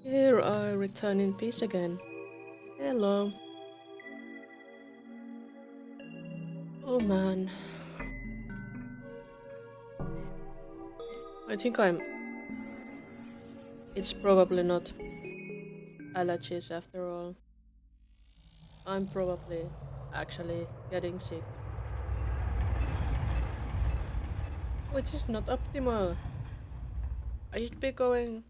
Here I return in peace again. Hello. Oh man. I think I'm. It's probably not allergies after all. I'm probably actually getting sick. Which is not optimal. I should be going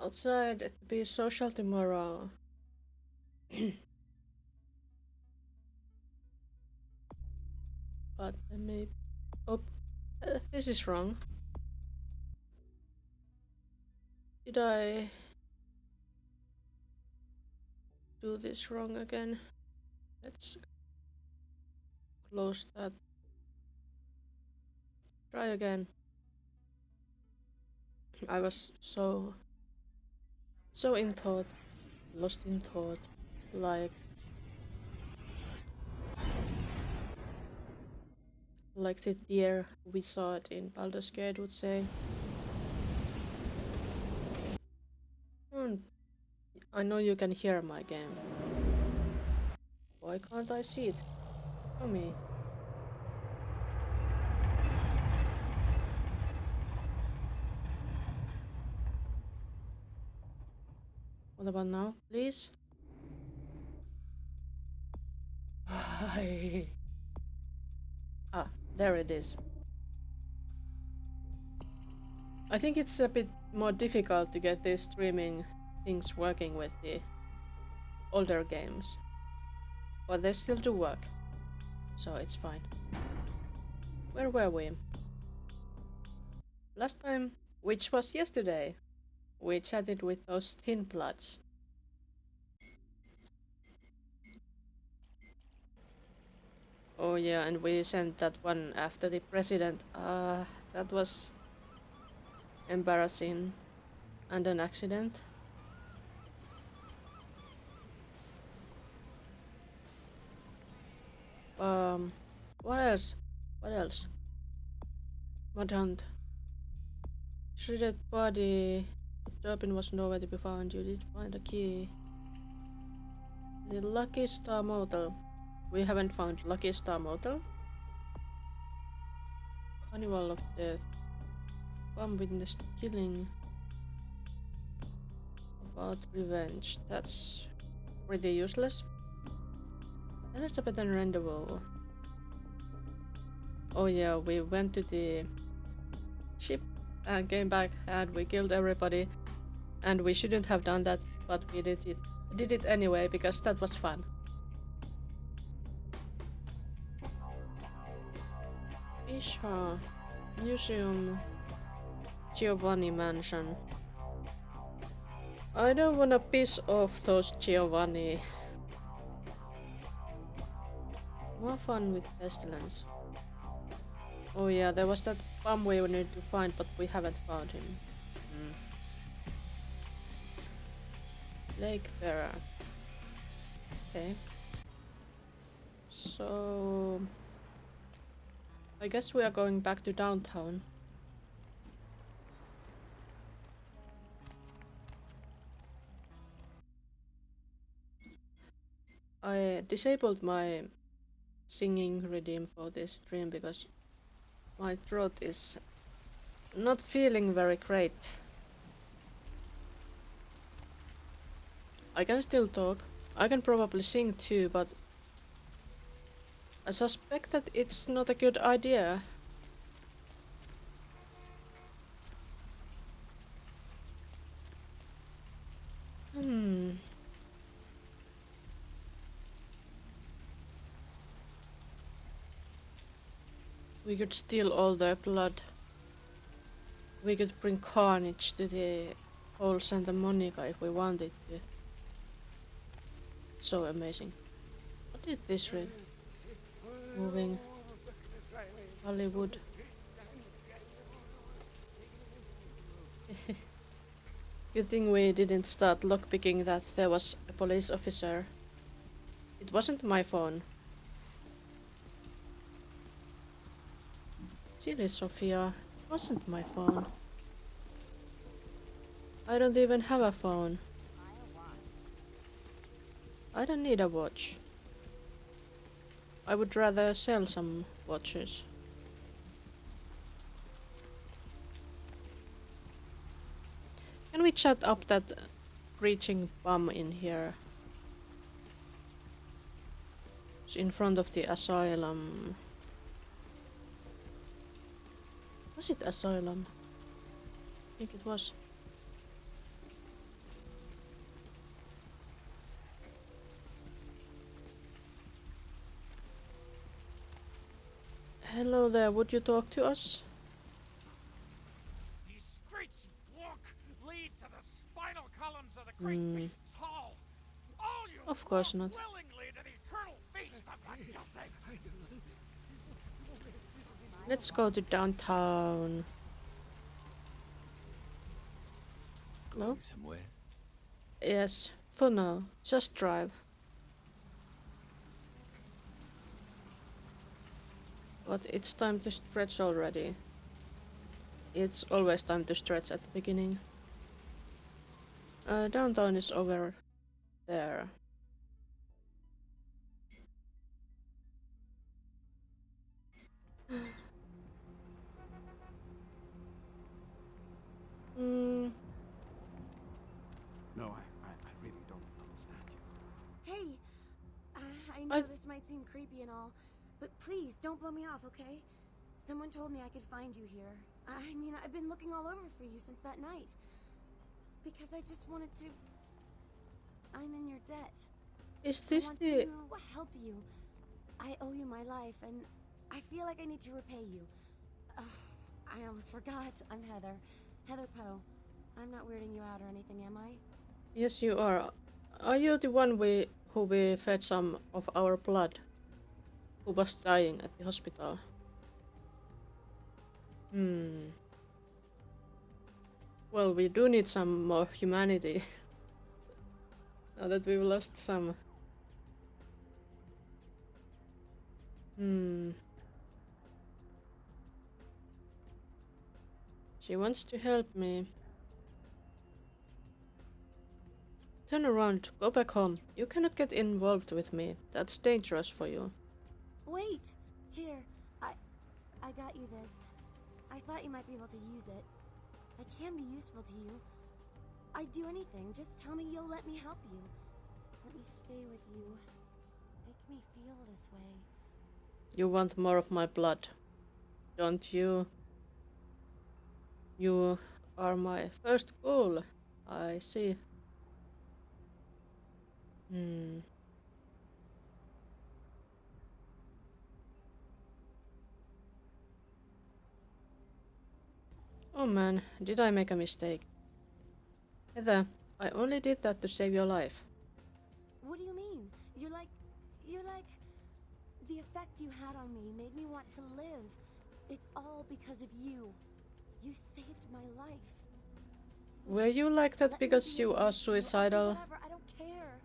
outside to be social tomorrow. But I may. Oh, this is wrong. Did I do this wrong again? Let's close that. Try again. I was so in thought, lost in thought, like the deer wizard in Baldur's Gate would say. Hmm, I know you can hear my game. Why can't I see it? Show me. What about now, please? Ah, there it is. I think it's a bit more difficult to get these streaming things working with the older games. But they still do work, so it's fine. Where were we? Last time, which was yesterday, we chatted with those thin bloods. Oh yeah, and we sent that one after the president. That was embarrassing and an accident. Um, what else? What else? What hunt? Shredded body. Durbin was nowhere to be found. You did find a key. The Lucky Star Motel. We haven't found Lucky Star Motel. Carnival of Death. One witnessed killing. About revenge. That's pretty useless. Elizabeth and Rendezvous. Oh yeah, we went to the ship and came back and we killed everybody. And we shouldn't have done that, but we did it anyway because that was fun. Isha. Museum. Giovanni Mansion. I don't wanna piss off those Giovanni. More fun with Pestilence. Oh yeah, there was that bum we need to find, but we haven't found him. Lake Bearer. Okay. So... I guess we are going back to downtown. I disabled my singing redeem for this stream because my throat is not feeling very great. I can still talk. I can probably sing too, but I suspect that it's not a good idea. We could steal all their blood. We could bring carnage to the whole Santa Monica if we wanted to. It's so amazing. What did this read? Moving. Hollywood. Good thing we didn't start lockpicking that there was a police officer. It wasn't my phone. Silly Sophia. It wasn't my phone. I don't even have a phone. I don't need a watch. I would rather sell some watches. Can we chat up that preaching bum in here? It's in front of the asylum. Was it asylum? I think it was. Hello there, would you talk to us? These streets you walk lead to the spinal columns of the great beast's hall. All you Of course walk not. willingly to the eternal feast of that nothing. Let's go to downtown. Going somewhere? Yes, for now. Just drive. But it's time to stretch already. It's always time to stretch at the beginning. Downtown is over there. Hmm. No, I really don't understand you. Hey, I know this might seem creepy and all, but please don't blow me off, okay? Someone told me I could find you here. I mean, I've been looking all over for you since that night. Because I just wanted to... I'm in your debt. Is this I want the... to help you. I owe you my life, and I feel like I need to repay you. I almost forgot. I'm Heather. Heather Poe. I'm not weirding you out or anything, am I? Yes, you are. Are you the one who we fed some of our blood? Who was dying at the hospital? Well, we do need some more humanity. Now that we've lost some. She wants to help me. Turn around, go back home. You cannot get involved with me. That's dangerous for you. Wait! Here, I got you this. I thought you might be able to use it. I can be useful to you. I'd do anything. Just tell me you'll let me help you. Let me stay with you. Make me feel this way. You want more of my blood, don't you? You are my first goal. I see. Oh man, did I make a mistake? Heather, I only did that to save your life. What do you mean? You're like... The effect you had on me made me want to live. It's all because of you. You saved my life. Were you like that because you are suicidal? Whatever, I don't care.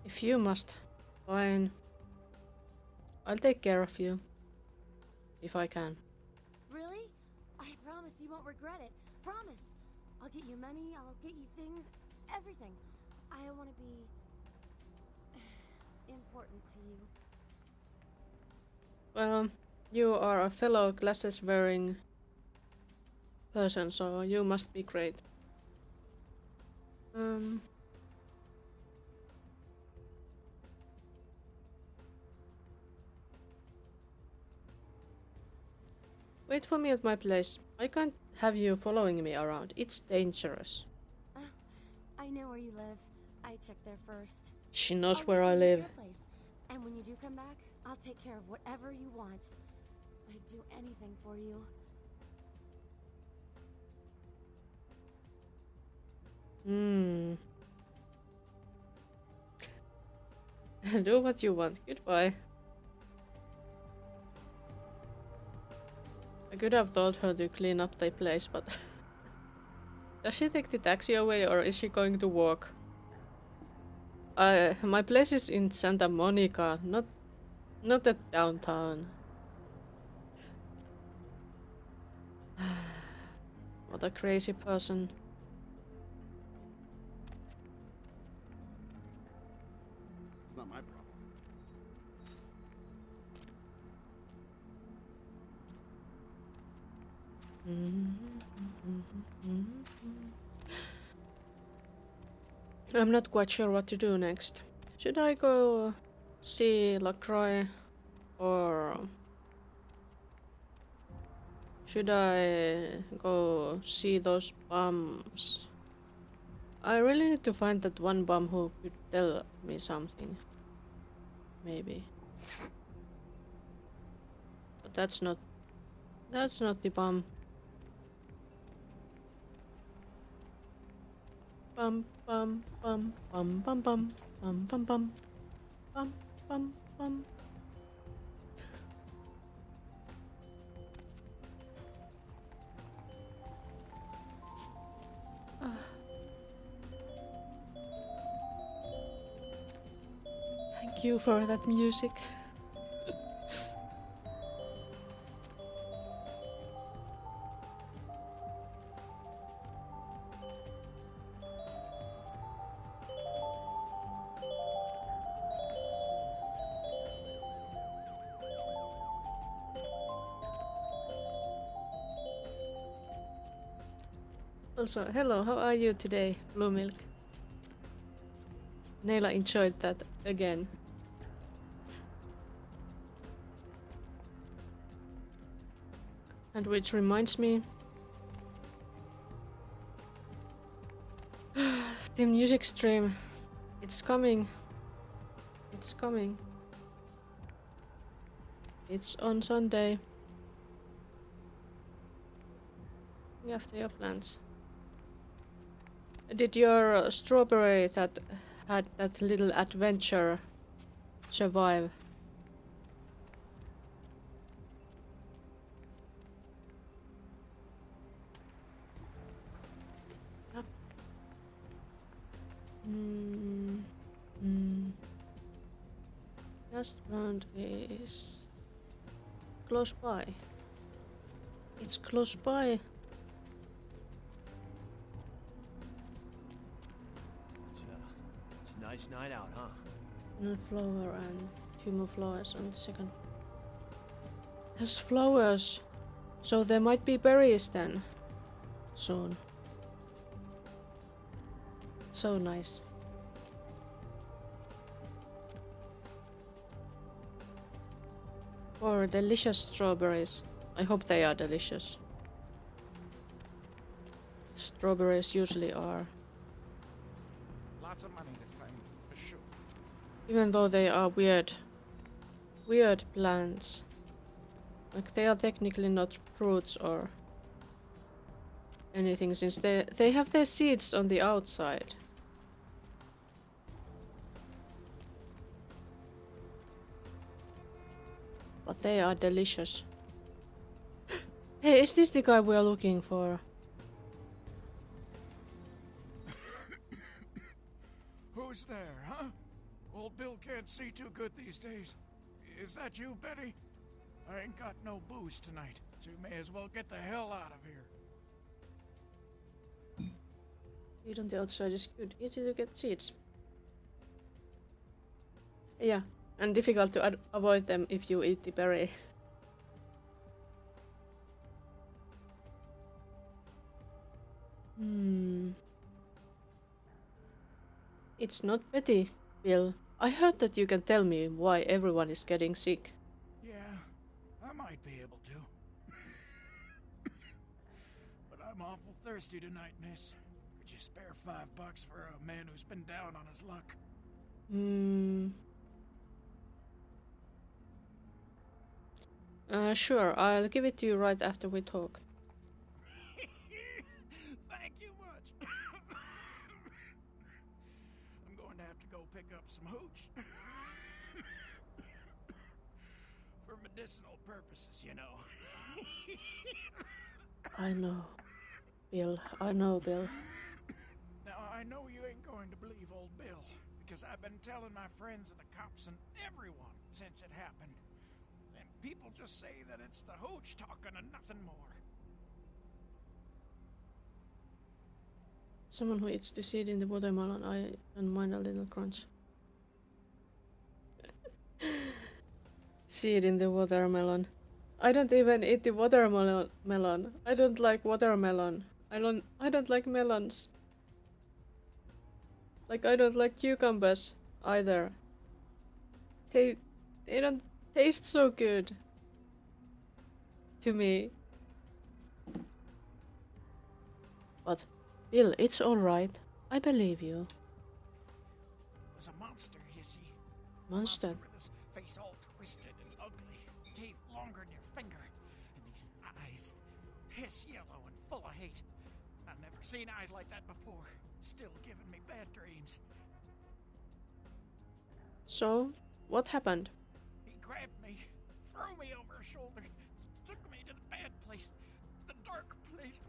If you must, fine. I'll take care of you. If I can. Really? I promise you won't regret it. Promise. I'll get you money, I'll get you things, everything. I want to be important to you. Well, you are a fellow glasses wearing person, so you must be great. Wait for me at my place. I can't have you following me around. It's dangerous. I know where you live. I checked there first. She knows I'll where I meet you at live. your place. And when you do come back, I'll take care of whatever you want. I'd do anything for you. Do what you want. Goodbye. I could have told her to clean up the place, but does she take the taxi away or is she going to walk? My place is in Santa Monica, not at downtown. What a crazy person. It's not my problem. I'm not quite sure what to do next. Should I go see LaCroix or should I go see those bums? I really need to find that one bum who could tell me something. Maybe. But that's not the bum. Bum bum bum bum bum bum bum bum bum bum bum bum. Thank you for that music. Also, hello, how are you today, Blue Milk? Naila enjoyed that again. And which reminds me, the music stream, it's coming. It's coming. It's on Sunday. After your plans. Did your strawberry that had that little adventure survive? Yep. Restaurant is close by. It's close by. It's a nice night out, huh? One flower and 2 more flowers on the second. There's flowers, so there might be berries then. Soon. So nice. Or delicious strawberries. I hope they are delicious. Strawberries usually are. Lots of money this time, for sure. Even though they are weird plants. Like they are technically not fruits or anything since they have their seeds on the outside. But they are delicious. Hey, is this the guy we are looking for? Who's there, huh? Old Bill can't see too good these days. Is that you, Betty? I ain't got no booze tonight, so you may as well get the hell out of here. Feed on the outside is good. Easy to get seeds. Yeah, and difficult to avoid them if you eat the berry. It's not Betty, Bill. I heard that you can tell me why everyone is getting sick. Yeah, I might be able to. But I'm awful thirsty tonight, miss. Could you spare $5 for a man who's been down on his luck? Sure, I'll give it to you right after we talk. Thank you much. I'm going to have to go pick up some hooch. For medicinal purposes, you know. I know, Bill. I know, Bill. Now, I know you ain't going to believe old Bill, because I've been telling my friends and the cops and everyone since it happened. And people just say that it's the hooch talking and nothing more. Someone who eats the seed in the watermelon, I don't mind a little crunch. Seed in the watermelon. I don't even eat the watermelon. I don't like watermelon. I don't like melons. Like I don't like cucumbers either. They don't taste so good to me. But Bill, it's all right. I believe you. It was a monster, you see. Monster. With his face all twisted and ugly, teeth longer than your finger, and these eyes, piss yellow and full of hate. I've never seen eyes like that before. Still giving me bad dreams. So, what happened? He grabbed me, threw me over his shoulder, took me to the bad place, the dark place.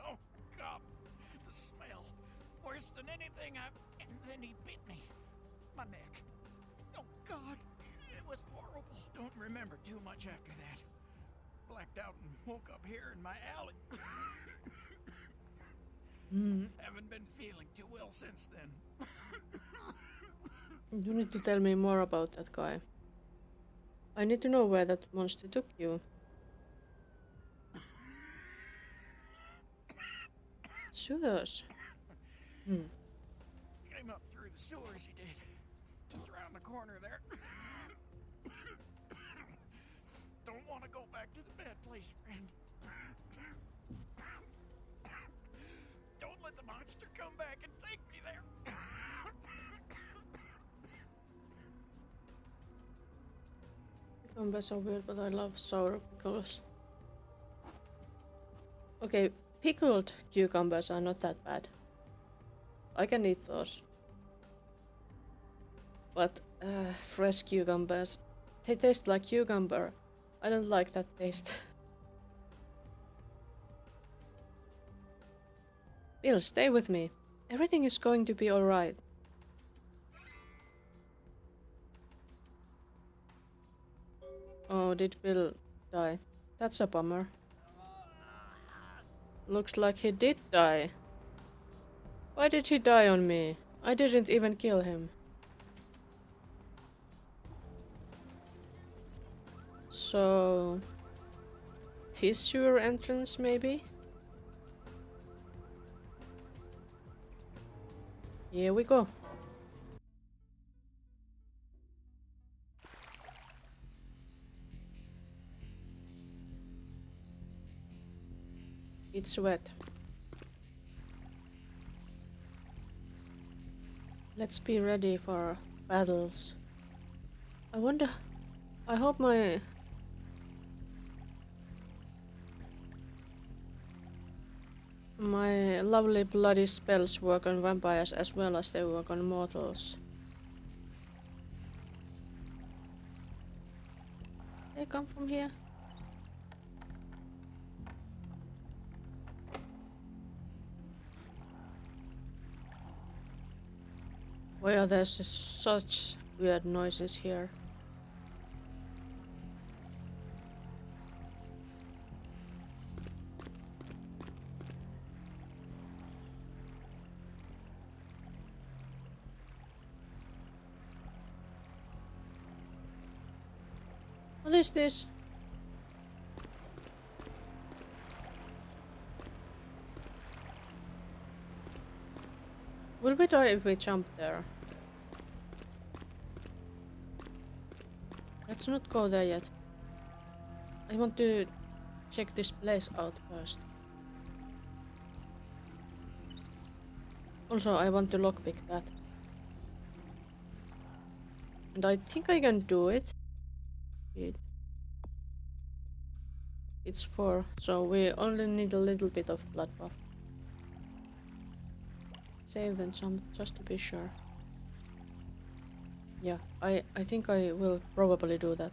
Oh, God, the smell, worse than anything I've... And then he bit me, my neck. Oh, God, it was horrible. Don't remember too much after that. Blacked out and woke up here in my alley. Haven't been feeling too well since then. You need to tell me more about that guy. I need to know where that monster took you. Sewers. Came up through the sewers, he did. Just around the corner there. Don't want to go back to the bad place, friend. Don't let the monster come back and take me there. Cucumbers are weird, but I love sour pickles. Okay, pickled cucumbers are not that bad. I can eat those. But fresh cucumbers, they taste like cucumber. I don't like that taste. Bill, stay with me. Everything is going to be alright. Oh, did Bill die? That's a bummer. Looks like he did die. Why did he die on me? I didn't even kill him. So... his sewer entrance, maybe? Here we go. It's wet. Let's be ready for battles. I wonder... I hope my... my lovely bloody spells work on vampires as well as they work on mortals. They come from here. Why are there such weird noises here? What is this? Will we die if we jump there? Let's not go there yet. I want to check this place out first. Also, I want to lockpick that. And I think I can do it. It's 4, so we only need a little bit of blood buff. Save then jump, just to be sure. Yeah, I think I will probably do that.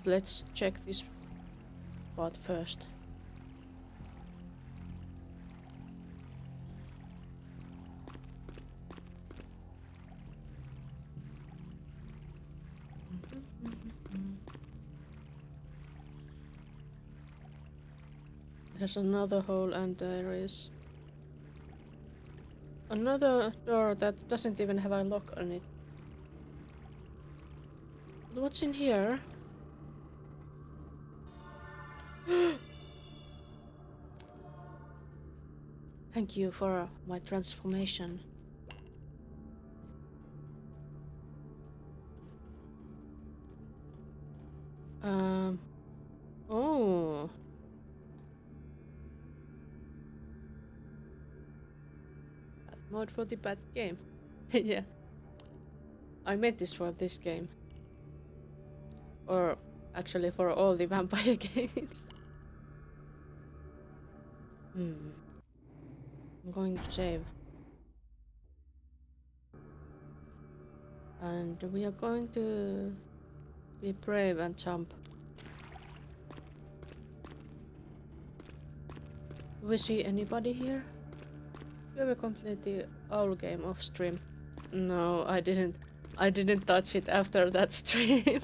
Let's check this spot first. There's another hole and there is another door that doesn't even have a lock on it. What's in here? Thank you for my transformation. Oh. Bad mode for the bad game. Yeah. I made this for this game. Or actually for all the vampire games. I'm going to save. And we are going to be brave and jump. Do we see anybody here? You ever complete the owl game off stream? No, I didn't. I didn't touch it after that stream.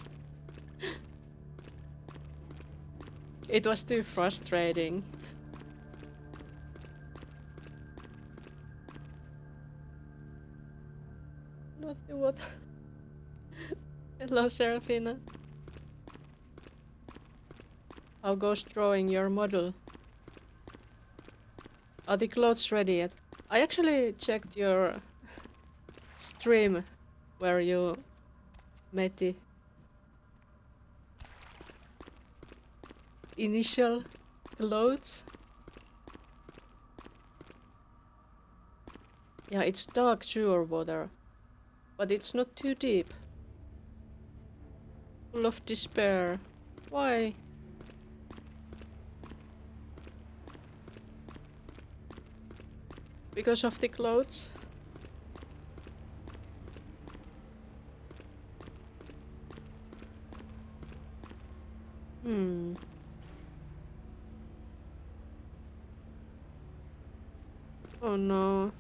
It was too frustrating. Not the water. Hello, Serafina. How goes drawing your model? Are the clothes ready yet? I actually checked your stream where you made the initial clothes. Yeah, it's dark sewer water, but it's not too deep. Full of despair. Why? Because of the clothes? Oh no.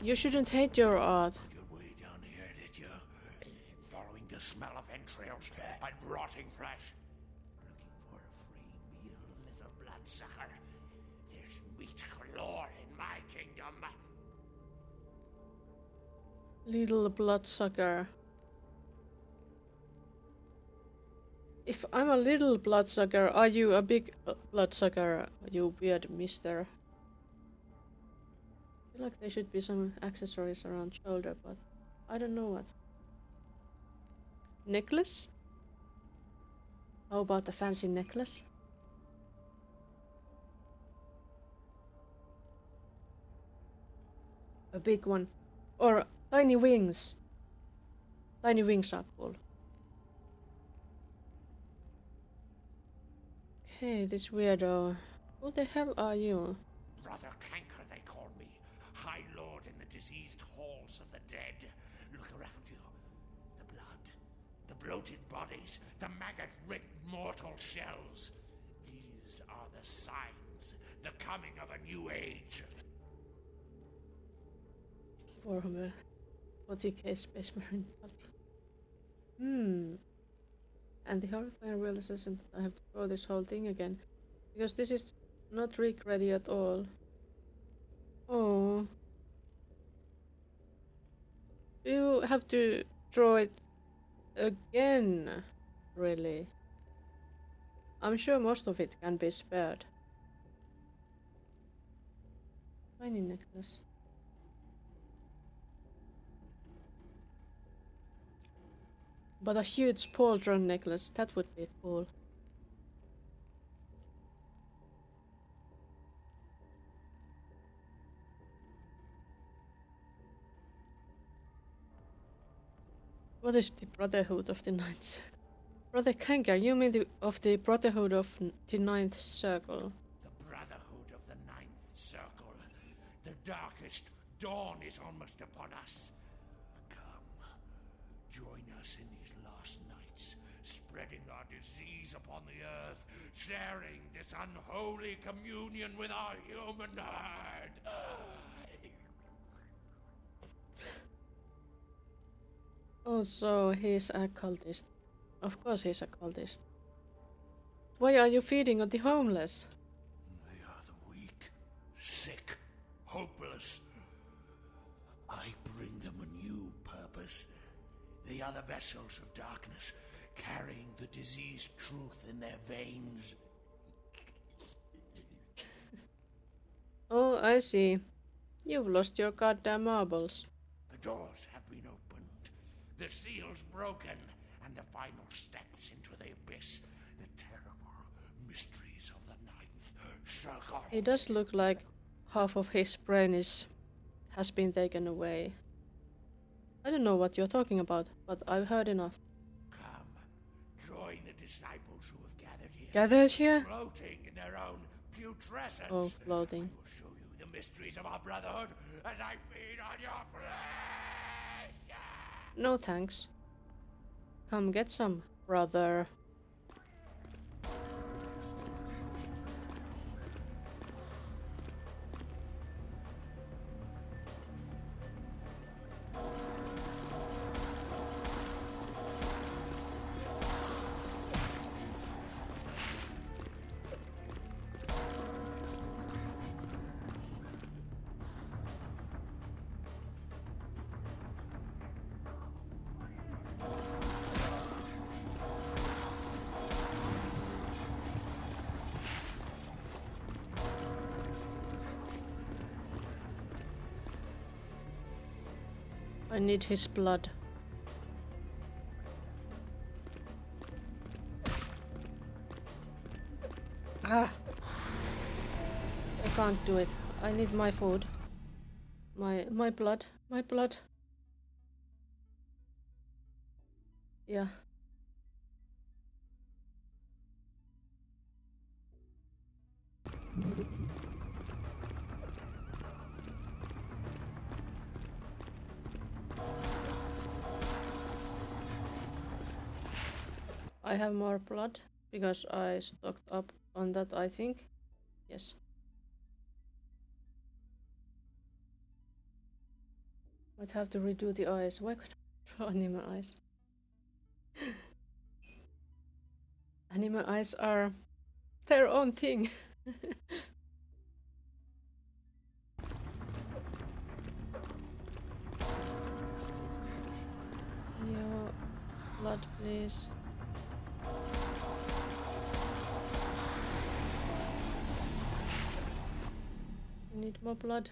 You shouldn't hate your art. Good way down here, did you? Following the smell of entrails and rotting flesh. Looking for a free meal, little bloodsucker. There's meat galore in my kingdom. Little bloodsucker. If I'm a little bloodsucker, are you a big bloodsucker, you weird mister? I feel like there should be some accessories around shoulder, but I don't know what. Necklace? How about a fancy necklace? A big one. Or tiny wings. Tiny wings are cool. Okay, this weirdo. Who the hell are you? Brother Canker, they call me. High Lord in the diseased halls of the dead. Look around you. The blood. The bloated bodies. The maggot-ridden mortal shells. These are the signs. The coming of a new age. Warhammer 40k Space Marine. And the horrifying realization that I have to throw this whole thing again. Because this is not rig ready at all. Oh. You have to draw it again. Really. I'm sure most of it can be spared. Tiny necklace. But a huge pauldron necklace, that would be cool. What is the Brotherhood of the Ninth Circle? Brother Kanker, you mean of the Brotherhood of the Ninth Circle? The Brotherhood of the The darkest dawn is almost upon us. Come, join us in these last nights, spreading our disease upon the earth, sharing this unholy communion with our human herd. Oh, so he's a cultist. Of course he's a cultist. Why are you feeding on the homeless? They are the weak, sick, hopeless. I bring them a new purpose. They are the vessels of darkness, carrying the diseased truth in their veins. Oh, I see. You've lost your goddamn marbles. The doors have been opened, the seals broken, and the final steps into the abyss. The terrible mysteries of the ninth circle. It does look like half of his brain has been taken away. I don't know what you're talking about, but I've heard enough. Come, join the disciples who have gathered here. Gathered here? Floating in their own putrescence. Oh, floating. I will show you the mysteries of our brotherhood as I feed on your flesh. No thanks. Come get some, brother. I need his blood. Ah! I can't do it. I need my food. My blood. My blood. Yeah. I have more blood because I stocked up on that, I think. Yes. Might have to redo the eyes. Why could I draw anime eyes? Anime eyes are their own thing. Your blood, please. I need more blood.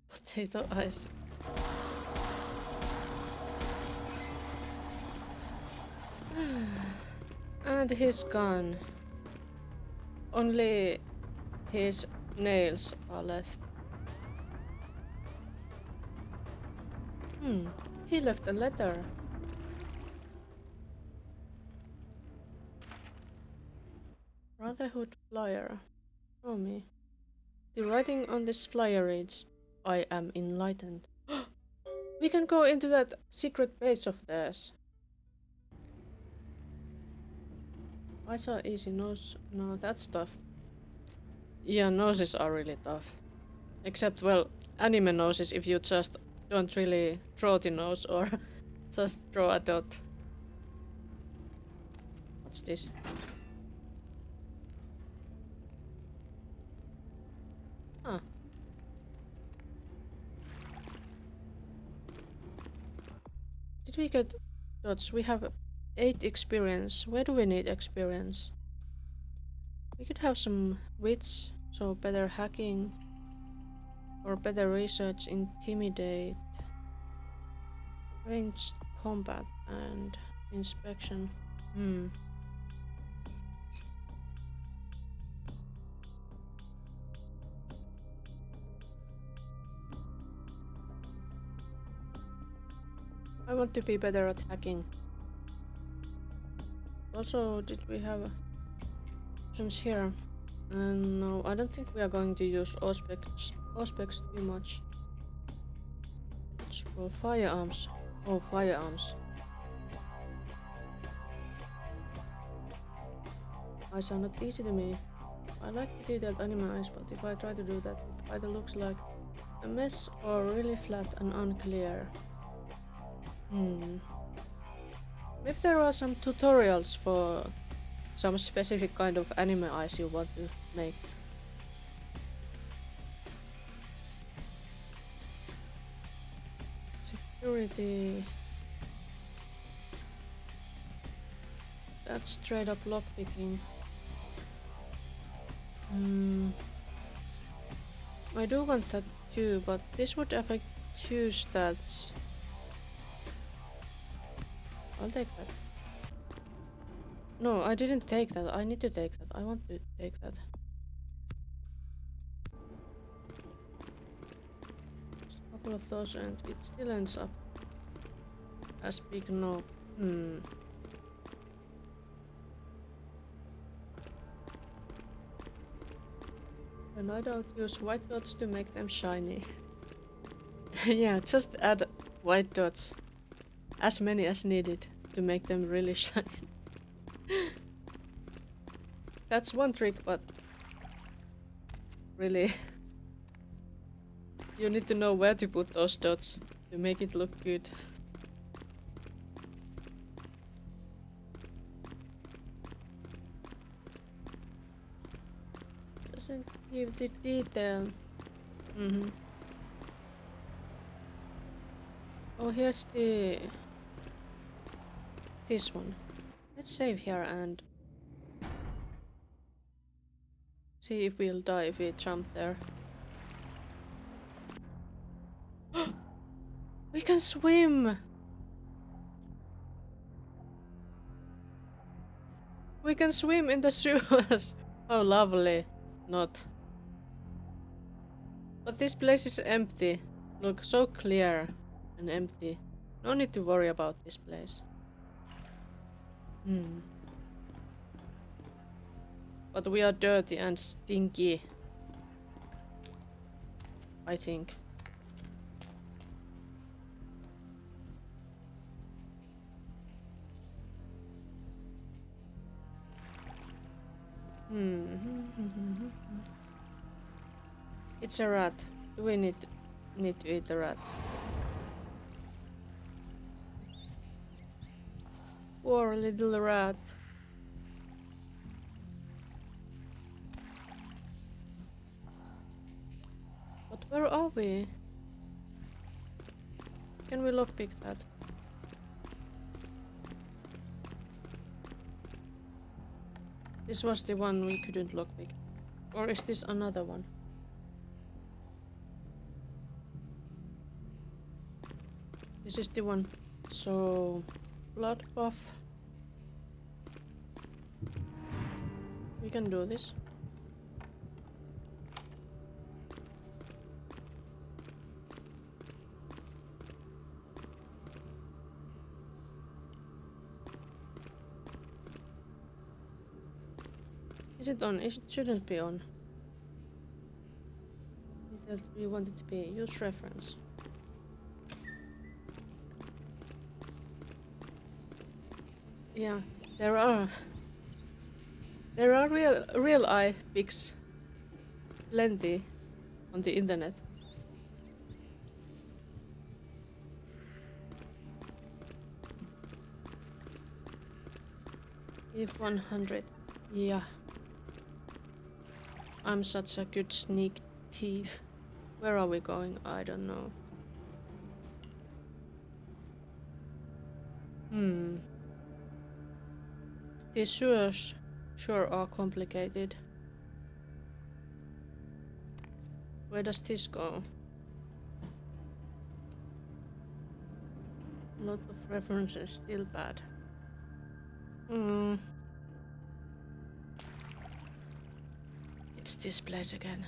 Potato eyes. And he's gone. Only his nails are left. He left a letter. Brotherhood flyer. Oh me. The writing on this flyer reads, I am enlightened. We can go into that secret base of theirs. Eyes are easy, nose... No, that's tough. Yeah, noses are really tough. Except, well, anime noses if you just don't really draw the nose or just draw a dot. What's this? Huh. Did we get dots? We have 8 experience. Where do we need experience? We could have some wits, so better hacking. Or better research, intimidate. Ranged combat and inspection. I want to be better at hacking. Also, did we have options here. And no, I don't think we are going to use Auspex too much. Let's roll firearms. Oh, firearms. Eyes are not easy to me. I like the detailed anime eyes, but if I try to do that, it either looks like a mess or really flat and unclear. Maybe there are some tutorials for some specific kind of anime eyes you want to make. Security. That's straight up lockpicking. I do want that too, but this would affect 2 stats. I'll take that. No, I didn't take that. I need to take that. I want to take that. Just a couple of those and it still ends up as big no. And I don't use white dots to make them shiny. Yeah, just add white dots. As many as needed to make them really shiny. That's one trick, but really you need to know where to put those dots to make it look good. Doesn't give the detail. Oh, here's this one. Let's save here and see if we'll die if we jump there. We can swim! We can swim in the sewers! Oh, lovely. Not. But this place is empty. Look, so clear and empty. No need to worry about this place. But we are dirty and stinky. I think. It's a rat. Do we need to eat the rat? Poor little rat. But where are we? Can we lockpick that? This was the one we couldn't lockpick. Or is this another one? This is the one. So, blood buff. We can do this. Is it on? It shouldn't be on. That we want it to be. Use reference. Yeah, there are real eye pics plenty on the internet. If 100, yeah. I'm such a good sneak thief. Where are we going? I don't know. These sewers sure are complicated. Where does this go? A lot of references, still bad. It's this place again.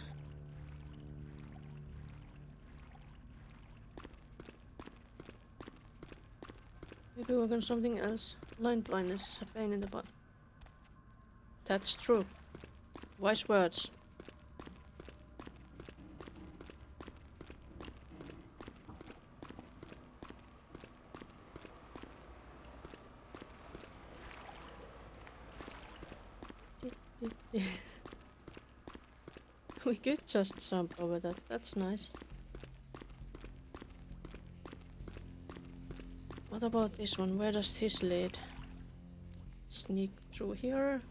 Maybe work on something else. Line blindness is a pain in the butt. That's true. Wise words. We could just jump over that. That's nice. What about this one? Where does this lead? Sneak through here.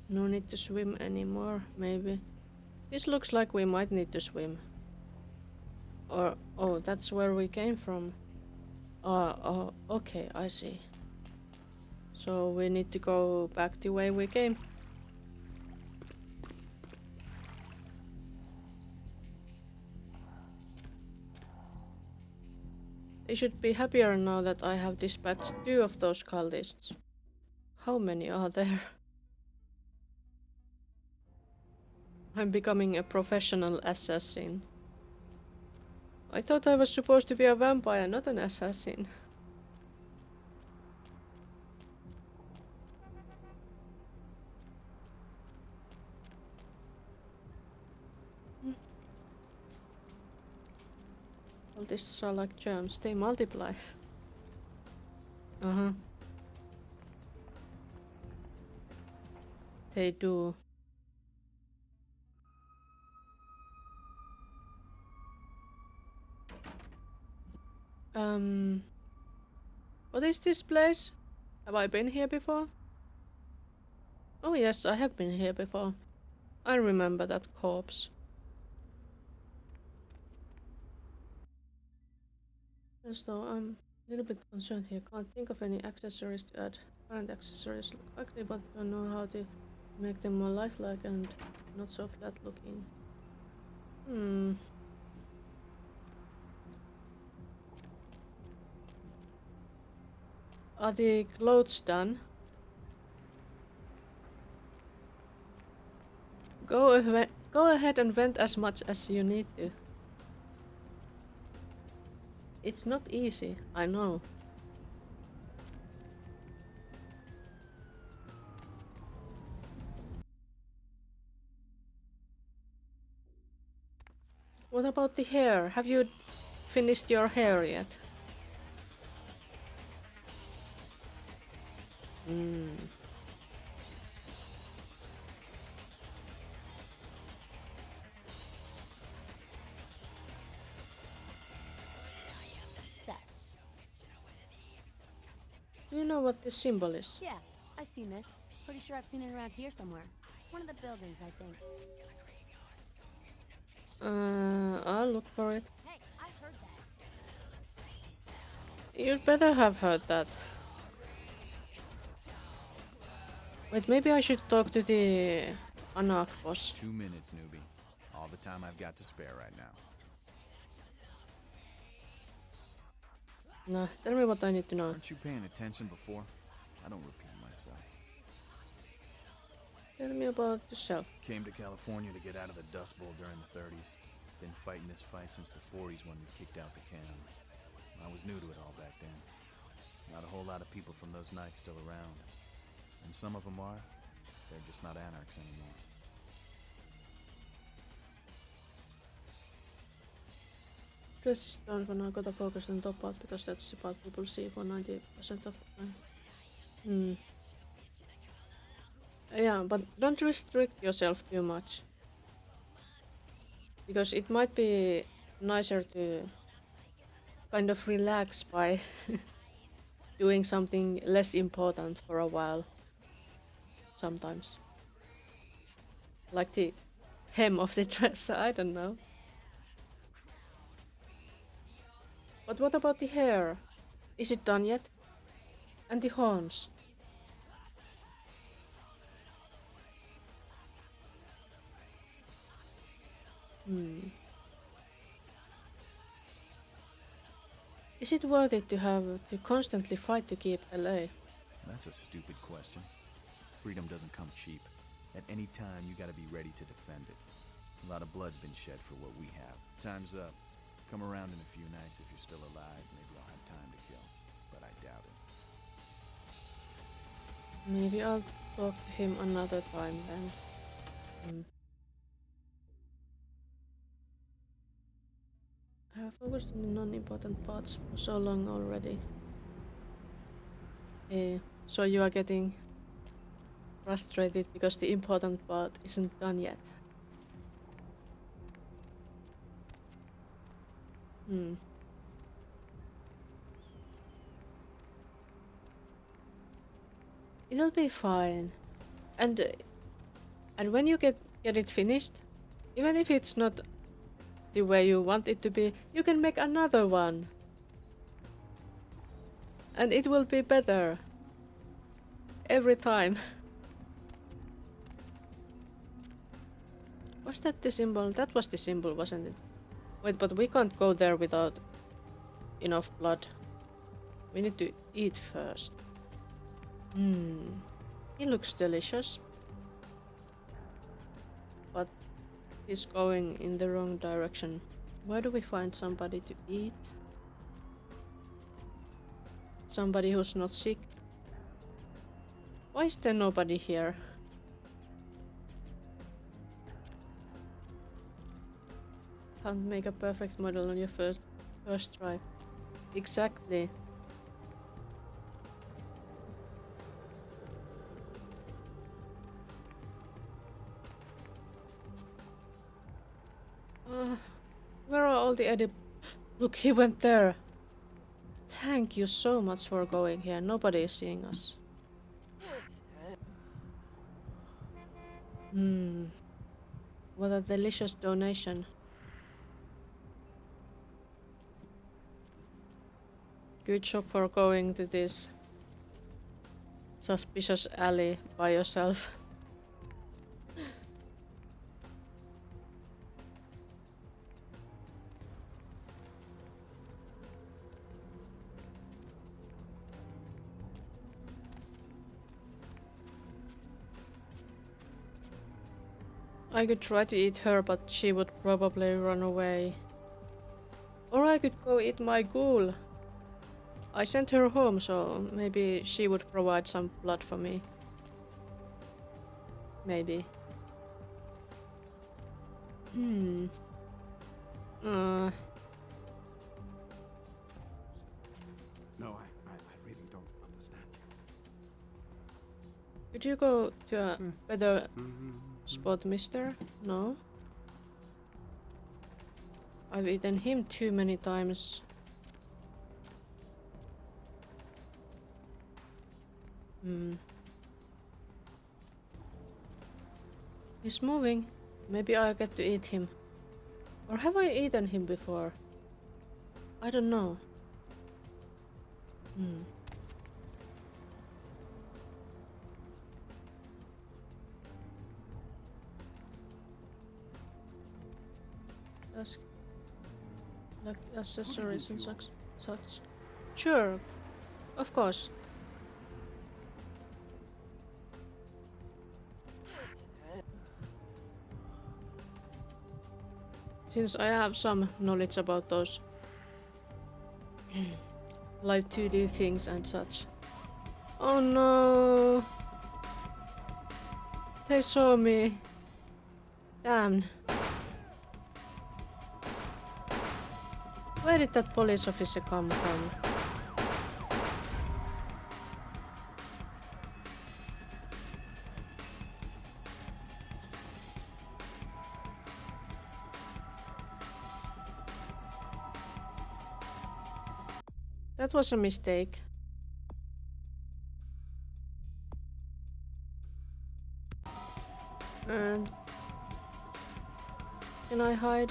No need to swim anymore, maybe. This looks like we might need to swim. Or, oh, that's where we came from. Oh, okay, I see. So we need to go back the way we came. They should be happier now that I have dispatched 2 of those cultists. How many are there? I'm becoming a professional assassin. I thought I was supposed to be a vampire, not an assassin. All these are like germs, they multiply. Uh-huh. They do. What is this place? Have I been here before? Oh yes, I have been here before. I remember that corpse. As though I'm a little bit concerned here. Can't think of any accessories to add. Current accessories look ugly, but don't know how to make them more lifelike and not so flat looking. Are the clothes done? Go ahead and vent as much as you need to. It's not easy, I know. What about the hair? Have you finished your hair yet? Set. Do you know what this symbol is? Yeah, I've seen this. Pretty sure I've seen it around here somewhere. One of the buildings, I think. I'll look for it. Hey, I heard that. You'd better have heard that. Wait, maybe I should talk to the Anak boss. 2 minutes, newbie. All the time I've got to spare right now. Nah, tell me what I need to know. Aren't you paying attention before? I don't repeat myself. Tell me about yourself. Came to California to get out of the Dust Bowl during the 30s. Been fighting this fight since the 40s when we kicked out the cannon. I was new to it all back then. Not a whole lot of people from those nights still around. And some of them are. They're just not anarchs anymore. Dress is down for now, gotta focus on top part because that's the part people see for 90% of the time. Yeah, but don't restrict yourself too much. Because it might be nicer to kind of relax by doing something less important for a while. Sometimes. Like the hem of the dress, I don't know. But what about the hair? Is it done yet? And the horns? Is it worth it to have to constantly fight to keep LA? That's a stupid question. Freedom doesn't come cheap. At any time, you gotta be ready to defend it. A lot of blood's been shed for what we have. Time's up. Come around in a few nights if you're still alive. Maybe I'll have time to kill. But I doubt it. Maybe I'll talk to him another time then. I have focused on the non-important parts for so long already. So you are getting frustrated because the important part isn't done yet. It'll be fine. And when you get it finished, even if it's not the way you want it to be, you can make another one. And it will be better. Every time. Was that the symbol? That was the symbol, wasn't it? Wait, but we can't go there without enough blood. We need to eat first. He looks delicious. But he's going in the wrong direction. Where do we find somebody to eat? Somebody who's not sick? Why is there nobody here? Can't make a perfect model on your first try. Exactly. Where are all the Look, he went there. Thank you so much for going here. Nobody is seeing us. What a delicious donation. Good job for going to this suspicious alley by yourself. I could try to eat her, but she would probably run away. Or I could go eat my ghoul. I sent her home, so maybe she would provide some blood for me. Maybe. No, I really don't understand. Could you go to a better spot, mister? No? I've eaten him too many times. He's moving. Maybe I get to eat him. Or have I eaten him before? I don't know. That's like accessories and such. Sure, of course. Since I have some knowledge about those live 2D things and such. Oh no! They saw me. Damn. Where did that police officer come from? That was a mistake. And can I hide?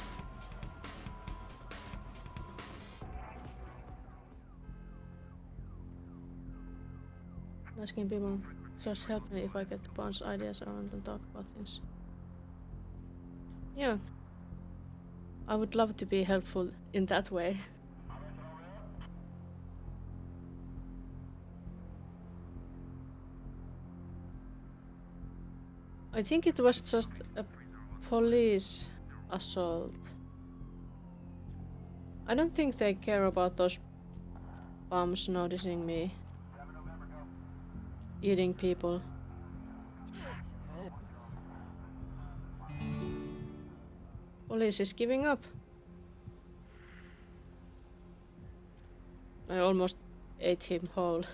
Asking people just help me if I get to bounce ideas around and talk about things. Yeah. I would love to be helpful in that way. I think it was just a police assault. I don't think they care about those bums noticing me. eating people. Police is giving up. I almost ate him whole.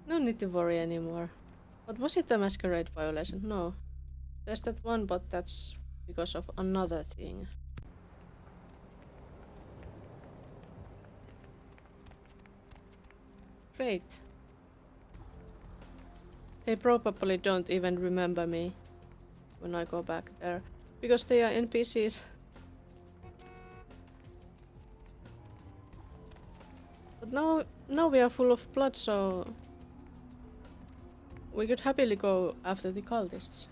No need to worry anymore. But was it a masquerade violation? No. There's that one, but that's because of another thing. Great. They probably don't even remember me when I go back there, because they are NPCs. But now we are full of blood, so we could happily go after the cultists.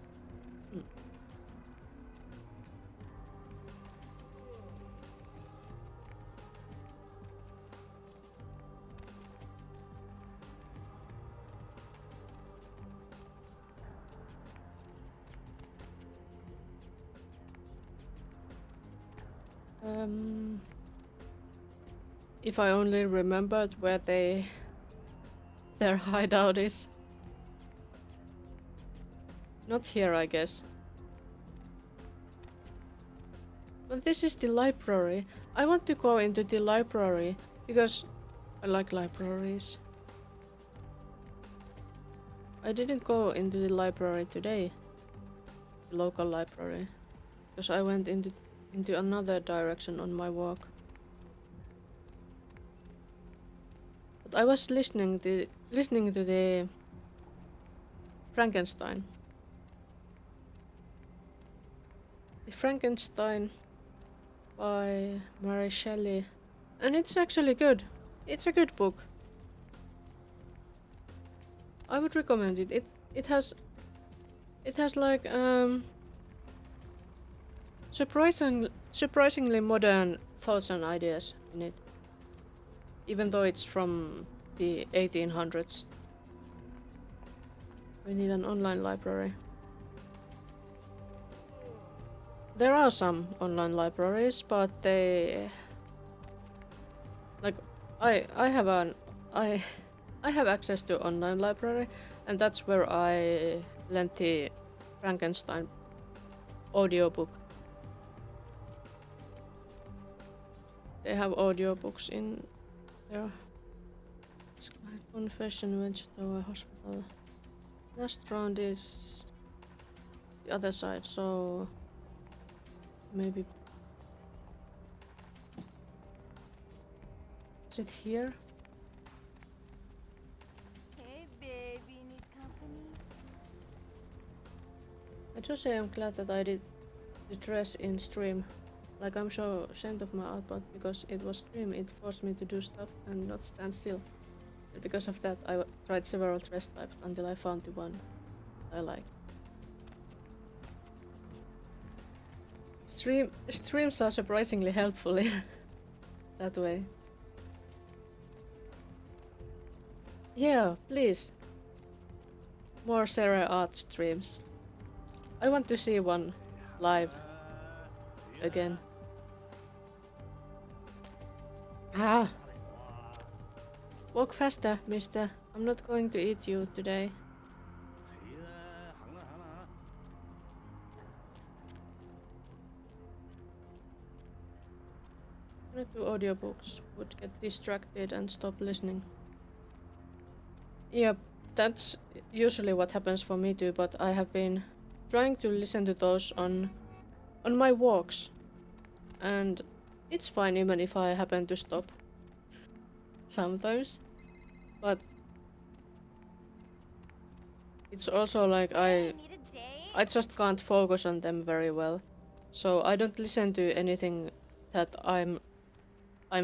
If I only remembered where their hideout is. Not here, I guess. But this is the library. I want to go into the library because I like libraries. I didn't go into the library today, the local library, because I went into another direction on my walk. But I was listening to the Frankenstein. The Frankenstein by Mary Shelley, and it's actually good. It's a good book. I would recommend it. It has like surprisingly modern thoughts and ideas in it, even though it's from the 1800s. We need an online library. There are some online libraries, but they like I have access to online library, and that's where I lent the Frankenstein audiobook. They have audiobooks in there. Confession, Venture Tower, Hospital. Last round is the other side, so maybe. Is it here? Hey, baby, need company? I just say I'm glad that I did the dress in stream. Like, I'm so ashamed of my output because it was stream. It forced me to do stuff and not stand still. And because of that, I tried several dress types until I found the one I like. Streams are surprisingly helpful in that way. Yeah, please. More Sarah art streams. I want to see one live again. Ah! Walk faster, mister. I'm not going to eat you today. To audiobooks would get distracted and stop listening. Yep, that's usually what happens for me too, but I have been trying to listen to those on my walks, and it's fine even if I happen to stop sometimes, but it's also like I just can't focus on them very well, so I don't listen to anything that I'm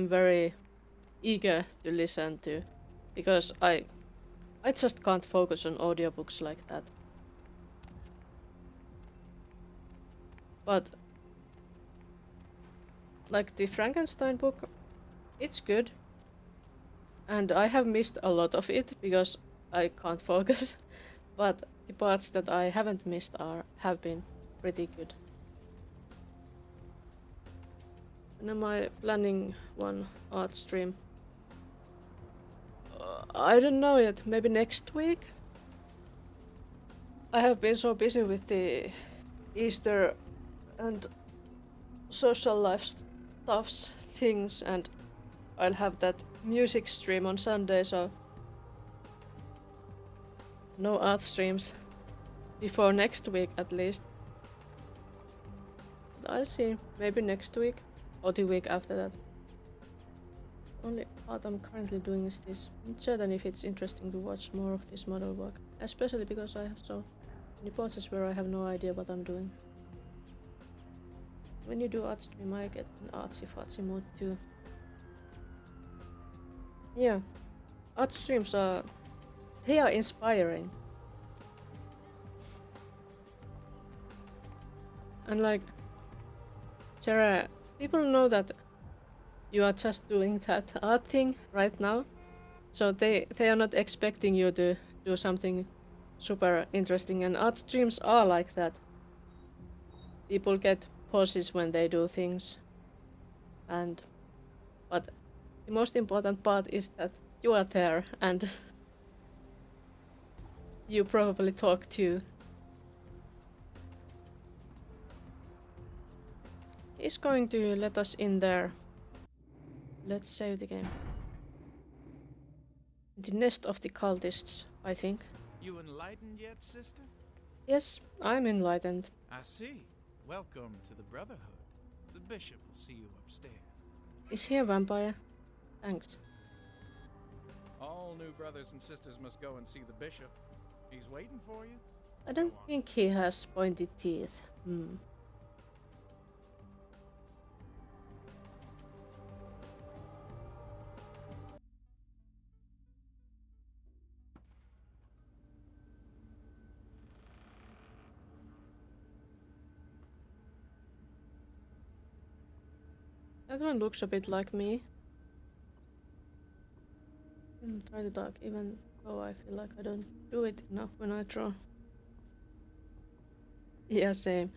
very eager to listen to, because I just can't focus on audiobooks like that. But like the Frankenstein book, it's good, and I have missed a lot of it because I can't focus. But the parts that I haven't missed have been pretty good. When am I planning one art stream? I don't know yet. Maybe next week? I have been so busy with the Easter and social life stuffs things, and I'll have that music stream on Sunday, so no art streams before next week at least. But I'll see, maybe next week or the week after that. Only art I'm currently doing is this. I'm not certain if it's interesting to watch more of this model work, especially because I have so many poses where I have no idea what I'm doing. When you do art stream, I get an artsy-fartsy mood too. Yeah, art streams they are inspiring. And like, Sarah, people know that you are just doing that art thing right now, so they are not expecting you to do something super interesting, and art streams are like that. People get pauses when they do things, but the most important part is that you are there and you probably talk too. He's going to let us in there. Let's save the game. The nest of the cultists, I think. You enlightened yet, sister? Yes, I'm enlightened. I see. Welcome to the Brotherhood. The bishop will see you upstairs. Is he a vampire? Thanks. All new brothers and sisters must go and see the bishop. He's waiting for you. I don't think he has pointed teeth. That one looks a bit like me. I'll try to talk, even though I feel like I don't do it enough when I draw. Yeah, same.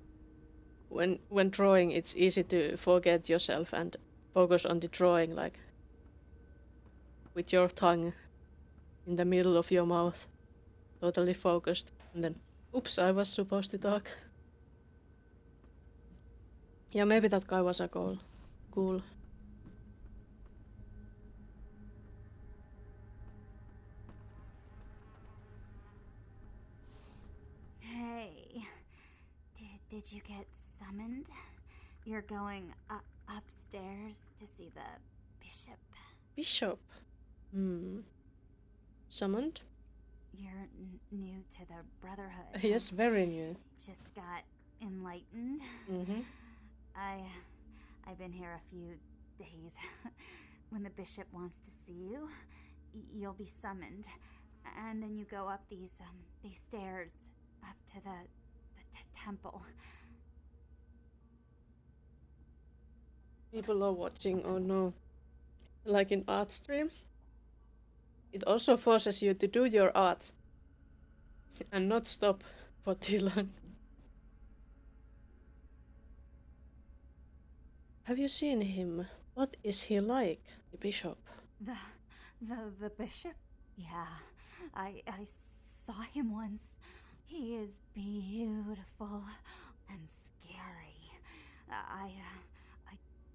When drawing, it's easy to forget yourself and focus on the drawing, like with your tongue in the middle of your mouth, totally focused, and then, oops, I was supposed to talk. Yeah, maybe that guy was a ghoul. Hey, did you get summoned? You're going upstairs to see the bishop. Bishop? Summoned? You're new to the Brotherhood. Yes, very new. Just got enlightened. I've been here a few days. When the bishop wants to see you, you'll be summoned, and then you go up these stairs up to the temple. People are watching, oh no. Like in art streams? It also forces you to do your art and not stop for too long. Have you seen him? What is he like, the bishop? The bishop? Yeah, I saw him once. He is beautiful and scary. I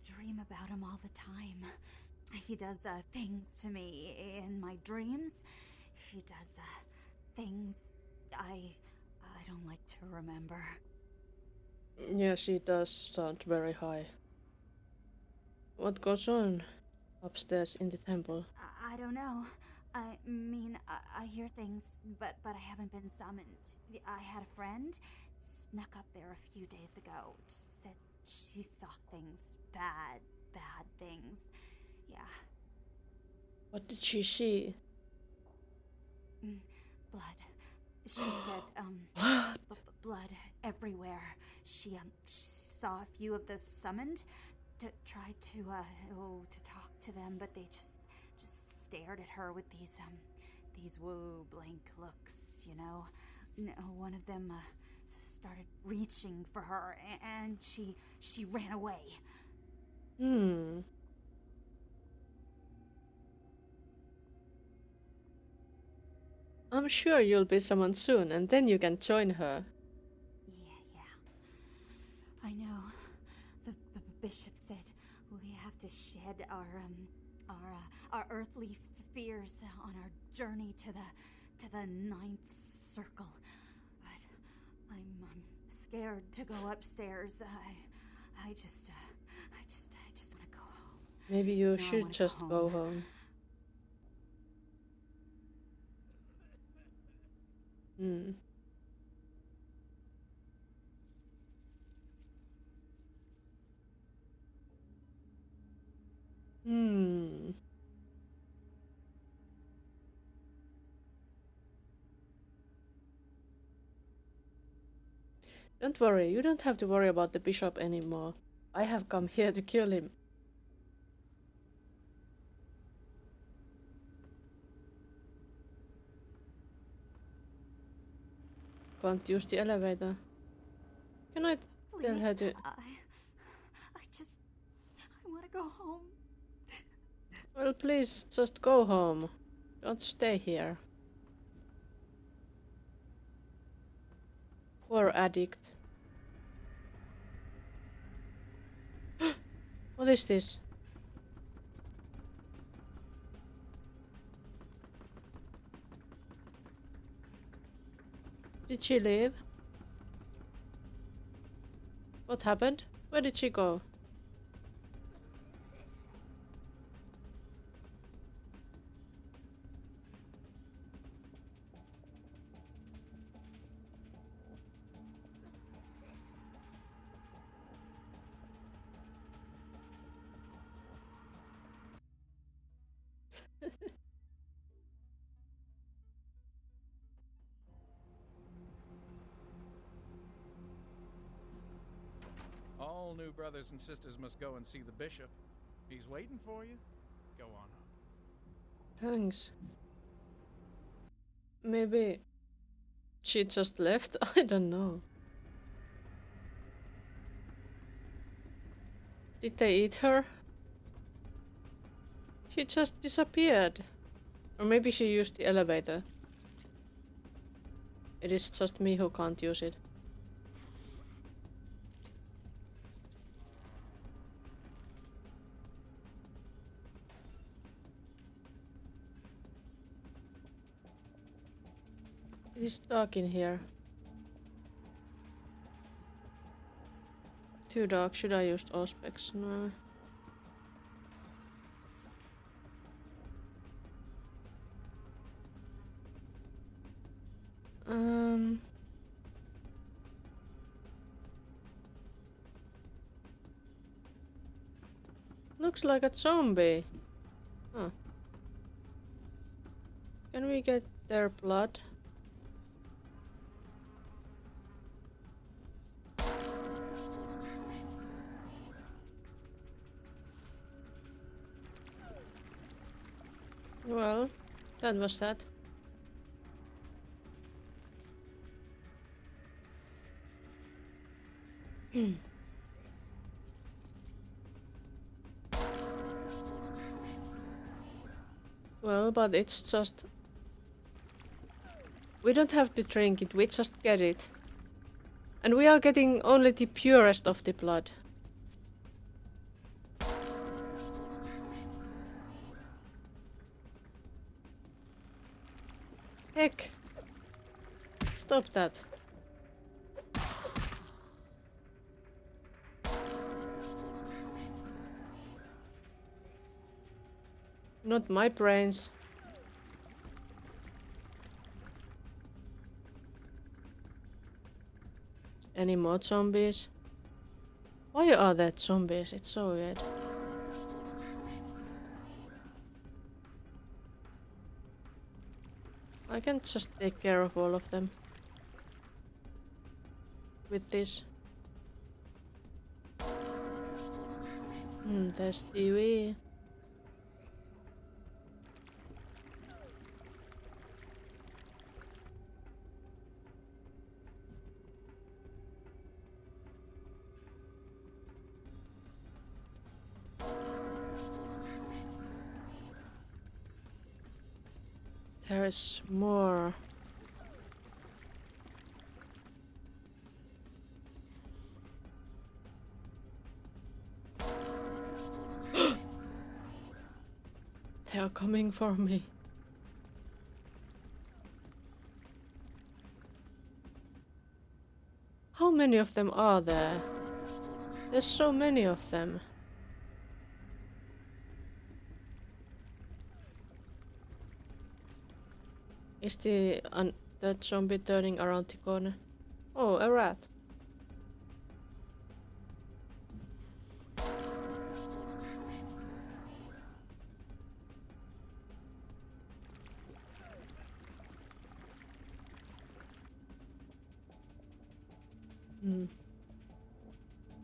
dream about him all the time. He does things to me in my dreams. He does things I don't like to remember. Yeah, she does sound very high. What goes on upstairs in the temple? I don't know. I mean, I hear things, but I haven't been summoned. I had a friend snuck up there a few days ago. Said she saw things, bad things. Yeah. What did she see? Blood. She said, blood everywhere. She saw a few of the summoned, tried to talk to them, but they just stared at her with these woo blank looks, you know. One of them started reaching for her, and she ran away. I'm sure you'll be summoned soon, and then you can join her. Yeah. I know. The bishop said we have to shed our earthly fears on our journey to the ninth circle. But I'm scared to go upstairs. I just want to go home. Maybe you No, I should wanna just go home. Don't worry, you don't have to worry about the bishop anymore. I have come here to kill him. Can't use the elevator. Can I tell her to... I want to go home. Well, please, just go home. Don't stay here. Poor addict. What is this? Did she leave? What happened? Where did she go? All new brothers and sisters must go and see the bishop. He's waiting for you. Go on up. Thanks. Maybe she just left? I don't know. Did they eat her? She just disappeared. Or maybe she used the elevator. It is just me who can't use it. It is dark in here. Too dark. Should I use Auspex? No. Looks like a zombie. Huh. Can we get their blood? Well, that was that. Well, but it's just... We don't have to drink it, we just get it. And we are getting only the purest of the blood. Heck! Stop that. Not my brains. Any more zombies? Why are there zombies? It's so weird. I can just take care of all of them. With this. There's TV. There is more. They are coming for me. How many of them are there? There's so many of them. Is the zombie turning around the corner? Oh, a rat.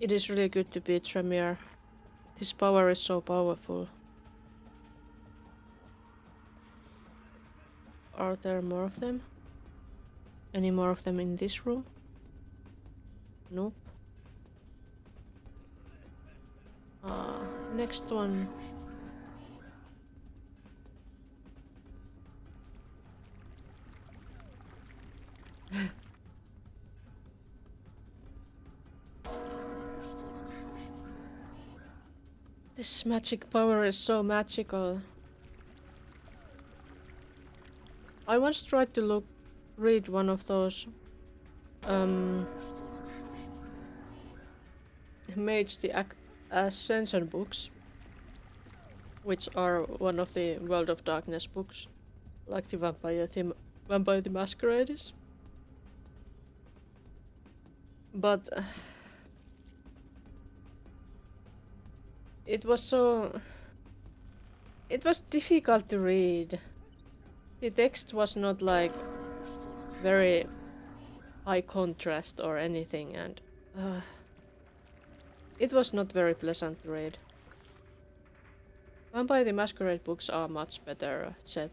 It is really good to beat Tremere. This power is so powerful. Are there more of them? Any more of them in this room? Nope. Next one. This magic power is so magical. I once tried to read one of those Mage the Ascension books, which are one of the World of Darkness books, like the Vampire the Masquerade is. But it was difficult to read. The text was not like very high contrast or anything, and it was not very pleasant to read. Vampire the Masquerade books are much better set.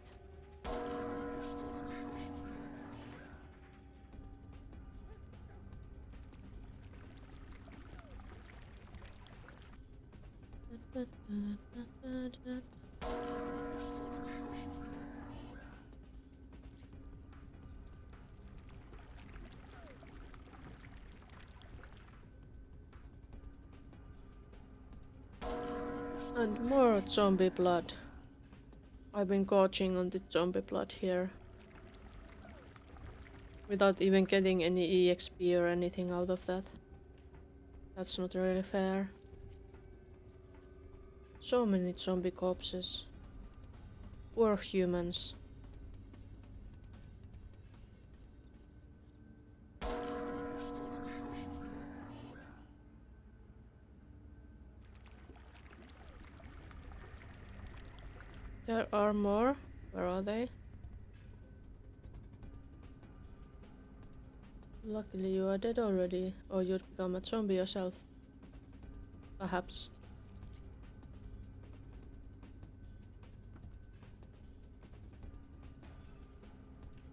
And more zombie blood. I've been gorging on the zombie blood here. Without even getting any EXP or anything out of that. That's not really fair. So many zombie corpses. Poor humans. There are more. Where are they? Luckily you are dead already, or you'd become a zombie yourself. Perhaps.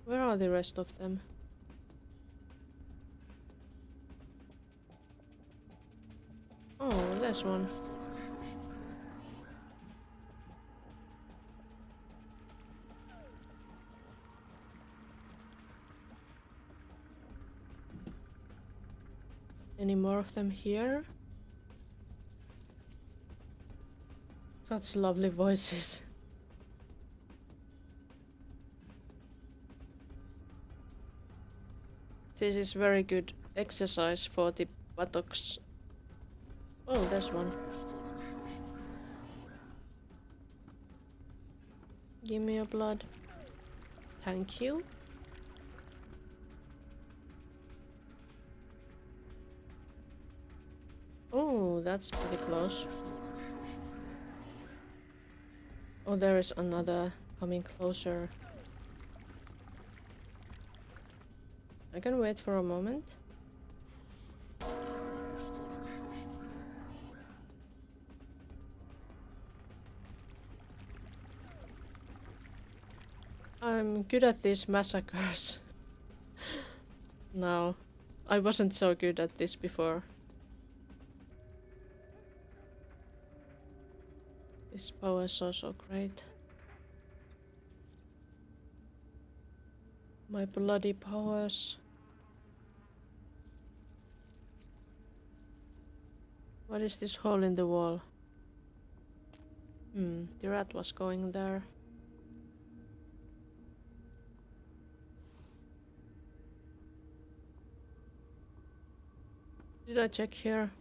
Where are the rest of them? Oh, there's one. Any more of them here? Such lovely voices. This is very good exercise for the buttocks. Oh, there's one. Give me your blood. Thank you. Oh, that's pretty close. Oh, there is another coming closer. I can wait for a moment. I'm good at these massacres. Now, I wasn't so good at this before. This power is so great. My bloody powers. What is this hole in the wall? The rat was going there. Did I check here?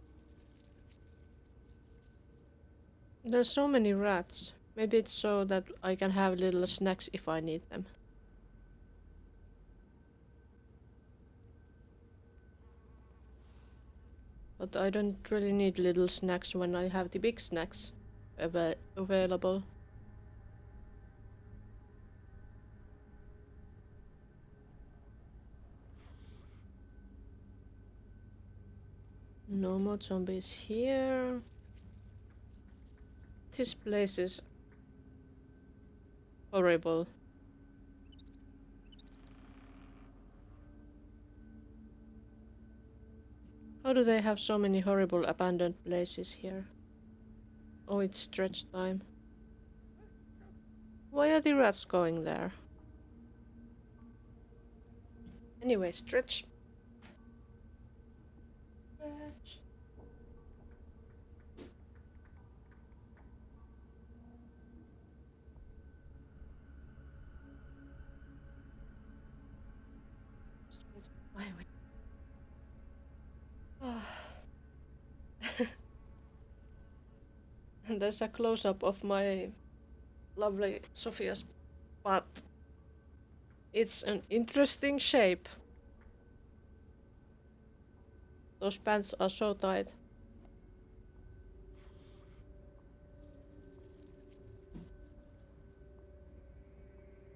There's so many rats. Maybe it's so that I can have little snacks if I need them. But I don't really need little snacks when I have the big snacks available. No more zombies here. This place is horrible. How do they have so many horrible abandoned places here? Oh, it's stretch time. Why are the rats going there? Anyway, stretch. Stretch. Stretch my way. And there's a close-up of my lovely Sophia's butt. It's an interesting shape. Those pants are so tight.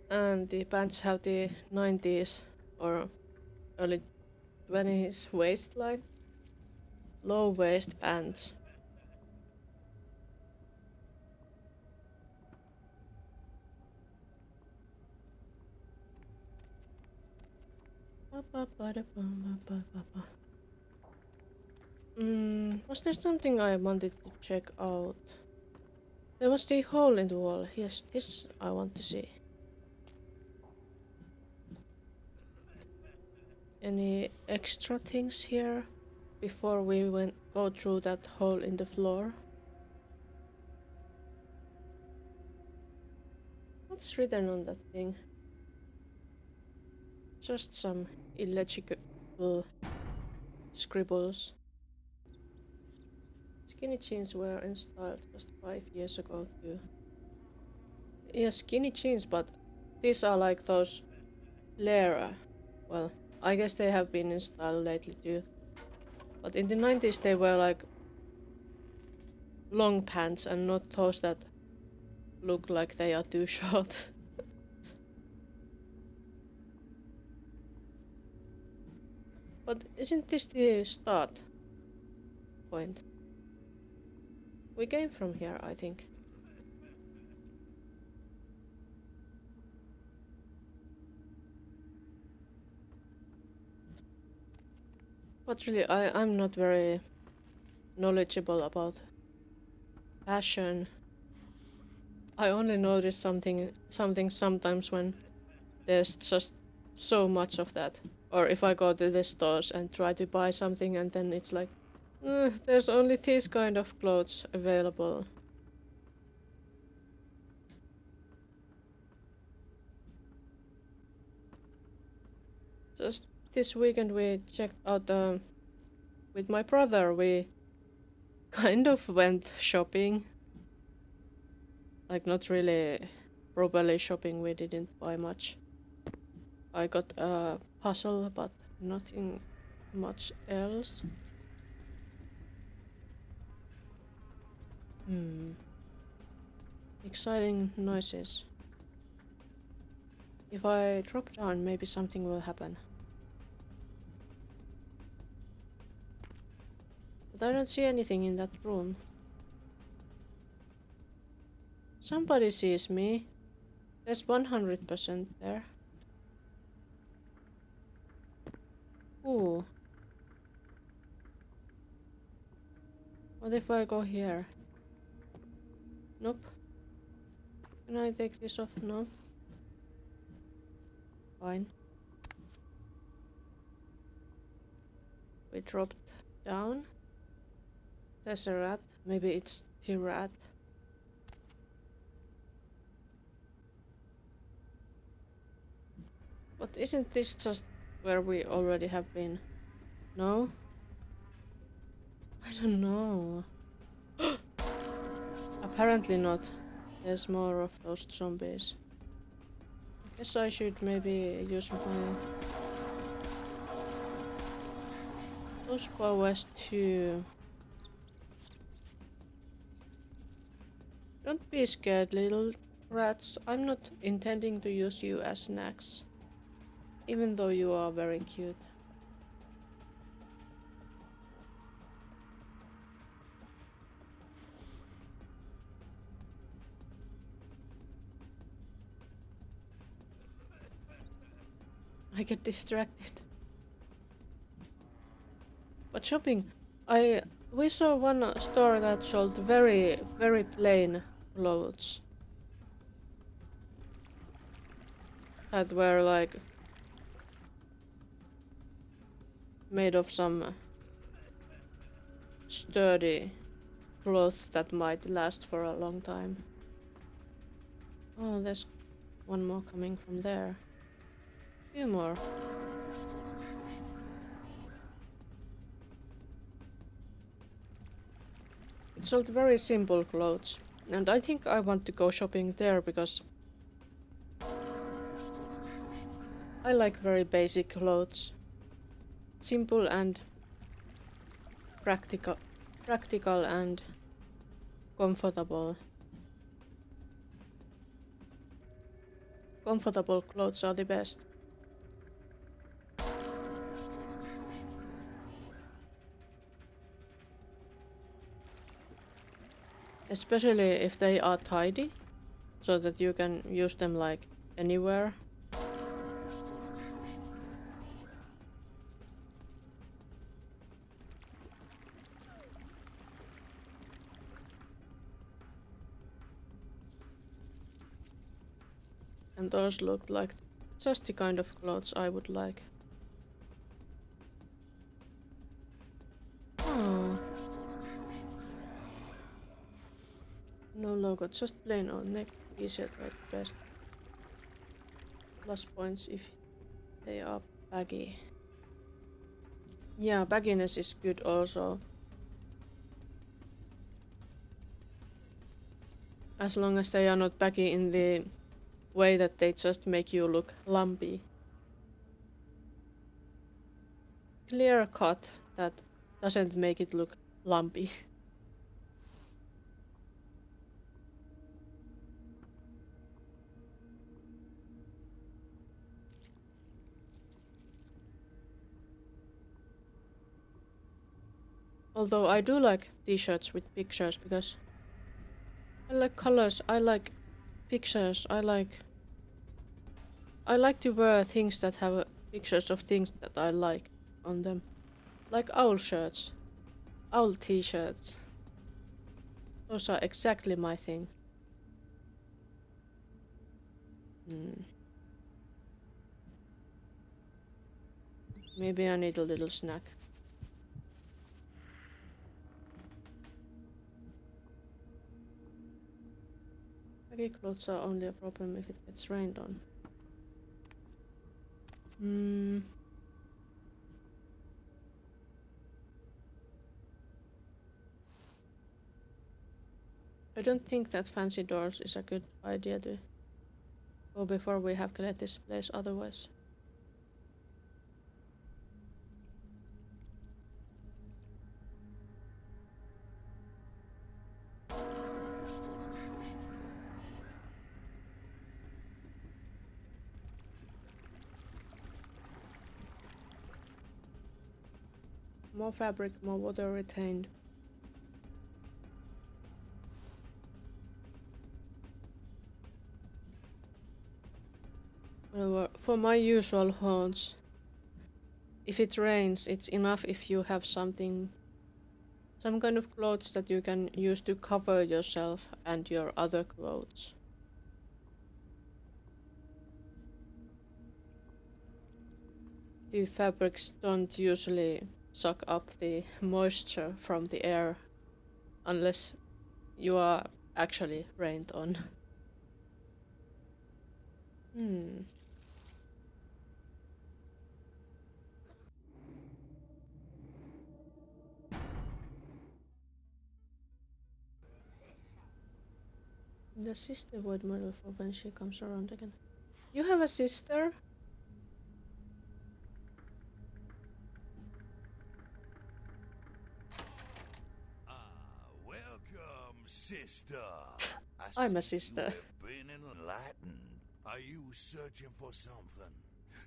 And the pants have the 90s or early 20s waistline. Low waist pants. Was there something I wanted to check out? There was the hole in the wall. Yes, this I want to see. Any extra things here before we go through that hole in the floor? What's written on that thing? Just some illegible scribbles. Skinny jeans were installed just 5 years ago too. Yeah, skinny jeans, but these are like those layer. Well, I guess they have been installed lately too. But in the 90s they were like long pants and not those that look like they are too short. But isn't this the start point? We came from here, I think. But really, I'm not very knowledgeable about fashion. I only notice something sometimes when there's just so much of that. Or if I go to the stores and try to buy something and then it's like, there's only these kind of clothes available. Just this weekend we checked out, with my brother, we kind of went shopping. Like not really properly shopping, we didn't buy much. I got a puzzle, but nothing much else. Exciting noises. If I drop down, maybe something will happen. But I don't see anything in that room. Somebody sees me. There's 100% there. Ooh. What if I go here? Nope. Can I take this off? No. Fine. we dropped down. There's a rat. Maybe it's the rat. But isn't this just where we already have been? No? I don't know. Apparently not. There's more of those zombies. I guess I should maybe use my those powers to... Don't be scared, little rats. I'm not intending to use you as snacks. Even though you are very cute. I get distracted. But shopping, we saw one store that sold very plain clothes. That were like made of some sturdy clothes that might last for a long time. Oh, there's one more coming from there. Few more. It sold very simple clothes, and I think I want to go shopping there because I like very basic clothes. Simple and practical and comfortable. Comfortable clothes are the best. Especially if they are tidy, so that you can use them like anywhere. And those looked like just the kind of clothes I would like. Oh. No logo, just plain old neck t-shirt like best. Plus points if they are baggy. Yeah, bagginess is good also. As long as they are not baggy in the way that they just make you look lumpy. Clear cut that doesn't make it look lumpy. Although I do like t-shirts with pictures because I like colors, I like pictures, I like to wear things that have pictures of things that I like on them. Like owl shirts, owl t-shirts. Those are exactly my thing. Maybe I need a little snack. Baggy clothes are only a problem if it gets rained on. I don't think that fancy doors is a good idea to go before we have cleared this place otherwise. More fabric, more water retained. Well, for my usual haunts, if it rains, it's enough if you have some kind of clothes that you can use to cover yourself and your other clothes. The fabrics don't usually suck up the moisture from the air unless you are actually rained on. The sister void model for when she comes around again. You have a sister? Welcome, sister. I'm a see sister. You have been enlightened. Are you searching for something?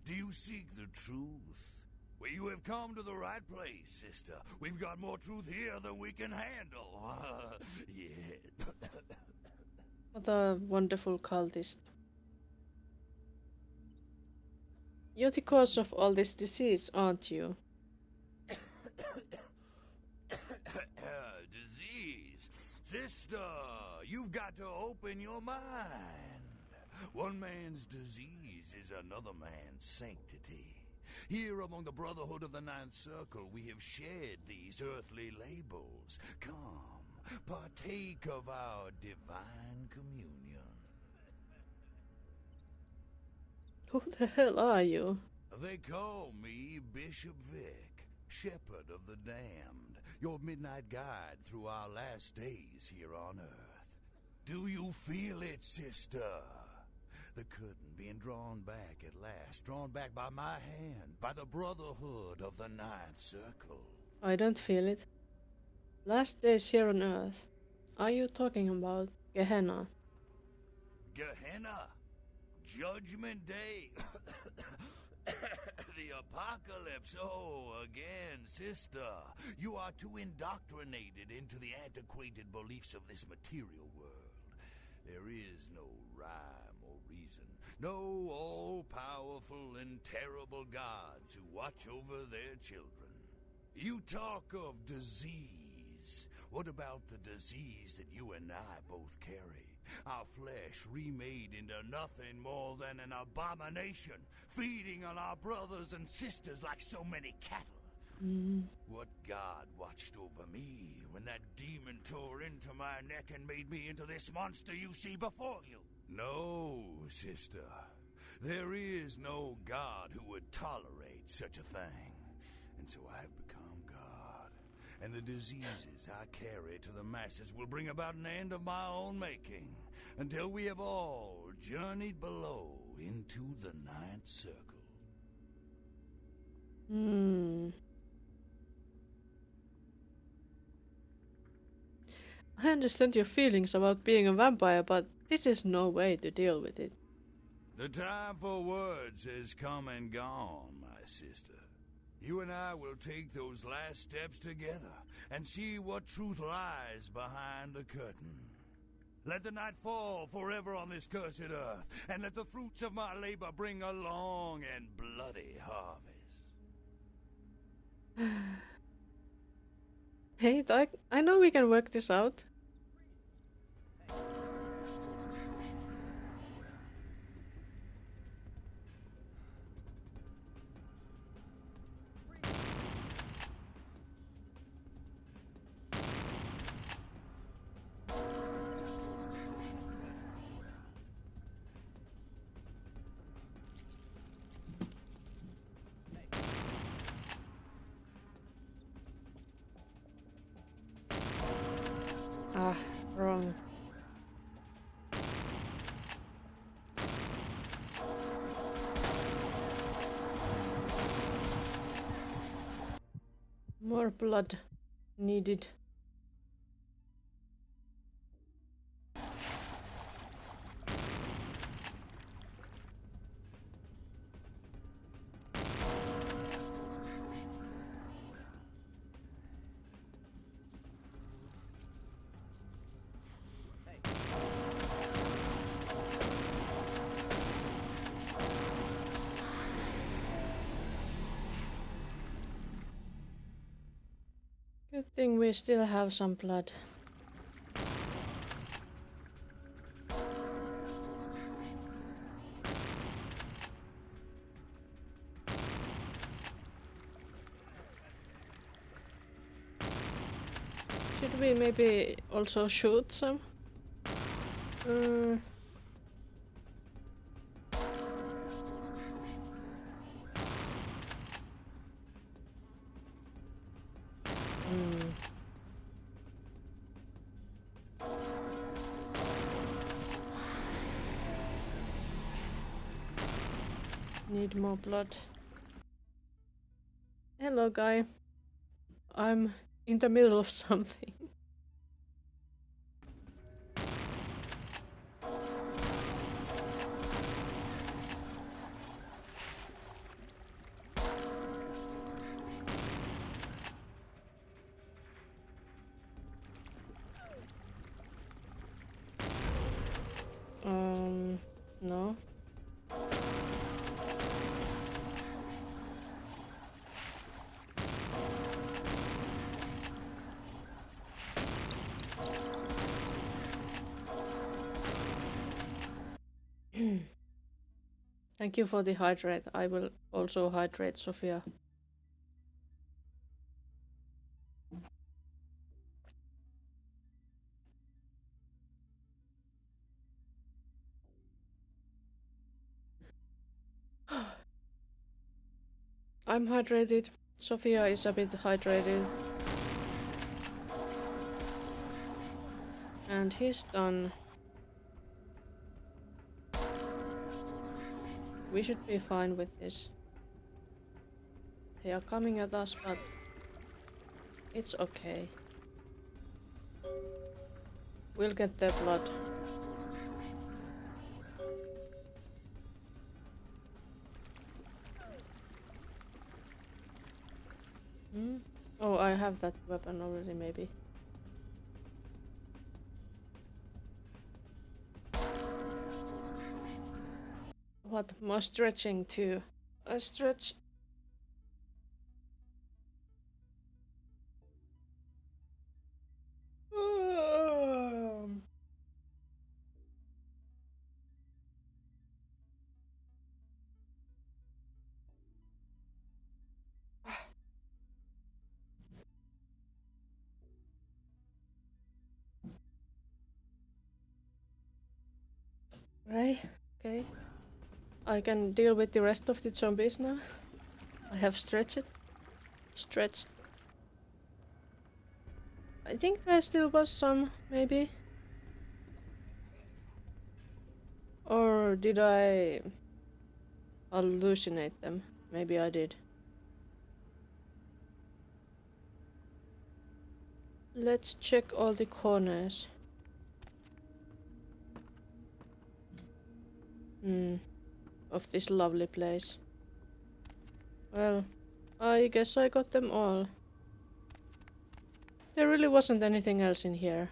Do you seek the truth? Well, you have come to the right place, sister. We've got more truth here than we can handle. Yeah. What a wonderful cultist. You're the cause of all this disease, aren't you? Disease. Sister, you've got to open your mind. One man's disease is another man's sanctity. Here among the Brotherhood of the Ninth Circle, we have shared these earthly labels. Come, partake of our divine communion. Who the hell are you? They call me Bishop Vic, Shepherd of the Damned, your midnight guide through our last days here on Earth. Do you feel it, sister? The curtain being drawn back at last, drawn back by my hand, by the Brotherhood of the Ninth Circle. I don't feel it. Last days here on Earth. Are you talking about Gehenna? Gehenna? Judgment Day? The apocalypse? Oh, again, sister. You are too indoctrinated into the antiquated beliefs of this material world. There is no rhyme or reason. No all-powerful and terrible gods who watch over their children. You talk of disease. What about the disease that you and I both carry? Our flesh remade into nothing more than an abomination, feeding on our brothers and sisters like so many cattle. What god watched over me when that demon tore into my neck and made me into this monster you see before you? No, sister. There is no god who would tolerate such a thing. And so I've become God. And the diseases I carry to the masses will bring about an end of my own making, until we have all journeyed below into the Ninth Circle. I understand your feelings about being a vampire, but this is no way to deal with it. The time for words has come and gone, my sister. You and I will take those last steps together and see what truth lies behind the curtain. Let the night fall forever on this cursed earth, and let the fruits of my labor bring a long and bloody harvest. Hey, I know we can work this out. Ah, wrong. More blood needed. Good thing we still have some blood. Should we maybe also shoot some? Need more blood. Hello, guy. I'm in the middle of something. No. Thank you for the hydrate. I will also hydrate Sophia. I'm hydrated. Sophia is a bit hydrated. And he's done. We should be fine with this. They are coming at us, but it's okay. We'll get their blood. Oh, I have that weapon already, maybe. What? More stretching too. I stretch. Right, okay. I can deal with the rest of the zombies now. I have stretched. I think there still was some, maybe. Or did I hallucinate them? Maybe I did. Let's check all the corners. Of this lovely place. Well, I guess I got them all. There really wasn't anything else in here.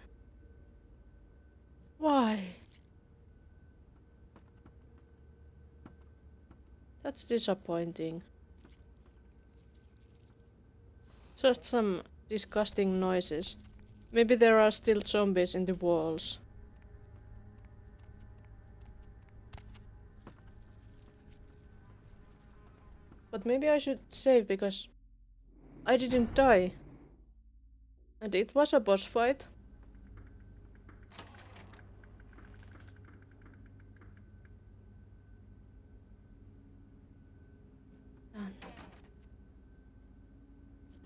Why? That's disappointing. Just some disgusting noises. Maybe there are still zombies in the walls. But maybe I should save because I didn't die. And it was a boss fight.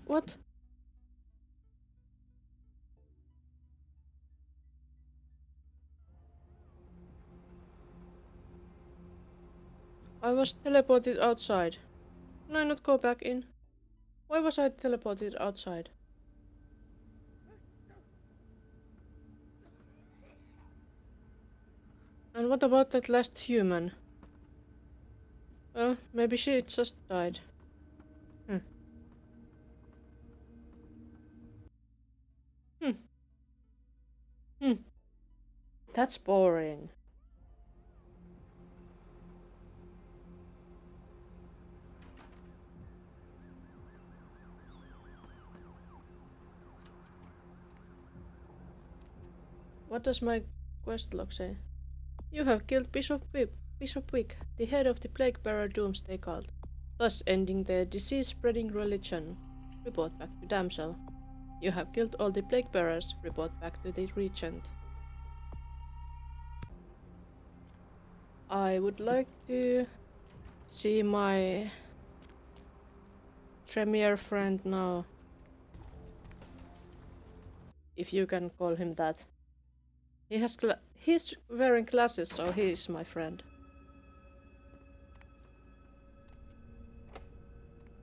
What? I was teleported outside. Can I not go back in? Why was I teleported outside? And what about that last human? Well, maybe she just died. That's boring. What does my quest log say? You have killed Bishop Wick, the head of the Plague-Bearer Doomsday cult, thus ending their disease-spreading religion. Report back to Damsel. You have killed all the plague bearers. Report back to the regent. I would like to see my Tremere friend now. If you can call him that. He's wearing glasses, so he is my friend.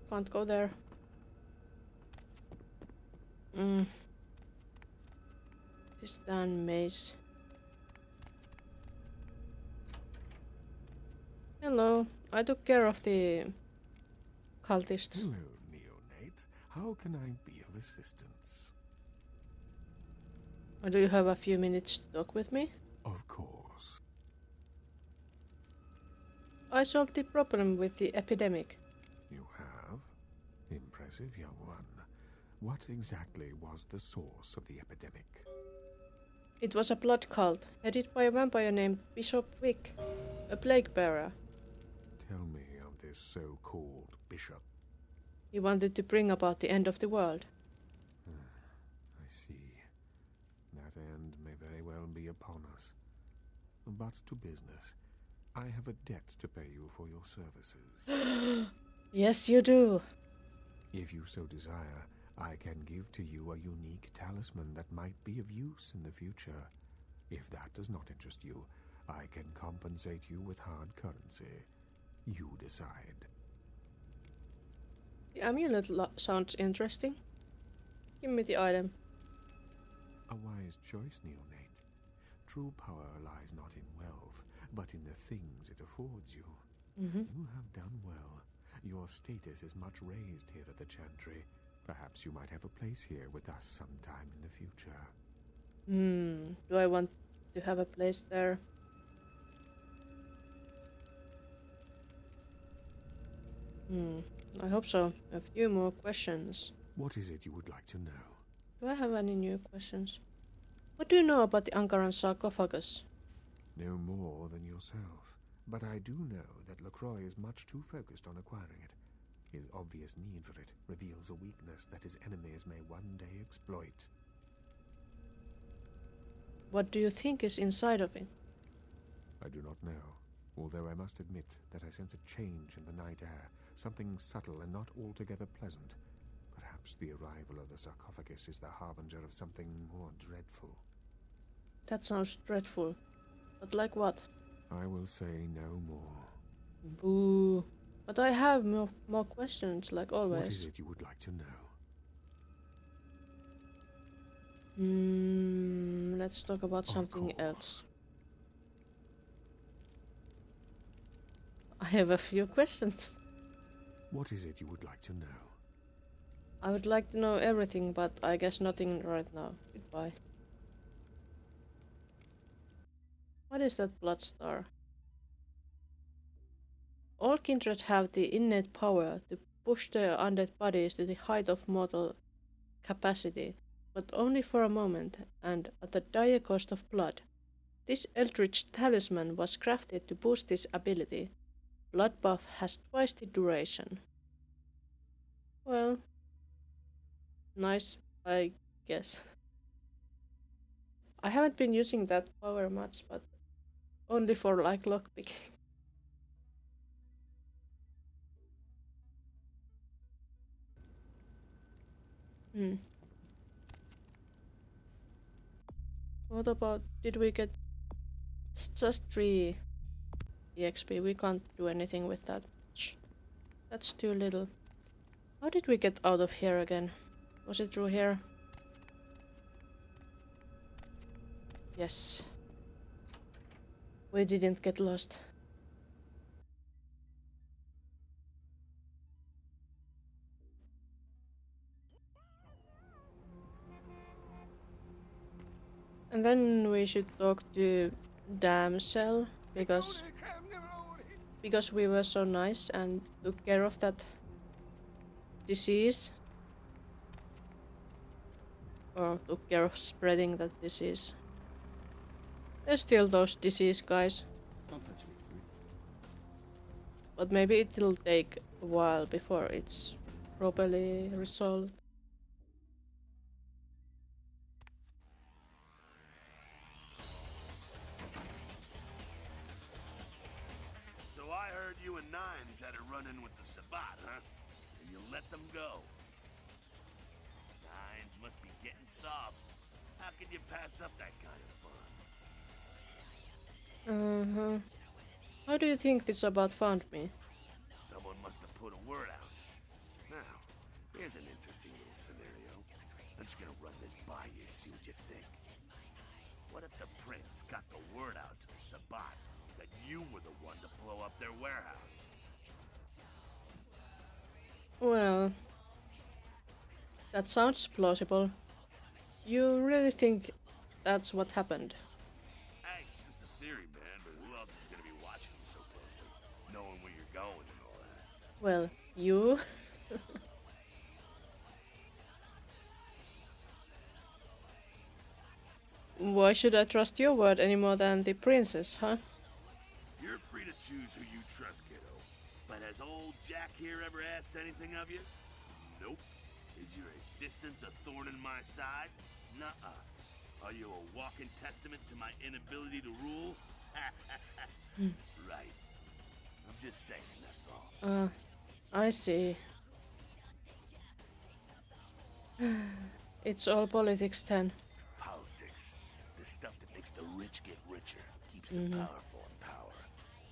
Can't go there. This damn maze. Hello, I took care of the cultists. Hello, neonate. How can I be of assistance? Do you have a few minutes to talk with me? Of course. I solved the problem with the epidemic. You have? Impressive, young one. What exactly was the source of the epidemic? It was a blood cult, headed by a vampire named Bishop Wick, a plague bearer. Tell me of this so-called bishop. He wanted to bring about the end of the world. I see. That end may very well be upon us. But to business. I have a debt to pay you for your services. Yes, you do. If you so desire, I can give to you a unique talisman that might be of use in the future. If that does not interest you, I can compensate you with hard currency. You decide. The amulet sounds interesting. Give me the item. A wise choice, neonate. True power lies not in wealth, but in the things it affords you. You have done well. Your status is much raised here at the Chantry. Perhaps you might have a place here with us sometime in the future. Do I want to have a place there? I hope so. A few more questions. What is it you would like to know? Do I have any new questions? What do you know about the Ankaran sarcophagus? No more than yourself. But I do know that Lacroix is much too focused on acquiring it. His obvious need for it reveals a weakness that his enemies may one day exploit. What do you think is inside of it? I do not know, although I must admit that I sense a change in the night air, something subtle and not altogether pleasant. Perhaps the arrival of the sarcophagus is the harbinger of something more dreadful. That sounds dreadful. But like what? I will say no more. Boo. But I have more questions, like always. What is it you would like to know? Let's talk about something else. I have a few questions. What is it you would like to know? I would like to know everything, but I guess nothing right now. Goodbye. What is that blood star? All kindred have the innate power to push their undead bodies to the height of mortal capacity, but only for a moment and at the dire cost of blood. This eldritch talisman was crafted to boost this ability. Blood buff has twice the duration. Well, nice, I guess. I haven't been using that power much, but only for like lockpicking. What about, did we get, it's just 3 EXP, we can't do anything with that much. That's too little. How did we get out of here again? Was it through here? Yes. We didn't get lost. And then we should talk to Damsel because we were so nice and took care of that disease. Or took care of spreading that disease. There's still those disease guys. Don't touch me. But maybe it'll take a while before it's properly resolved. Nines had a run-in with the Sabbat, huh? And you let them go. Nines must be getting soft. How can you pass up that kind of fun? How do you think this about found me? Someone must have put a word out. Now, here's an interesting little scenario. I'm just gonna run this by you, see what you think. What if the prince got the word out to the Sabbat that you were the one to blow up their warehouse? Well, that sounds plausible. You really think that's what happened? Hey, it's just a theory, man, but who else is gonna be watching you so closely, knowing where you're going and all that? Well, you? Why should I trust your word any more than the princess, huh? You're free to choose who you trust, kiddo. But has old Jack here ever asked anything of you? Nope. Is your existence a thorn in my side? Nuh-uh. Are you a walking testament to my inability to rule? Right. I'm just saying, that's all. I see. It's all politics then. Politics. The stuff that makes the rich get richer, keeps the powerful in power.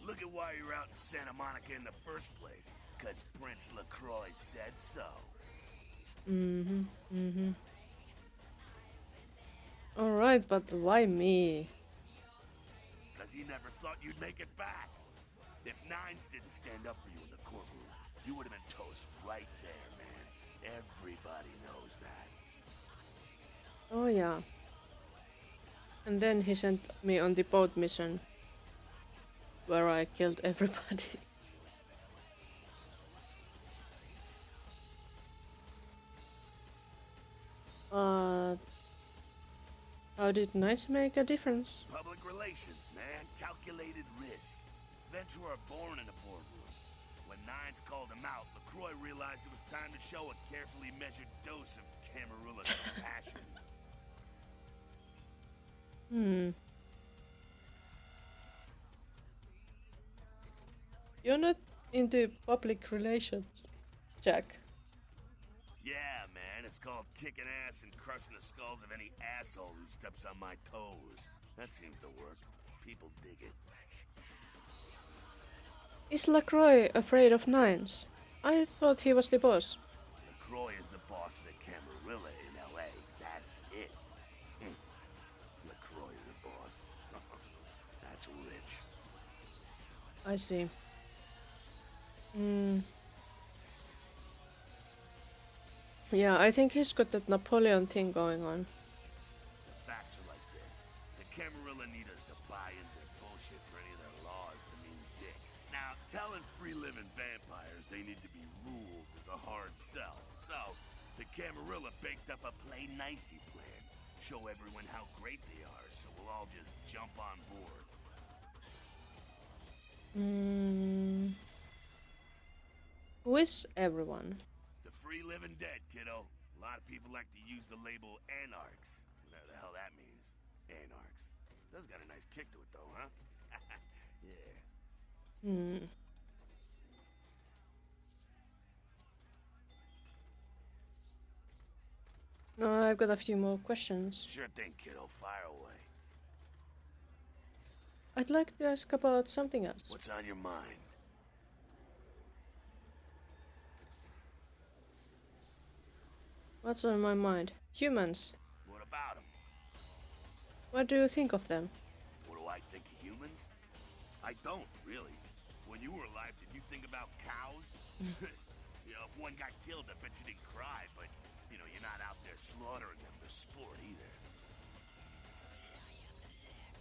Look at why you're out in Santa Monica in the first place. 'Cause Prince LaCroix said so. Alright, but why me? 'Cause he never thought you'd make it back. If Nines didn't stand up for you in the courtroom, you would have been toast right there, man. Everybody knows that. Oh yeah. And then he sent me on the boat mission where I killed everybody. How did Knights make a difference? Public relations, man. Calculated risk. Venture are born in a boardroom. When Nines called him out, LaCroix realized it was time to show a carefully measured dose of Camarilla compassion. You're not into public relations, Jack. Yeah, man, it's called kicking ass and crushing the skulls of any asshole who steps on my toes. That seems to work. People dig it. Is LaCroix afraid of Nines? I thought he was the boss. LaCroix is the boss of the Camarilla in L.A. That's it. LaCroix is a boss. That's rich. I see. Yeah, I think he's got that Napoleon thing going on. The facts are like this. The Camarilla need us to buy into their bullshit for any of their laws to mean dick. Now, telling free-living vampires they need to be ruled is a hard sell. So, the Camarilla baked up a play-nicey plan. Show everyone how great they are, so we'll all just jump on board. Who is everyone? The free-living dead, kiddo. A lot of people like to use the label anarchs. Whatever the hell that means. Anarchs. Does got a nice kick to it, though, huh? Yeah. No, I've got a few more questions. Sure thing, kiddo. Fire away. I'd like to ask about something else. What's on your mind? What's on my mind? Humans. What about them? What do you think of them? What do I think of humans? I don't, really. When you were alive, did you think about cows? You know, if one got killed, I bet you didn't cry, but, you know, you're not out there slaughtering them for sport either.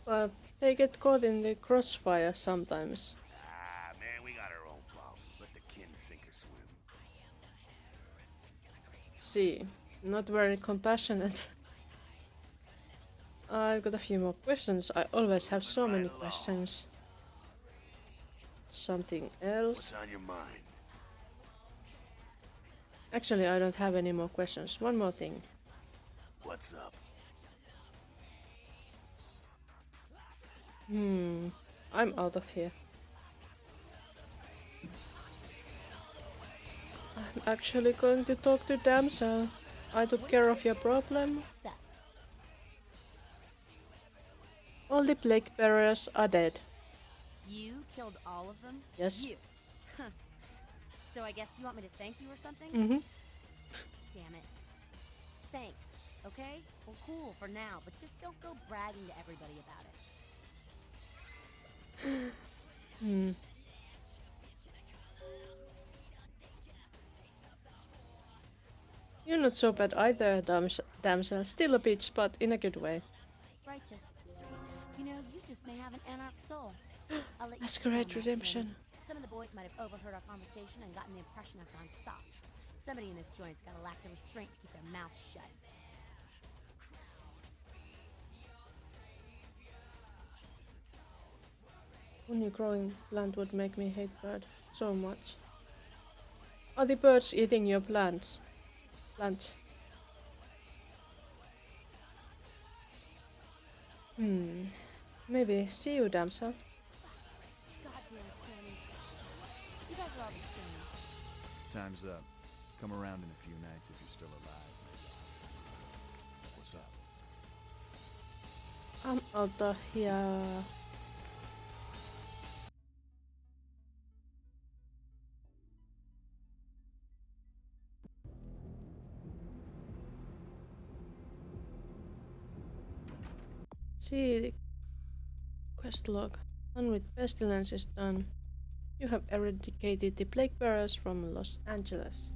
But they get caught in the crossfire sometimes. Ah, man, we got our own problems. Let the kin sink or swim. See, not very compassionate. I've got a few more questions. I always have so many questions. Something else? What's on your mind? Actually, I don't have any more questions. One more thing. What's up? I'm out of here. actually going to talk to Damsel. I took care of your problem. So, All the plague bearers are dead. you killed all of them? Yes. You. So I guess you want me to thank you or something? Mm-hmm. Damn it. Thanks, okay? Well, cool for now, but just don't go bragging to everybody about it. You're not so bad either, damsel. Still a bitch, but in a good way. Righteous. You know, you just may have an anarch soul. I'll let you Masquerade chew on that, redemption. Kenny. Some of the boys might have overheard our conversation and gotten the impression I've gone soft. Somebody in this joint's gotta lack the restraint to keep their mouths shut. Only growing plant would make me hate bird so much. Are the birds eating your plants? Maybe. See you, damsel. Goddamn cannons. You guys are all the same. Time's up. Come around in a few nights if you're still alive. What's up? I'm out of here. See the quest log. One with pestilence is done. You have eradicated the plague bearers from Los Angeles.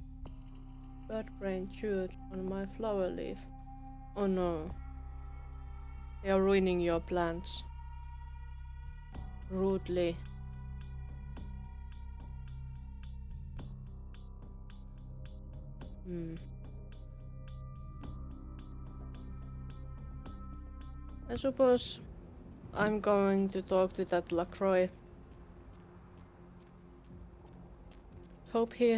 Bird brain chewed on my flower leaf. Oh no. They are ruining your plants. Rudely. I suppose I'm going to talk to that LaCroix. Hope he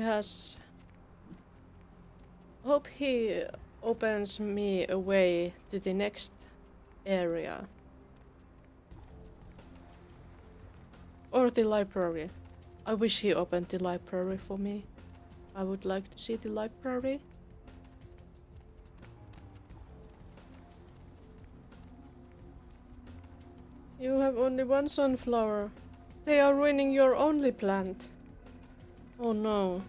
opens me a way to the next area. Or the library. I wish he opened the library for me. I would like to see the library. You have only one sunflower. They are ruining your only plant. Oh no.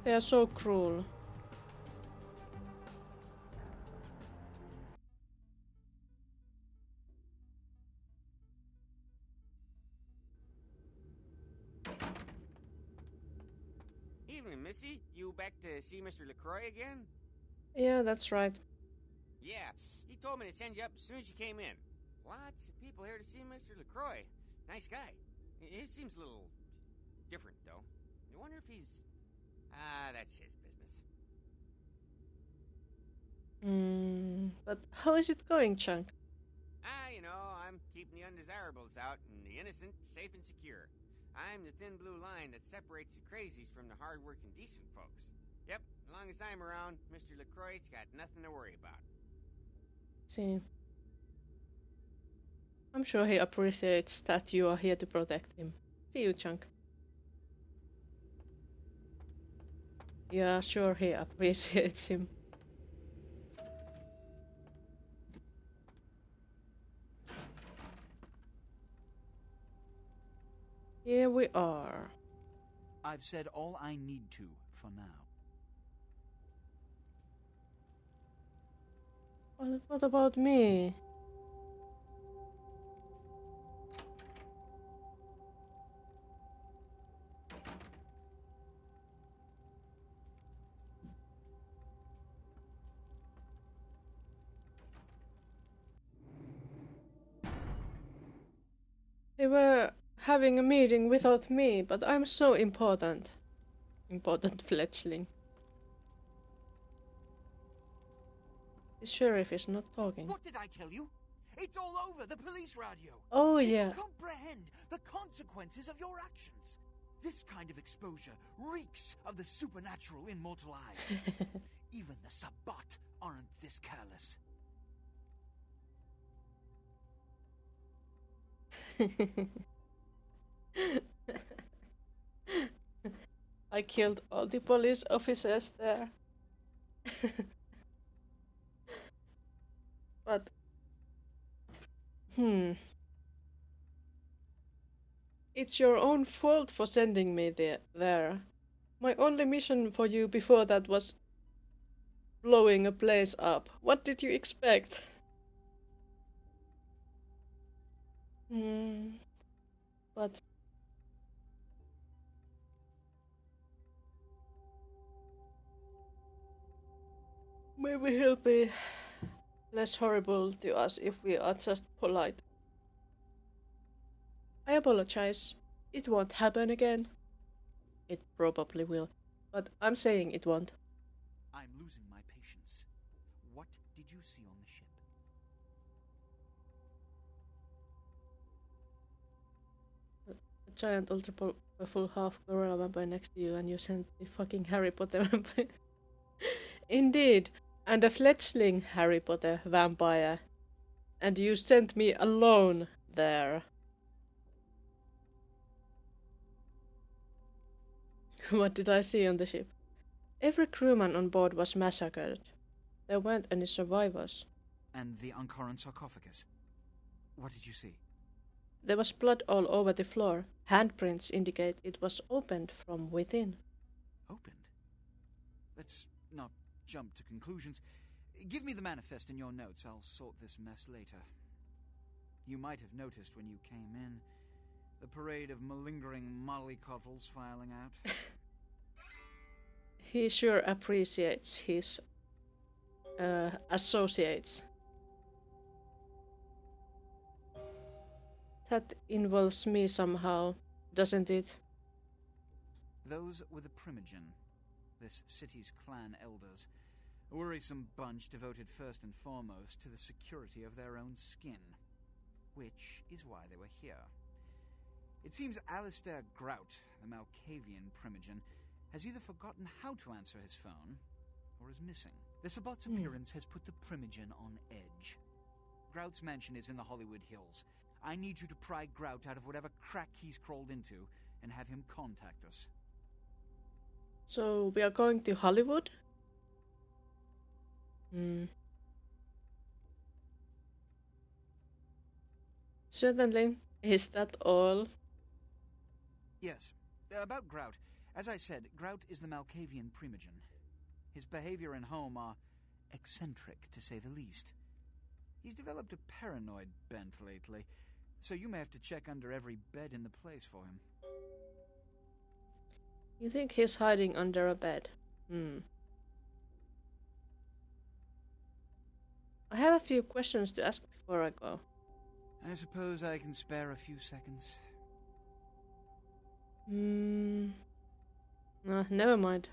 They are so cruel. Evening, Missy. You back to see Mr. LaCroix again? Yeah, that's right. Yeah, he told me to send you up as soon as you came in. Lots of people here to see Mr. LaCroix. Nice guy. He seems a little different, though. I wonder if he's... that's his business. But how is it going, Chunk? You know, I'm keeping the undesirables out and the innocent safe and secure. I'm the thin blue line that separates the crazies from the hard-working, decent folks. Yep, as long as I'm around, Mr. LaCroix's got nothing to worry about. See. I'm sure he appreciates that you are here to protect him. See you, Chunk. Yeah, sure he appreciates him. Here we are. I've said all I need to for now. What about me? They were having a meeting without me, but I'm so important. Important fledgling. The sheriff is not talking. What did I tell you? It's all over the police radio. Oh They yeah. comprehend the consequences of your actions. This kind of exposure reeks of the supernatural in mortal eyes. Even the Sabbat aren't this careless. I killed all the police officers there. But it's your own fault for sending me there. My only mission for you before that was blowing a place up. What did you expect? But maybe he'll be less horrible to us if we are just polite. I apologize. It won't happen again. It probably will, but I'm saying it won't. I'm losing my patience. What did you see on the ship? A giant ultra powerful half gorilla vampire next to you, and you sent the fucking Harry Potter vampire. Indeed, and a fledgling Harry Potter vampire. And you sent me alone there. What did I see on the ship? Every crewman on board was massacred. There weren't any survivors. And the Ankaran sarcophagus. What did you see? There was blood all over the floor. Handprints indicate it was opened from within. Opened? Let's not jump to conclusions. Give me the manifest in your notes. I'll sort this mess later. You might have noticed when you came in the parade of malingering mollycoddles filing out. He sure appreciates his associates. That involves me somehow, doesn't it? Those were the primogen, this city's clan elders. A worrisome bunch devoted first and foremost to the security of their own skin. Which is why they were here. It seems Alistair Grout, the Malkavian primogen, has either forgotten how to answer his phone, or is missing. The Sabbat's appearance has put the primogen on edge. Grout's mansion is in the Hollywood Hills. I need you to pry Grout out of whatever crack he's crawled into, and have him contact us. So we are going to Hollywood? Certainly. Is that all? Yes. About Grout. As I said, Grout is the Malkavian primogen. His behavior and home are eccentric, to say the least. He's developed a paranoid bent lately, so you may have to check under every bed in the place for him. You think he's hiding under a bed? I have a few questions to ask before I go. I suppose I can spare a few seconds. Never mind.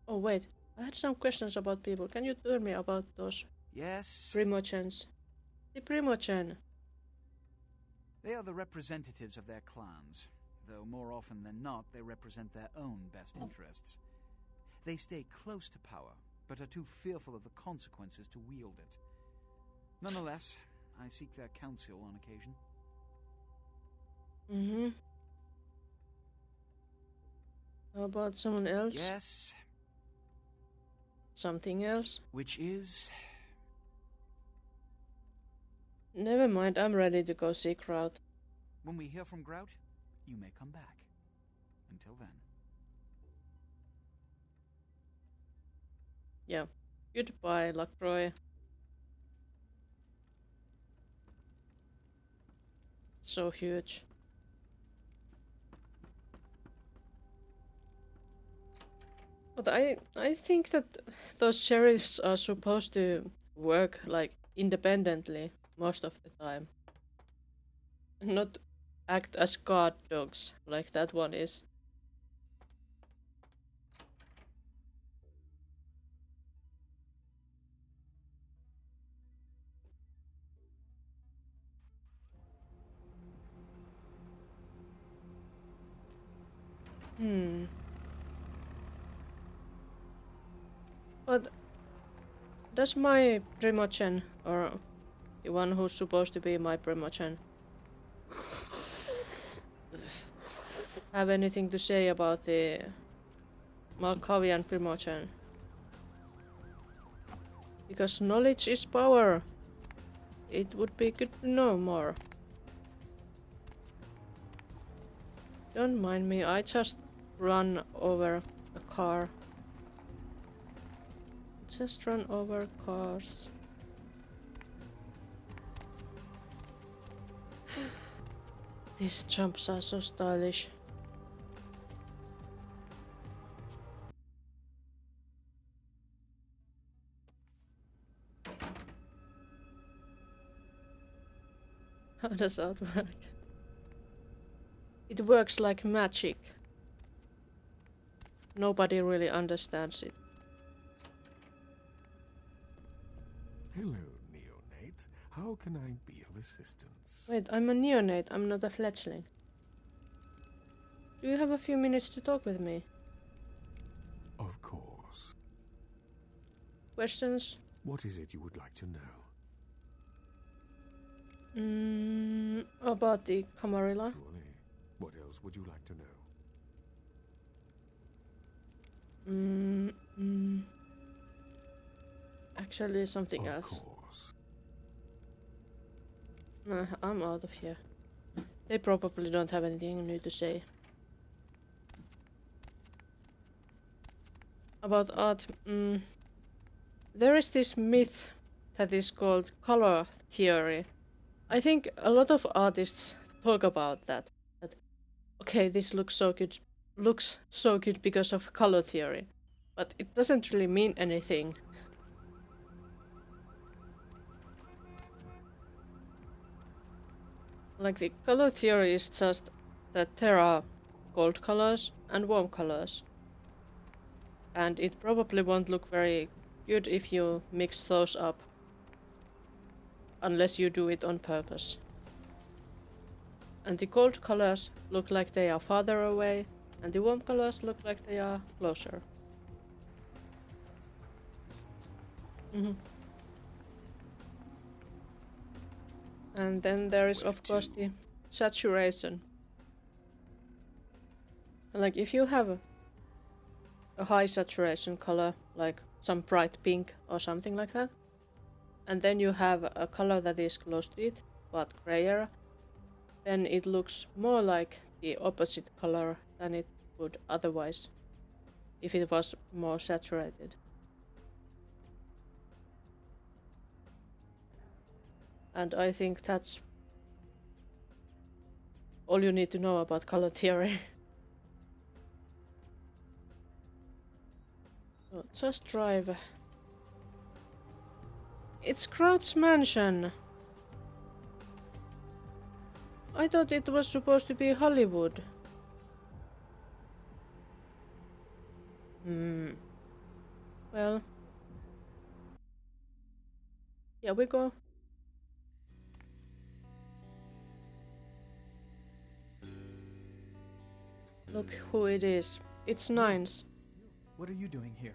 Oh wait, I had some questions about people. Can you tell me about those Yes? primogens? The primogen. They are the representatives of their clans, though more often than not they represent their own best interests. They stay close to power, but are too fearful of the consequences to wield it. Nonetheless, I seek their counsel on occasion. How about someone else? Yes? Something else? Which is... Never mind, I'm ready to go see Grout. When we hear from Grout, you may come back. Until then. Yeah. Goodbye, Lacroix. So huge. But I think that those sheriffs are supposed to work like independently most of the time. Not act as guard dogs like that one is. But does my primogen or The one who's supposed to be my primogen. Have anything to say about the Malkavian primogen? Because knowledge is power. It would be good to know more. Don't mind me, I just run over a car. Just run over cars. These jumps are so stylish. How does that work? It works like magic. Nobody really understands it. Hello, neonate. How can I be of assistance? Wait, I'm a neonate, I'm not a fledgling. Do you have a few minutes to talk with me? Of course. Questions? What is it you would like to know? About the Camarilla. Surely. What else would you like to know? Actually, something Of else. course. Nah, I'm out of here. They probably don't have anything new to say. About art, there is this myth that is called color theory. I think a lot of artists talk about that. That okay, this looks so good because of color theory, but it doesn't really mean anything. Like the color theory is just that there are cold colors and warm colors. And it probably won't look very good if you mix those up. Unless you do it on purpose. And the cold colors look like they are farther away, and the warm colors look like they are closer. And then there is of course the saturation. Like if you have a high saturation color, like some bright pink or something like that, and then you have a color that is close to it, but grayer, then it looks more like the opposite color than it would otherwise, if it was more saturated. And I think that's all you need to know about color theory. So just drive. It's Kraut's mansion. I thought it was supposed to be Hollywood. Well. Here we go. Look who it is. It's Nines. What are you doing here?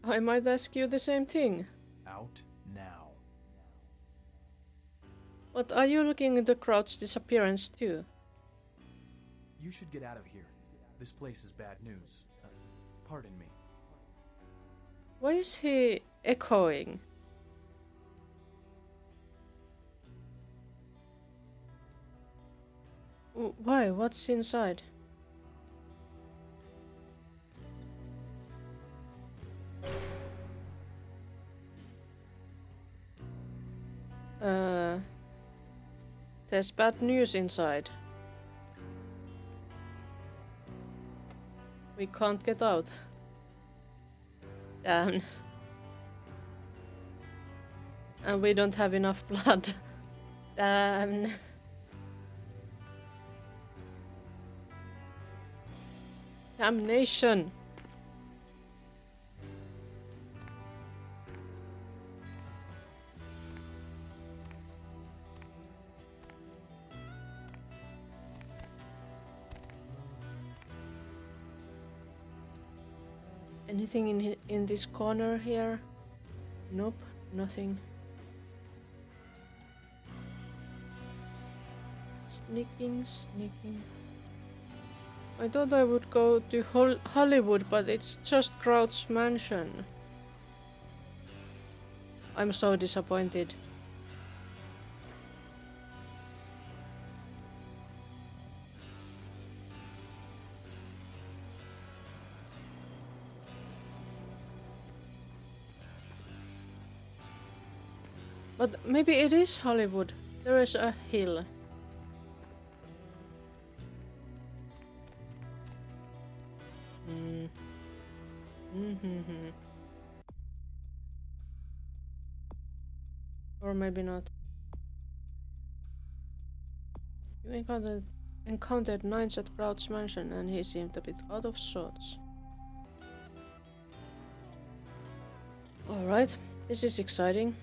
I might ask you the same thing. Out now. But are you looking into Kraut's disappearance too? You should get out of here. This place is bad news. Pardon me. Why is he echoing? Why? What's inside? There's bad news inside. We can't get out. Damn. And we don't have enough blood. Damn. Damnation. Anything in this corner here? Nope, nothing. Sneaking. I thought I would go to Hollywood, but it's just Crouch Mansion. I'm so disappointed. But maybe it is Hollywood. There is a hill. Or maybe not. You encountered Nines at Crouch Mansion and he seemed a bit out of sorts. Alright, this is exciting.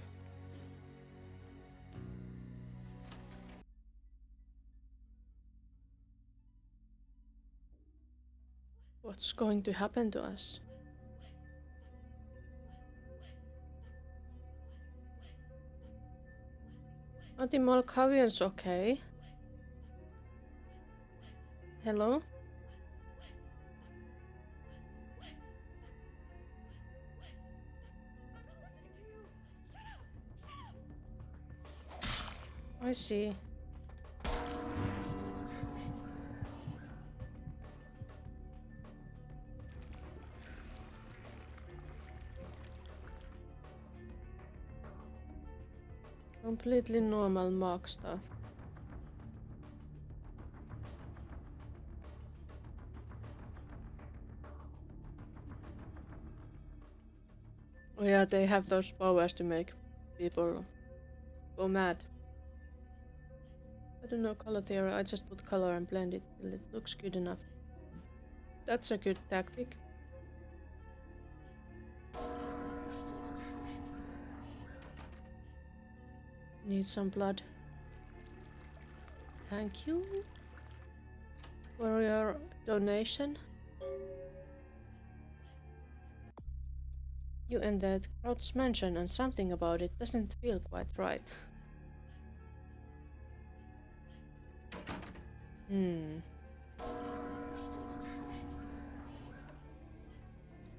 What's going to happen to us? Are the Malkavians okay? Hello? I see. Completely normal Mark stuff. Oh yeah, they have those powers to make people go mad. I don't know color theory, I just put color and blend it till it looks good enough. That's a good tactic. Need some blood. Thank you for your donation. You entered Crouch Mansion and something about it doesn't feel quite right.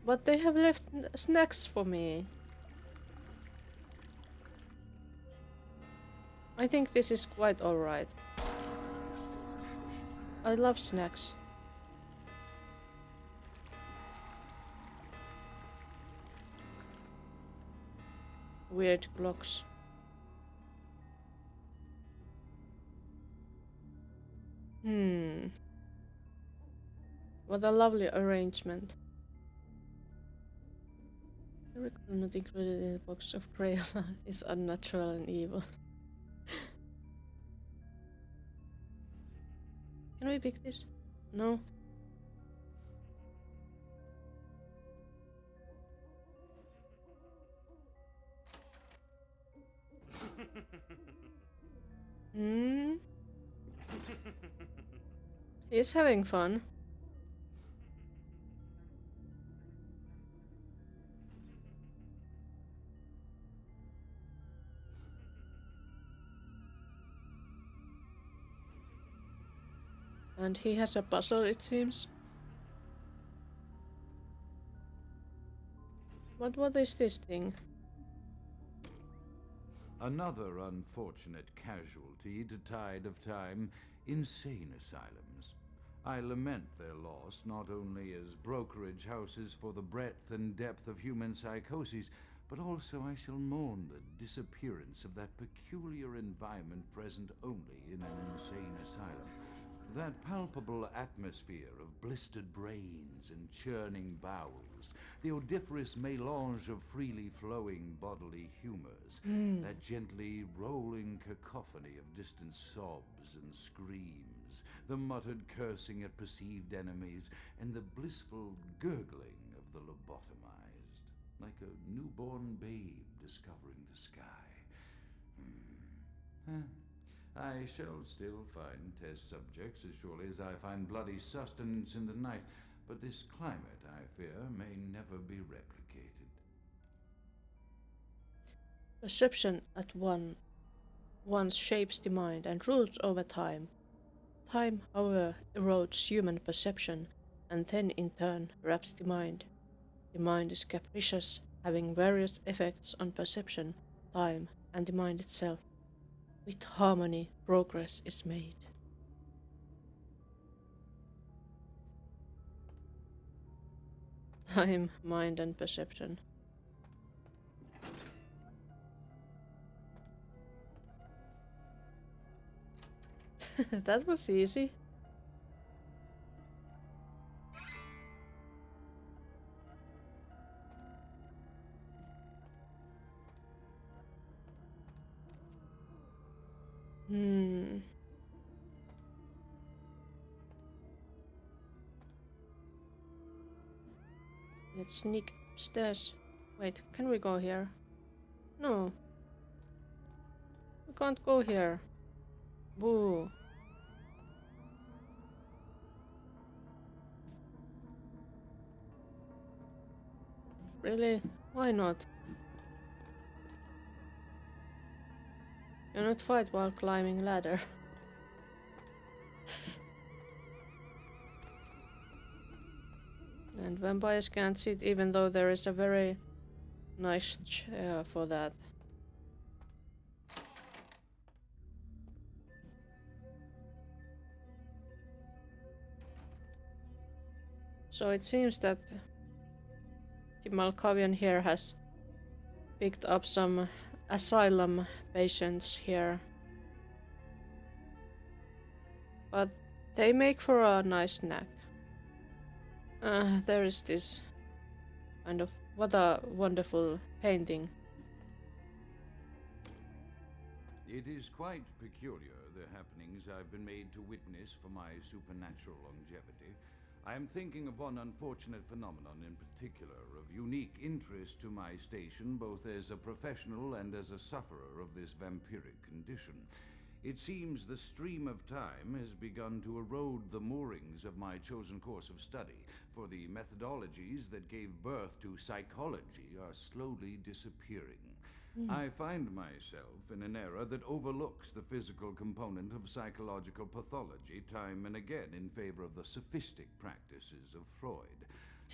But they have left snacks for me. I think this is quite alright. I love snacks. Weird clocks. What a lovely arrangement. The recall not included in the box of Crayola is unnatural and evil. Can we pick this? No. He's having fun. And he has a puzzle, it seems. But what is this thing? Another unfortunate casualty to tide of time, insane asylums. I lament their loss not only as brokerage houses for the breadth and depth of human psychoses, but also I shall mourn the disappearance of that peculiar environment present only in an insane asylum. That palpable atmosphere of blistered brains and churning bowels, the odoriferous melange of freely flowing bodily humors, that gently rolling cacophony of distant sobs and screams, the muttered cursing at perceived enemies, and the blissful gurgling of the lobotomized, like a newborn babe discovering the sky. I shall still find test subjects as surely as I find bloody sustenance in the night, but this climate, I fear, may never be replicated. Perception at once shapes the mind and rules over time. Time, however, erodes human perception and then in turn wraps the mind. The mind is capricious, having various effects on perception, time, and the mind itself. With harmony, progress is made. Time, mind, and perception. That was easy. Let's sneak upstairs. Wait, can we go here? No. We can't go here. Boo. Really? Why not? Cannot fight while climbing ladder. And vampires can't sit even though there is a very nice chair for that. So it seems that the Malkavian here has picked up some asylum patients here. But they make for a nice snack. There is this kind of, what a wonderful painting. It is quite peculiar, the happenings I've been made to witness for my supernatural longevity. I am thinking of one unfortunate phenomenon in particular, of unique interest to my station, both as a professional and as a sufferer of this vampiric condition. It seems the stream of time has begun to erode the moorings of my chosen course of study, for the methodologies that gave birth to psychology are slowly disappearing. I find myself in an era that overlooks the physical component of psychological pathology time and again in favor of the sophistic practices of Freud.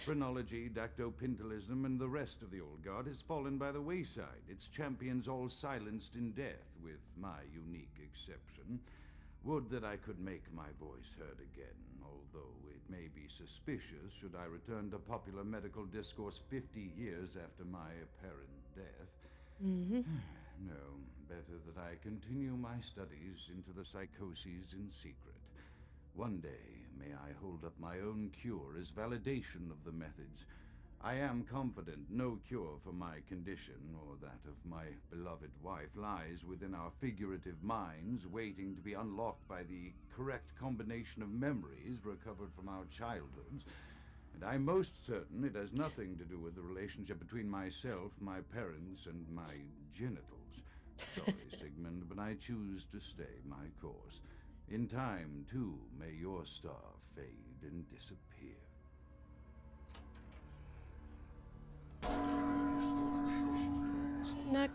Phrenology, dactopintilism, and the rest of the old guard has fallen by the wayside, its champions all silenced in death, with my unique exception. Would that I could make my voice heard again, although it may be suspicious should I return to popular medical discourse 50 years after my apparent death. No, better that I continue my studies into the psychoses in secret. One day, may I hold up my own cure as validation of the methods. I am confident no cure for my condition, or that of my beloved wife, lies within our figurative minds, waiting to be unlocked by the correct combination of memories recovered from our childhoods. And I'm most certain it has nothing to do with the relationship between myself, my parents, and my genitals. Sorry, Sigmund, but I choose to stay my course. In time, too, may your star fade and disappear. Snack.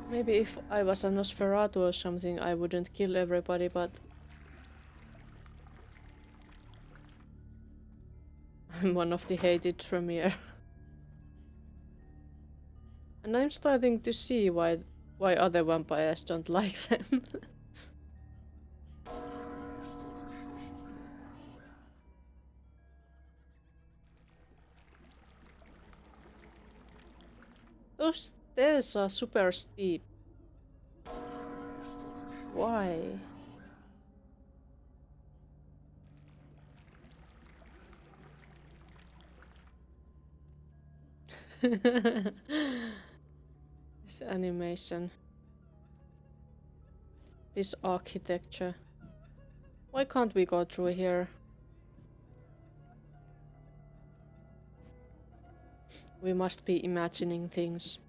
Maybe if I was a Nosferatu or something, I wouldn't kill everybody, but I'm one of the hated Tremere. And I'm starting to see why other vampires don't like them. Those stairs are super steep. Why? This animation. This architecture. Why can't we go through here? We must be imagining things.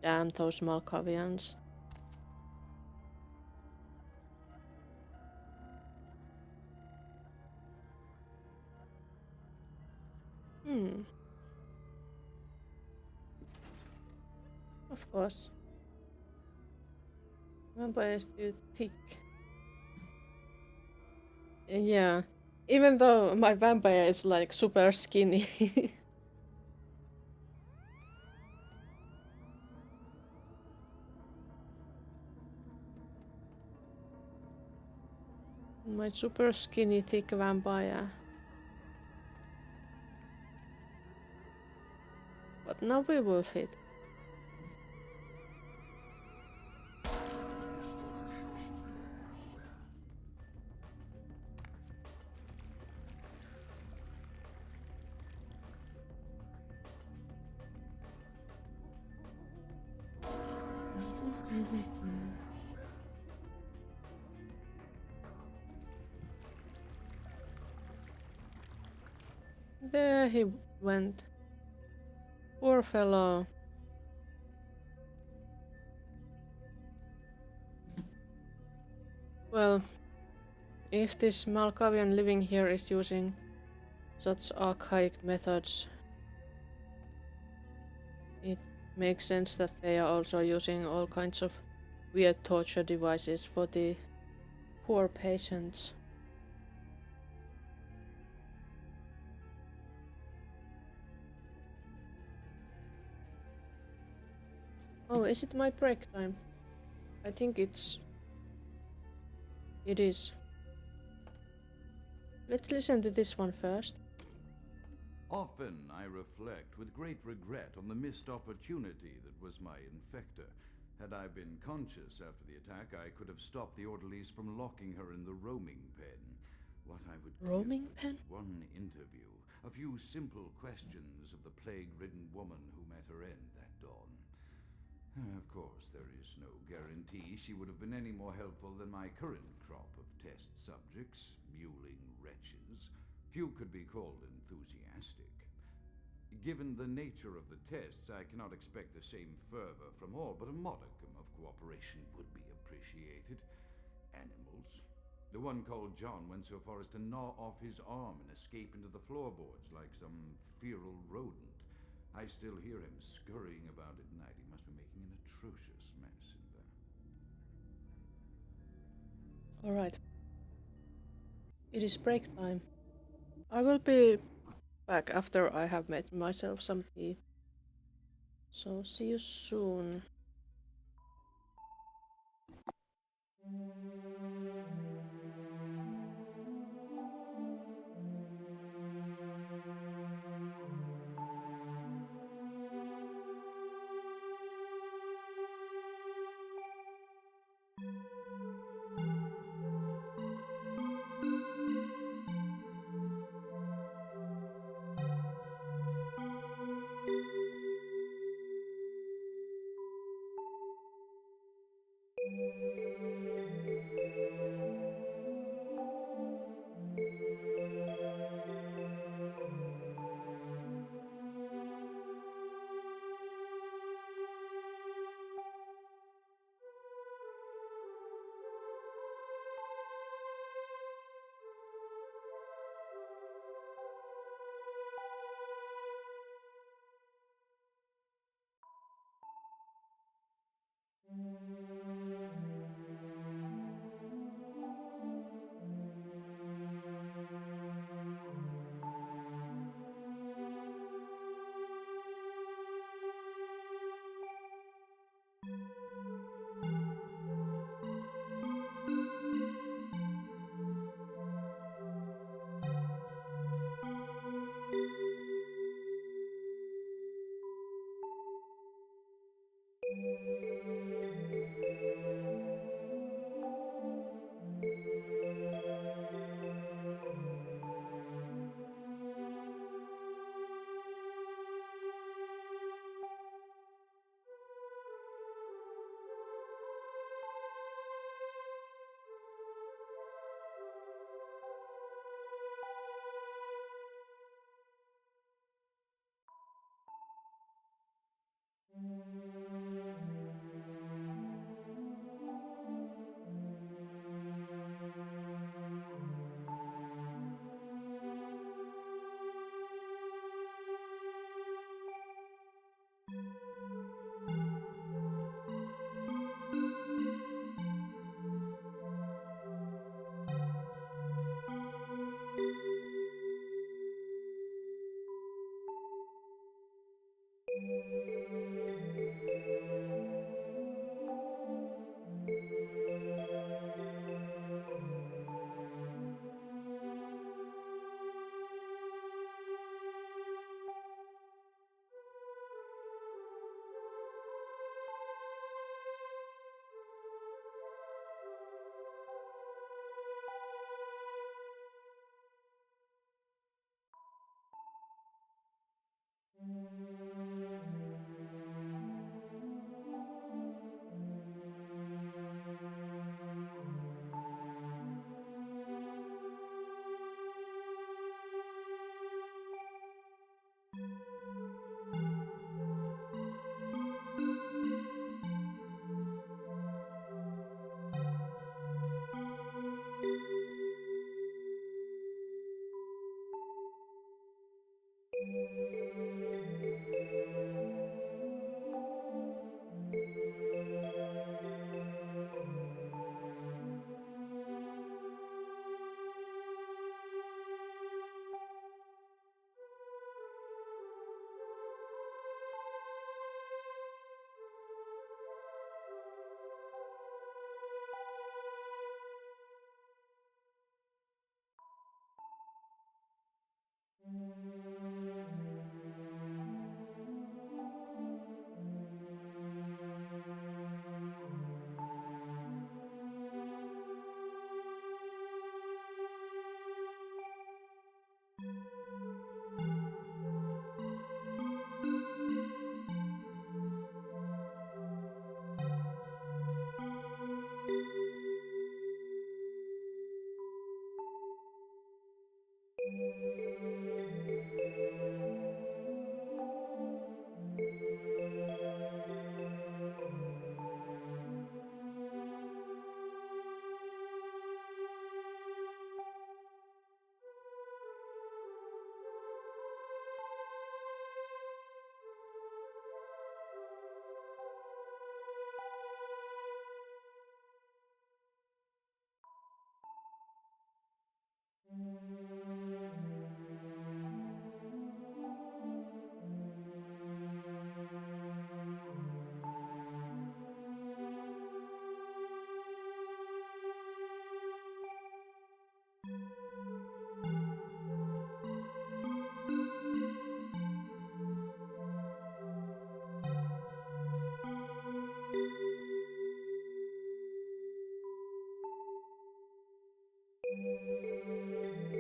Damn those Malkavians. Of course. Vampire is too thick. Yeah. Even though my vampire is like super skinny. My super skinny thick vampire. But now we will fit. There he went. Poor fellow. Well, if this Malkavian living here is using such archaic methods, it makes sense that they are also using all kinds of weird torture devices for the poor patients. Oh, is it my break time? I think it is. Let's listen to this one first. Often I reflect with great regret on the missed opportunity that was my infector. Had I been conscious after the attack, I could have stopped the orderlies from locking her in the roaming pen. What I would Roaming give pen? one interview, a few simple questions of the plague-ridden woman who met her end that dawn. Of course, there is no guarantee she would have been any more helpful than my current crop of test subjects, mewling wretches. Few could be called enthusiastic. Given the nature of the tests, I cannot expect the same fervor from all, but a modicum of cooperation would be appreciated. Animals. The one called John went so far as to gnaw off his arm and escape into the floorboards like some feral rodent. I still hear him scurrying about at night. He must be making an atrocious mess in there. Alright. It is break time. I will be back after I have made myself some tea. So see you soon.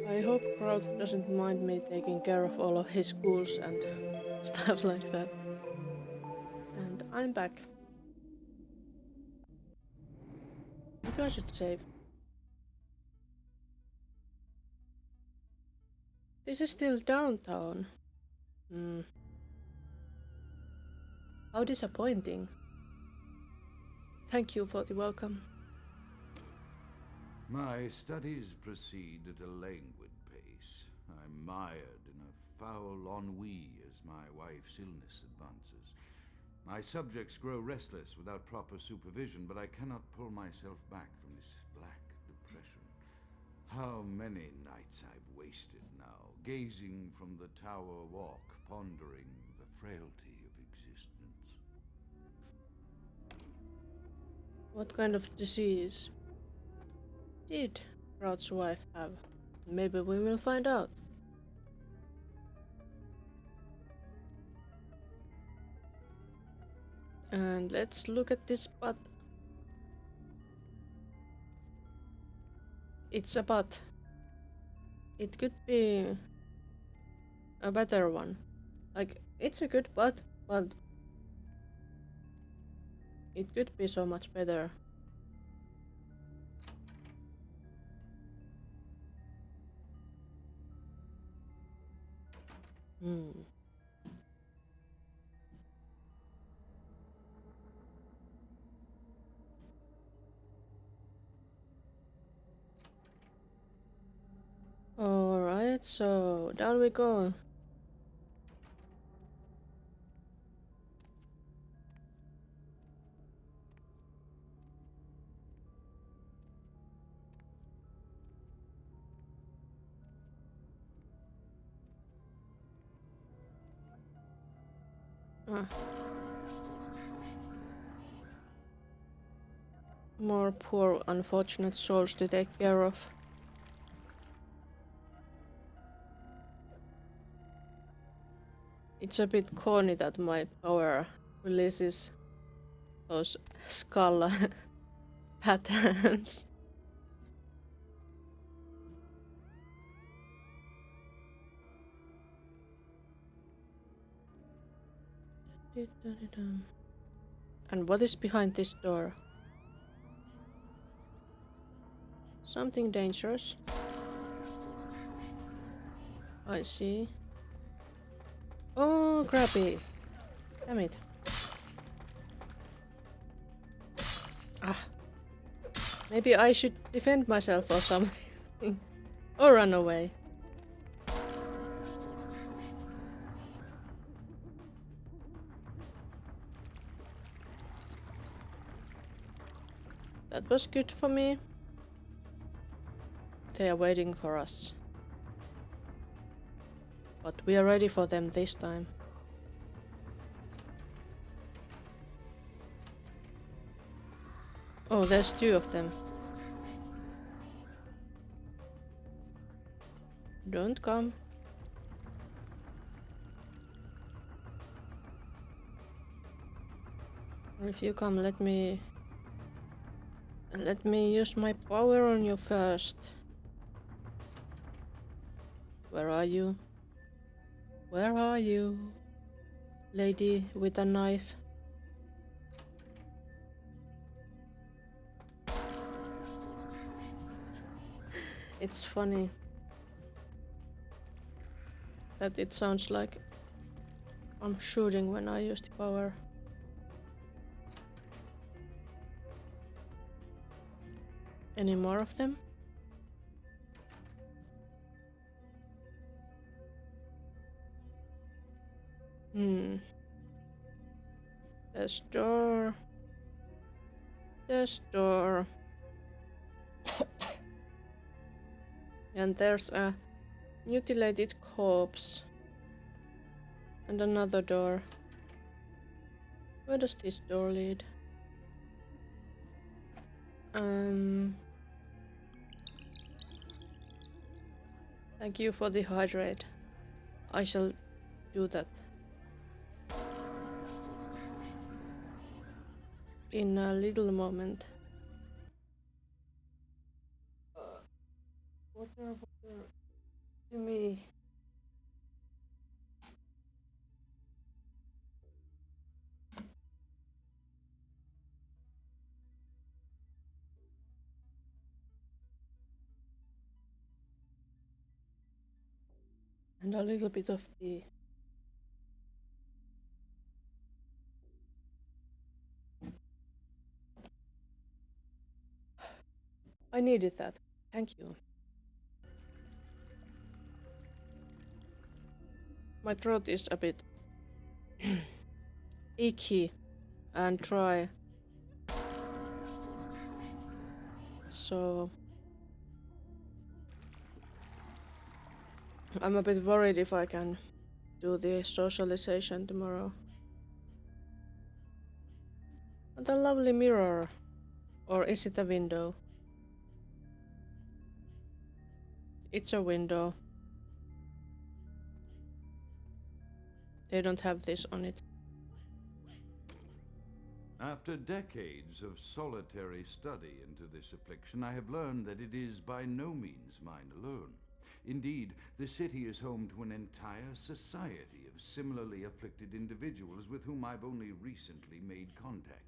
I hope Kraut doesn't mind me taking care of all of his schools and stuff like that. And I'm back. Maybe I should save. This is still downtown. How disappointing. Thank you for the welcome. My studies proceed at a languid pace. I'm mired in a foul ennui as my wife's illness advances. My subjects grow restless without proper supervision, but I cannot pull myself back from this black depression. How many nights I've wasted now, gazing from the tower walk, pondering the frailty of existence. What kind of disease did Kraut's wife have? Maybe we will find out. And let's look at this butt. It's a butt. It could be a better one. Like, it's a good butt, but it could be so much better. Alright, so down we go. More poor, unfortunate souls to take care of. It's a bit corny that my power releases those skull patterns. And what is behind this door? Something dangerous. I see. Oh, grabby. Damn it. Ah. Maybe I should defend myself or something. Or run away. That was good for me. They are waiting for us. But we are ready for them this time. Oh, there's 2 of them. Don't come. Or if you come, let me use my power on you first. Where are you? Where are you? Lady with a knife. It's funny that it sounds like I'm shooting when I use the power. Any more of them? There's door. There's door. And there's a mutilated corpse. And another door. Where does this door lead? Thank you for the hydrate. I shall do that. In a little moment. Water to me. And a little bit of tea. I needed that. Thank you. My throat is a bit icky and dry. So I'm a bit worried if I can do the socialization tomorrow. And a lovely mirror. Or is it a window? It's a window. They don't have this on it. After decades of solitary study into this affliction, I have learned that it is by no means mine alone. Indeed, the city is home to an entire society of similarly afflicted individuals with whom I've only recently made contact.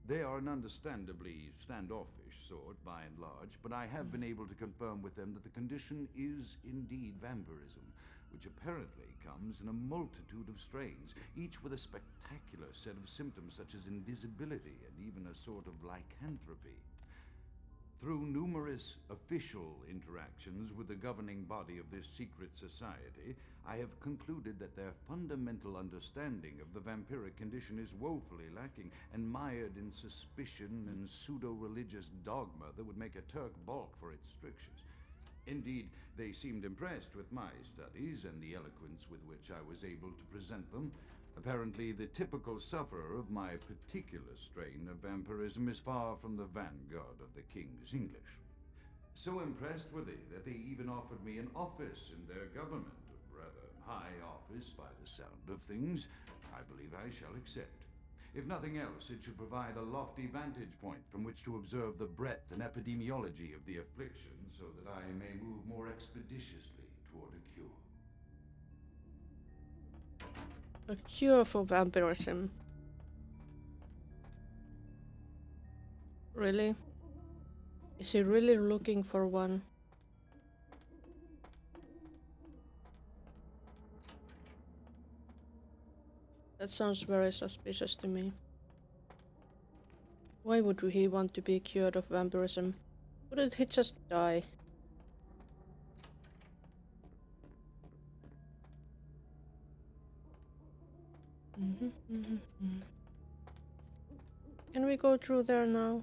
They are an understandably standoffish sort, by and large, but I have been able to confirm with them that the condition is indeed vampirism, which apparently comes in a multitude of strains, each with a spectacular set of symptoms such as invisibility and even a sort of lycanthropy. Through numerous official interactions with the governing body of this secret society, I have concluded that their fundamental understanding of the vampiric condition is woefully lacking and mired in suspicion and pseudo-religious dogma that would make a Turk balk for its strictures. Indeed, they seemed impressed with my studies and the eloquence with which I was able to present them. Apparently, the typical sufferer of my particular strain of vampirism is far from the vanguard of the King's English. So impressed were they that they even offered me an office in their government, a rather high office by the sound of things. I believe I shall accept. If nothing else, it should provide a lofty vantage point from which to observe the breadth and epidemiology of the affliction so that I may move more expeditiously toward a cure. A cure for vampirism. Really? Is he really looking for one? That sounds very suspicious to me. Why would he want to be cured of vampirism? Wouldn't he just die? Can we go through there now?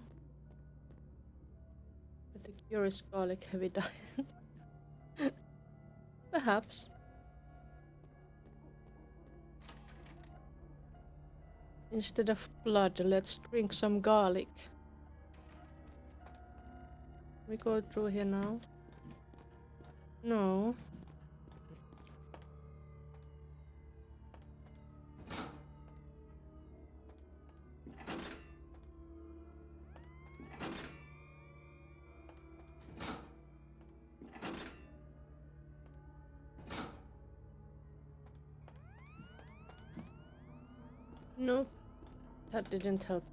The cure is garlic heavy diet. Perhaps. Instead of blood, let's drink some garlic. We go through here now? No. Nope. That didn't help.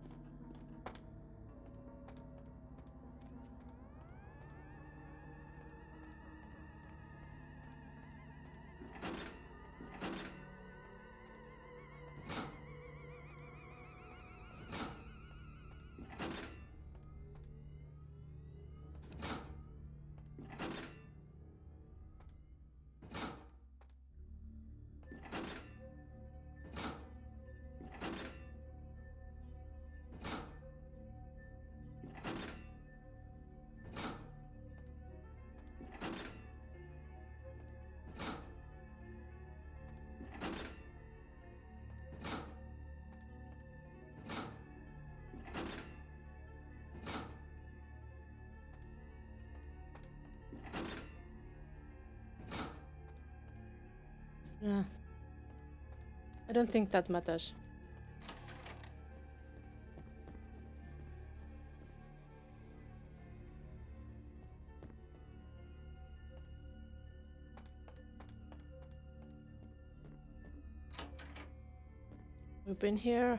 Yeah. I don't think that matters. We've been here.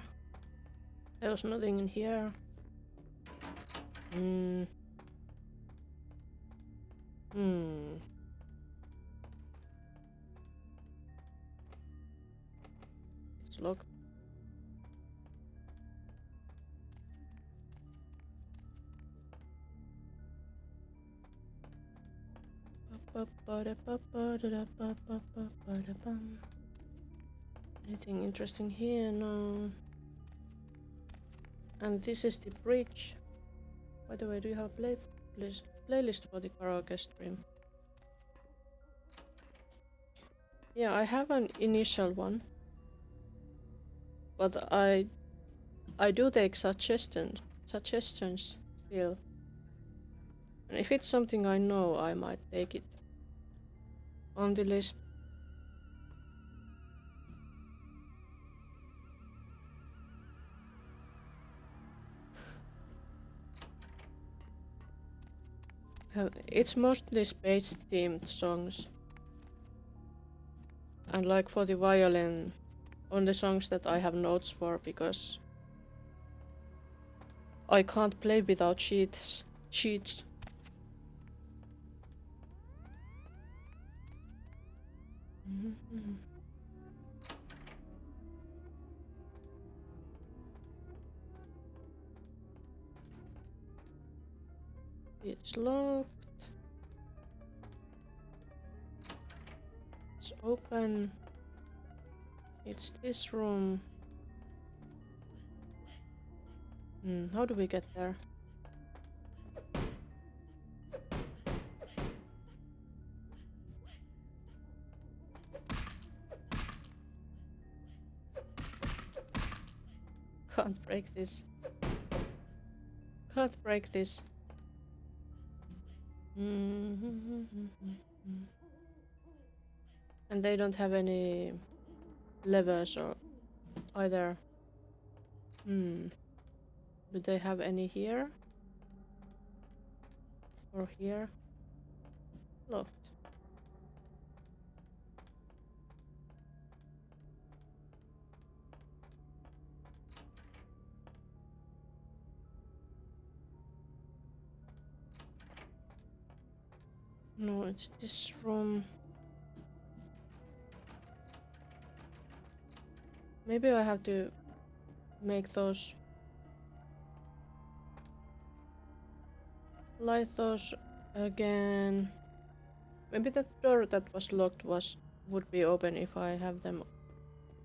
There was nothing in here. It's locked. Anything interesting here? No. And this is the bridge. By the way, do you have a playlist for the karaoke stream? Yeah, I have an initial one, but I do take suggestions still. And if it's something I know, I might take it on the list. It's mostly space themed songs. And like for the violin, only songs that I have notes for, because I can't play without cheats. It's locked. It's open. It's this room. How do we get there? Can't break this. Can't break this. And they don't have any levers or either. Do they have any here? Or here? Locked. No, it's this room. Maybe I have to make those. Light those again. Maybe that door that was locked would be open if I have them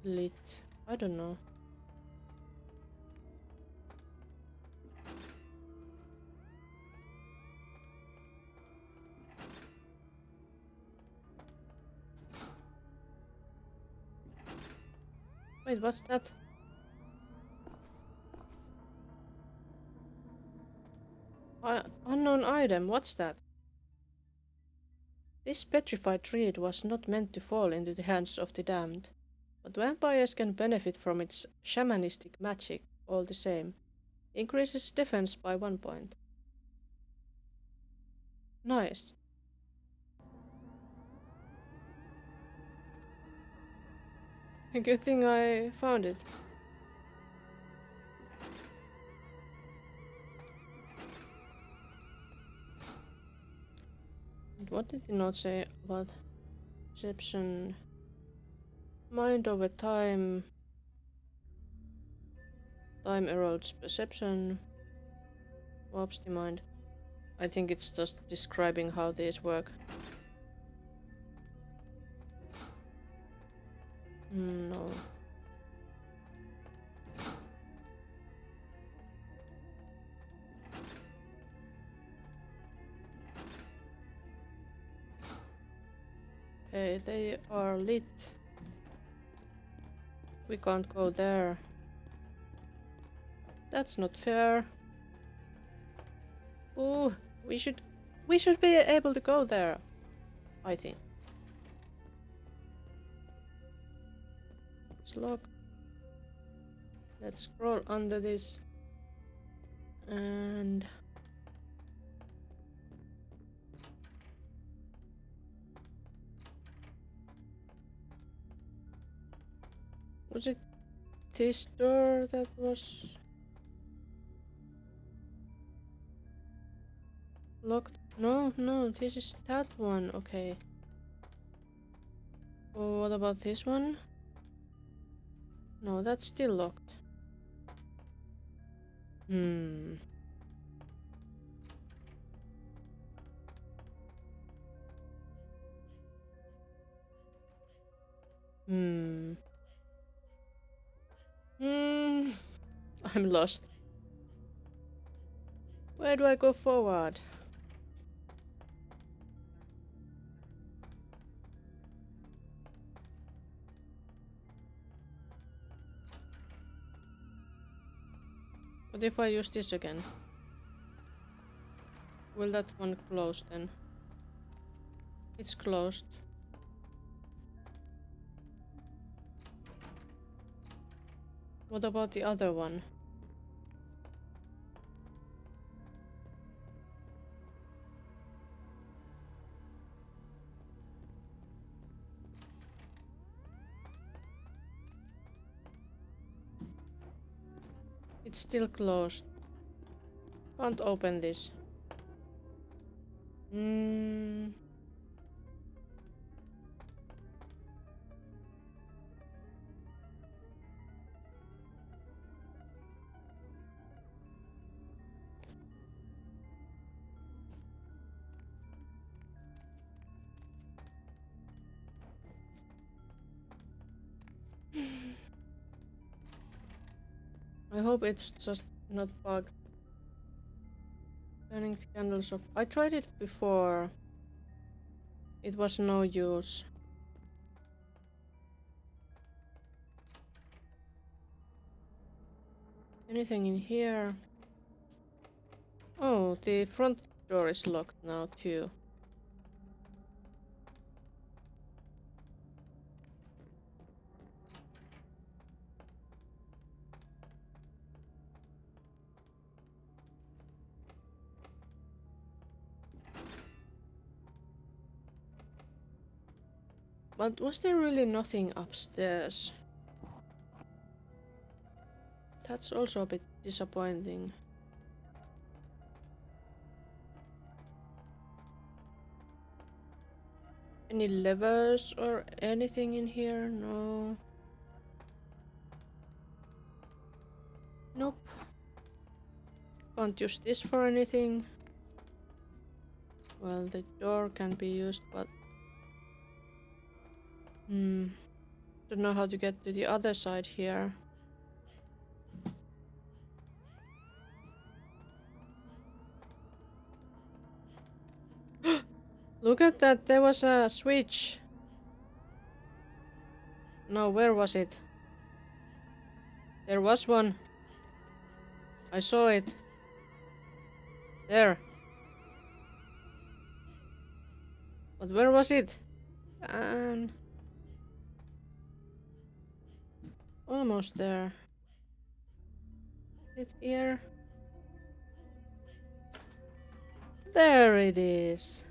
lit. I don't know. Wait, what's that? Unknown item, what's that? This petrified reed was not meant to fall into the hands of the damned, but vampires can benefit from its shamanistic magic all the same. Increases defense by 1 point. Nice. Good thing I found it. What did he not say about perception? Mind over time. Time erodes perception. Warps the mind. I think it's just describing how these work. No. Okay, they are lit. We can't go there. That's not fair. Ooh, we should be able to go there, I think. It's locked. Let's scroll under this. And was it this door that was locked? No, this is that one. Okay. Oh, what about this one? No, that's still locked. Hmm. I'm lost. Where do I go forward? What if I use this again? Will that one close then? It's closed. What about the other one? It's still closed. Can't open this. I hope it's just not bugged. Turning the candles off. I tried it before. It was no use. Anything in here? Oh, the front door is locked now too. But was there really nothing upstairs? That's also a bit disappointing. Any levers or anything in here? No. Nope. Can't use this for anything. Well, the door can be used, but... Don't know how to get to the other side here. Look at that, there was a switch. No, where was it? There was one. I saw it. There. But where was it? Almost there. Is it here? There it is.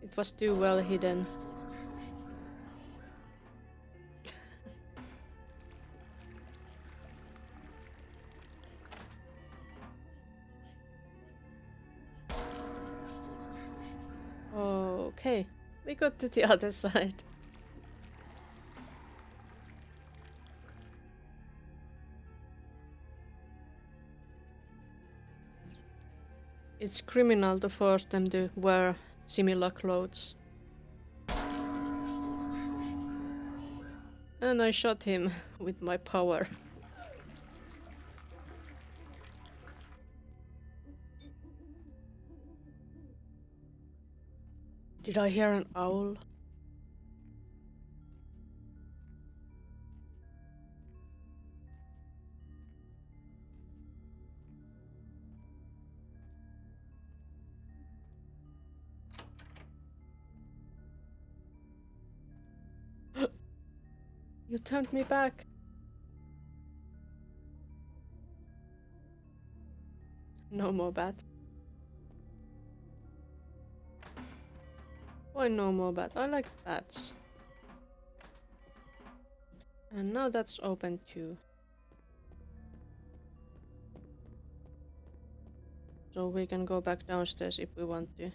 It was too well hidden. Okay, we got to the other side. It's criminal to force them to wear similar clothes. And I shot him with my power. Did I hear an owl? You turned me back. No more bat. Why no more bat? I like bats. And now that's open too. So we can go back downstairs if we want to.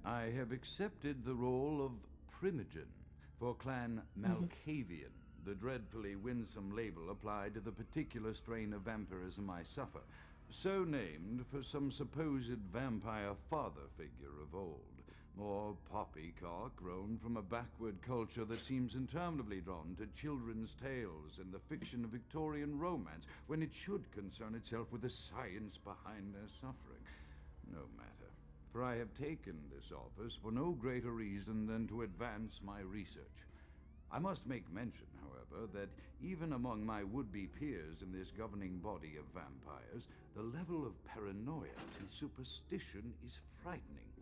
I have accepted the role of primogen for Clan Malkavian, the dreadfully winsome label applied to the particular strain of vampirism I suffer, so named for some supposed vampire father figure of old. More poppycock grown from a backward culture that seems interminably drawn to children's tales and the fiction of Victorian romance, when it should concern itself with the science behind their suffering. No matter, for I have taken this office for no greater reason than to advance my research. I must make mention, however, that even among my would-be peers in this governing body of vampires, the level of paranoia and superstition is frightening.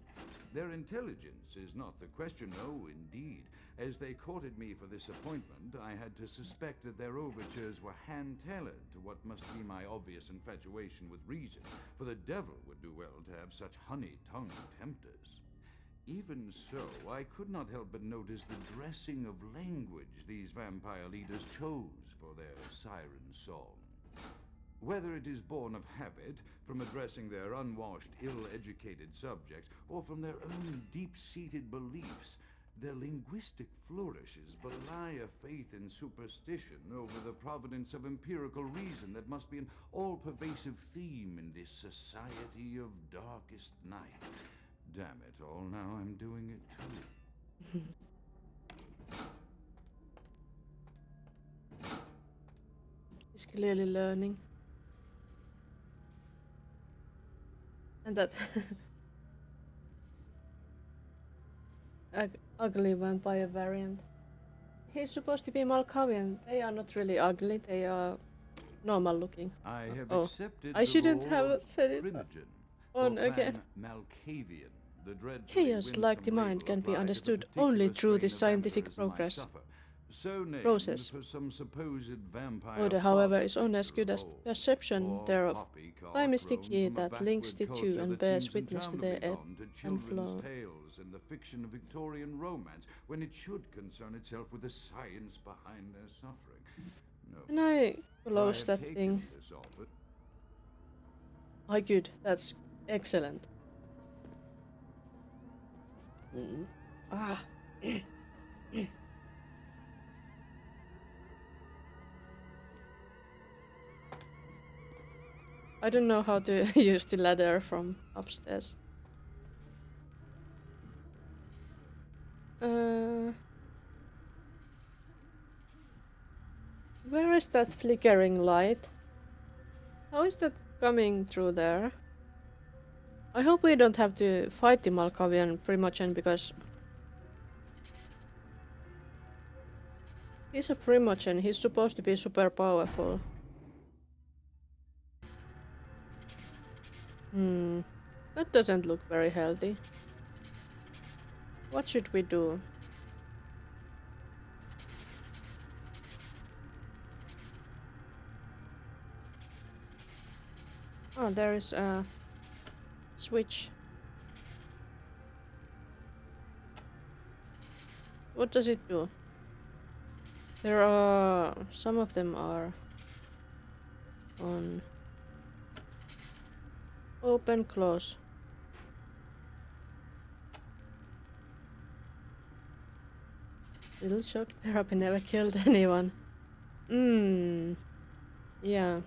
Their intelligence is not the question, no, indeed. As they courted me for this appointment, I had to suspect that their overtures were hand-tailored to what must be my obvious infatuation with reason, for the devil would do well to have such honey-tongued tempters. Even so, I could not help but notice the dressing of language these vampire leaders chose for their siren song. Whether it is born of habit, from addressing their unwashed, ill-educated subjects, or from their own deep-seated beliefs, their linguistic flourishes belie a faith in superstition over the providence of empirical reason that must be an all-pervasive theme in this society of darkest night. Damn it all, now I'm doing it too. He's clearly learning. And that ugly vampire variant. He's supposed to be Malkavian. They are not really ugly, they are normal looking. I have accepted I shouldn't have said it primogen on again. Malkavian, the Chaos like the mind can be understood only through the scientific progress. Process. Order, however, is only as good as perception thereof. Time is the key that links the two and bears witness to their ebb and flow. And the fiction of Victorian romance, when it should concern itself with the science behind their suffering. No. Can I close that thing? I could. That's excellent. I don't know how to use the ladder from upstairs. Where is that flickering light? How is that coming through there? I hope we don't have to fight the Malkavian primogen because He's a primogen, he's supposed to be super powerful. That doesn't look very healthy. What should we do? Oh, there is a switch. What does it do? There are... some of them are on... open, close. Little shock therapy never killed anyone. Yeah.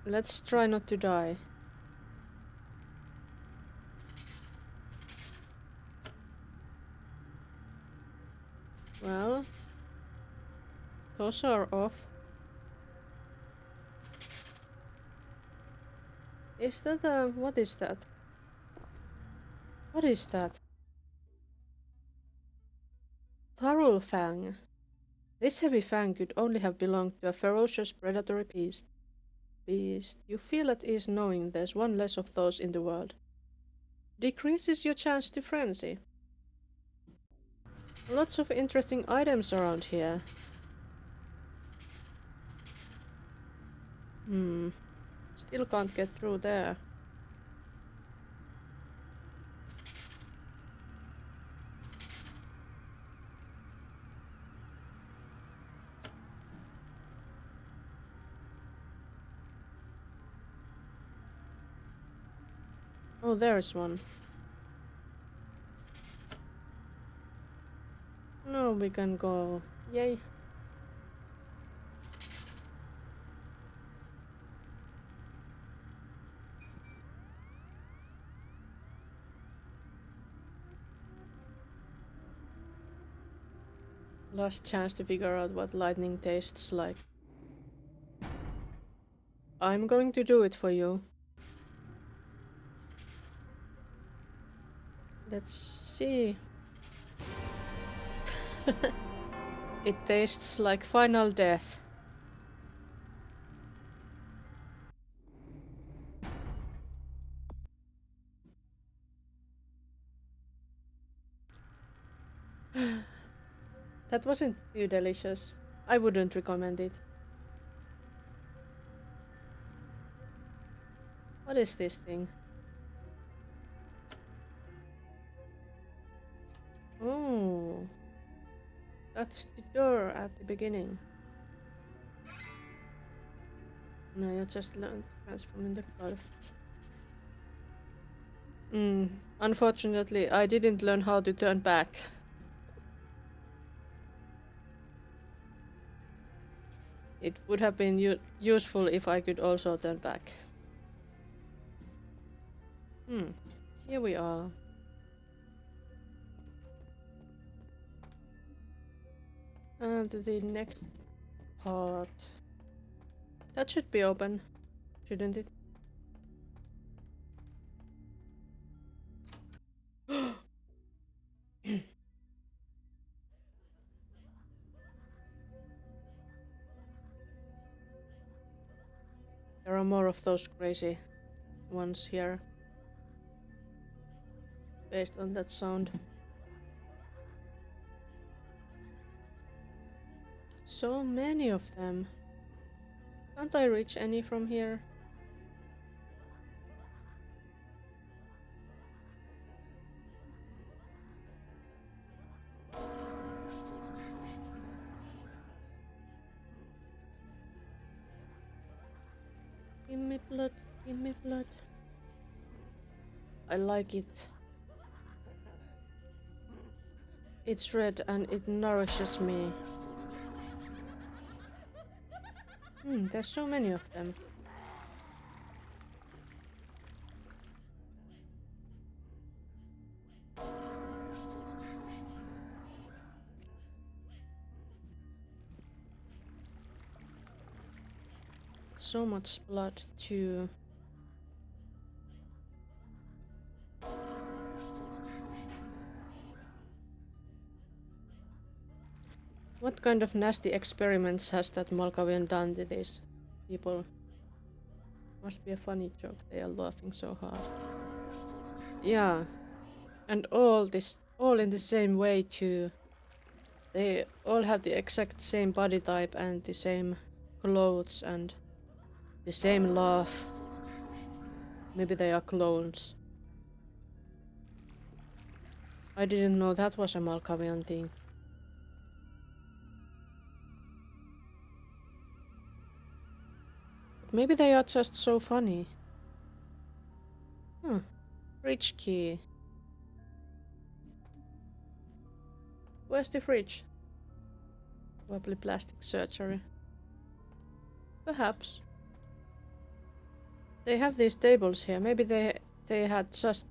Let's try not to die. Well, those are off. Is that a... what is that? What is that? Tharul Fang. This heavy fang could only have belonged to a ferocious predatory beast. You feel at ease knowing there's one less of those in the world. Decreases your chance to frenzy. Lots of interesting items around here. Still can't get through there. Oh, there's one. No, we can go. Yay. Last chance to figure out what lightning tastes like. I'm going to do it for you. Let's see. It tastes like final death. That wasn't too delicious. I wouldn't recommend it. What is this thing? Oh, that's the door at the beginning. No, you just learned to transform in the cloud. Unfortunately, I didn't learn how to turn back. It would have been useful if I could also turn back. Here we are. And the next part. That should be open, shouldn't it? There are more of those crazy ones here. Based on that sound. So many of them. Can't I reach any from here? Give me blood, give me blood. I like it. It's red and it nourishes me. There's so many of them. so much blood too. What kind of nasty experiments has that Malkavian done to these people? Must be a funny joke, they are laughing so hard. Yeah. And all in the same way too. They all have the exact same body type and the same clothes and the same laugh. Maybe they are clones. I didn't know that was a Malkavian thing. But maybe they are just so funny. Huh. Fridge key. Where's the fridge? Probably plastic surgery. Perhaps. They have these tables here. Maybe they had just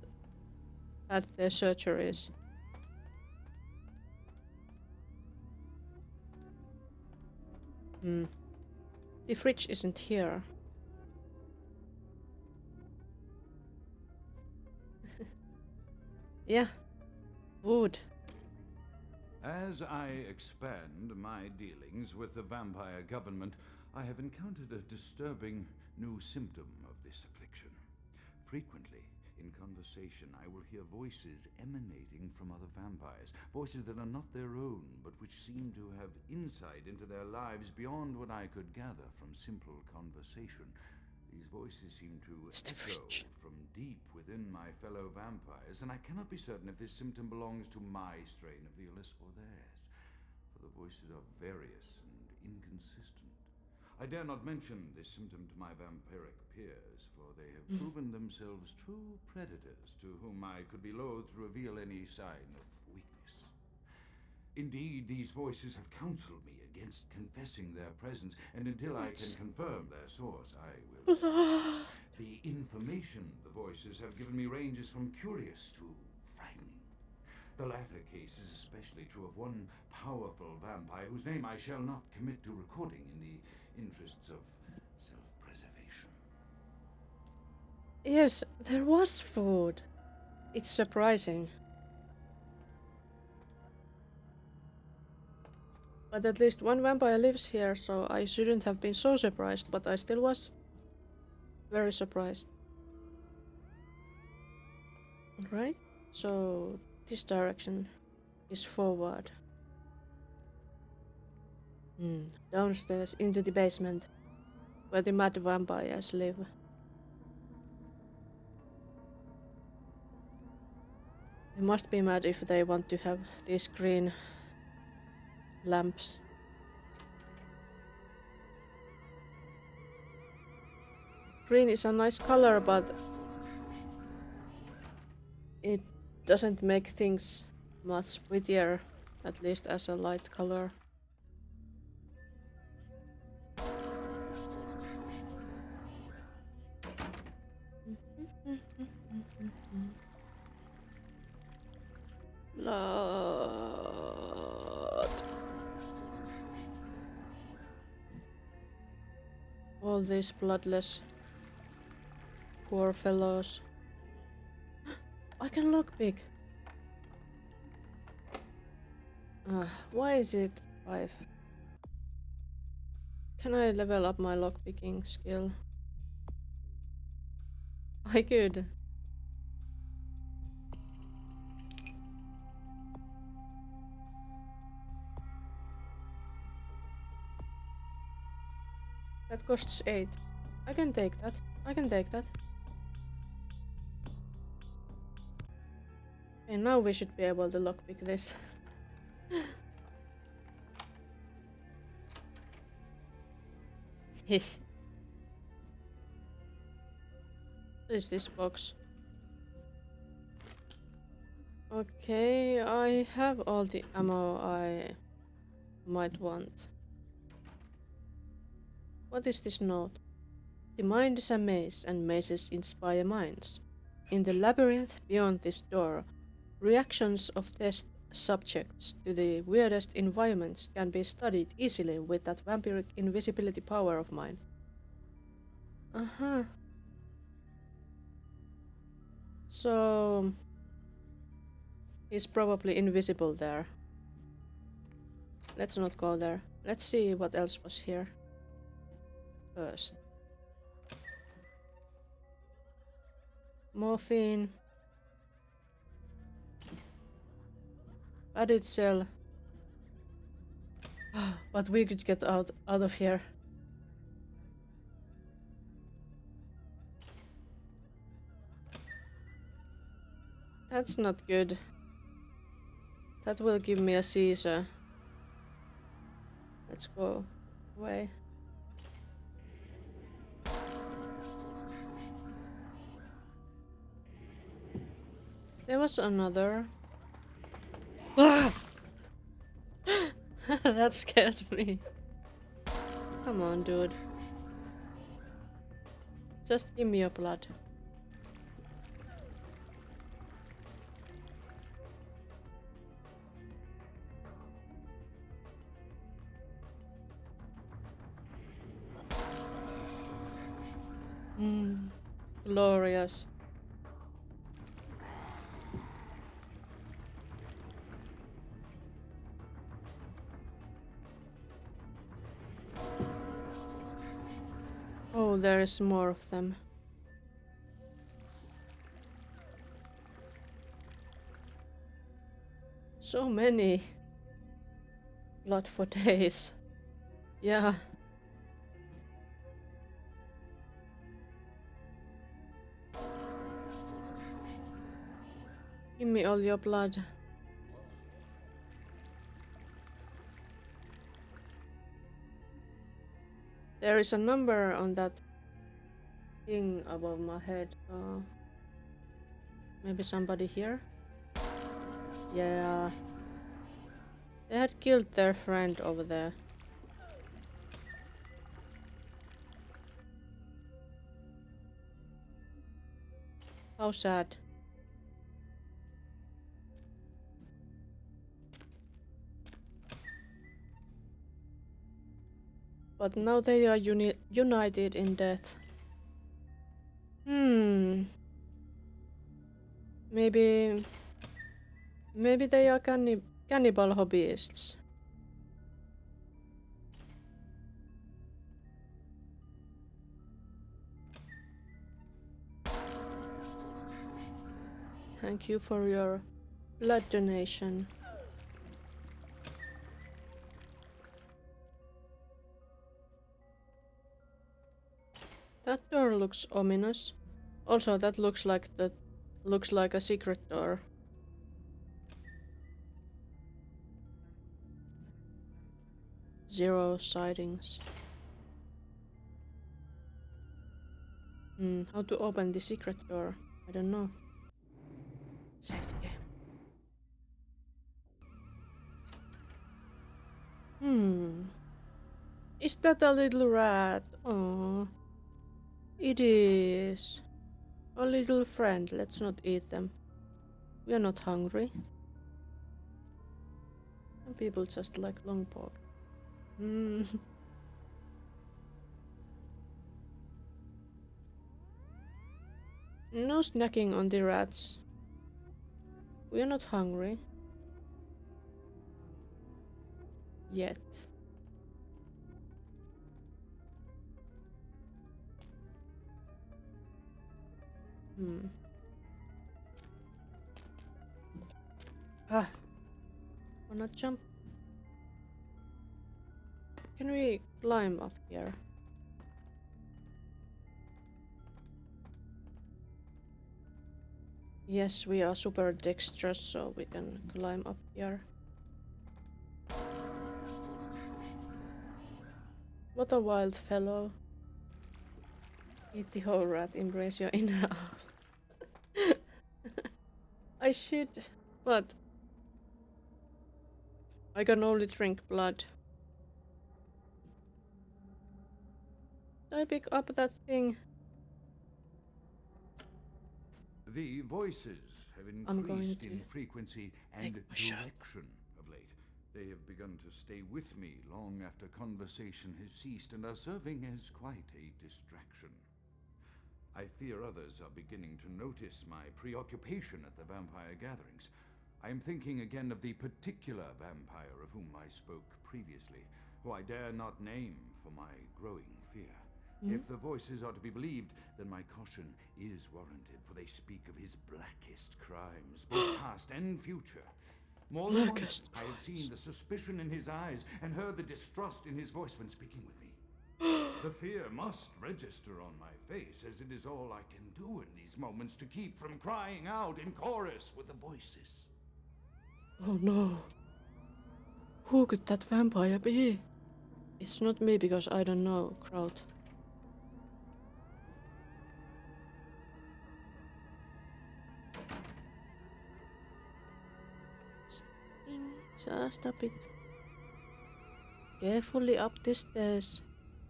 had their surgeries. The fridge isn't here. Yeah. Wood. As I expand my dealings with the vampire government, I have encountered a disturbing new symptom of this affliction. Frequently, in conversation, I will hear voices emanating from other vampires, voices that are not their own, but which seem to have insight into their lives beyond what I could gather from simple conversation. These voices seem to echo from deep within my fellow vampires, and I cannot be certain if this symptom belongs to my strain of the illness or theirs, for the voices are various and inconsistent. I dare not mention this symptom to my vampiric peers, for they have proven themselves true predators to whom I could be loath to reveal any sign of weakness. Indeed, these voices have counseled me against confessing their presence, and until I can confirm their source, I will. The information the voices have given me ranges from curious to frightening. The latter case is especially true of one powerful vampire whose name I shall not commit to recording in the interests of self-preservation. Yes, there was food. It's surprising. But at least one vampire lives here, so I shouldn't have been so surprised, but I still was very surprised. Right? So this direction is forward. Downstairs into the basement, where the mad vampires live. They must be mad if they want to have these green lamps. Green is a nice color, but it doesn't make things much prettier, at least as a light color. Blood. All these bloodless poor fellows. I can lockpick. Why is it 5? Can I level up my lockpicking skill? I could. That costs 8. I can take that. I can take that. And now we should be able to lockpick this. What is this box? Okay, I have all the ammo I might want. What is this note? The mind is a maze, and mazes inspire minds. In the labyrinth beyond this door, reactions of test subjects to the weirdest environments can be studied easily with that vampiric invisibility power of mine. Uh-huh. So he's probably invisible there. Let's not go there. Let's see what else was here first. Morphine. Added cell. But we could get out of here. That's not good. That will give me a seizure. Let's go away. There was another. Ah! That scared me. Come on, dude. Just give me your blood. Glorious. Oh, there is more of them. So many. Blood for days. Yeah. Give me all your blood. There is a number on that thing above my head. Maybe somebody here? Yeah. They had killed their friend over there. How sad. But now they are united in death. Maybe they are cannibal hobbyists. Thank you for your blood donation. That door looks ominous. Also, that looks like a secret door. Zero sightings. How to open the secret door? I don't know. Save the game. Is that a little rat? Oh, it is. A little friend. Let's not eat them. We are not hungry. Some people just like long pork. No snacking on the rats. We are not hungry. Yet. Wanna jump? Can we climb up here? Yes, we are super dexterous, so we can climb up here. What a wild fellow. Eat the whole rat, embrace your inner owl. I should, but I can only drink blood. Did I pick up that thing? The voices have increased in frequency and direction of late. They have begun to stay with me long after conversation has ceased and are serving as quite a distraction. I fear others are beginning to notice my preoccupation at the vampire gatherings. I am thinking again of the particular vampire of whom I spoke previously, who I dare not name for my growing fear. If the voices are to be believed, then my caution is warranted, for they speak of his blackest crimes, both past and future. More than once, I have seen the suspicion in his eyes and heard the distrust in his voice when speaking with me. The fear must register on my face, as it is all I can do in these moments to keep from crying out in chorus with the voices. Oh no. Who could that vampire be? It's not me because I don't know, crowd. Just a bit. Carefully up the stairs.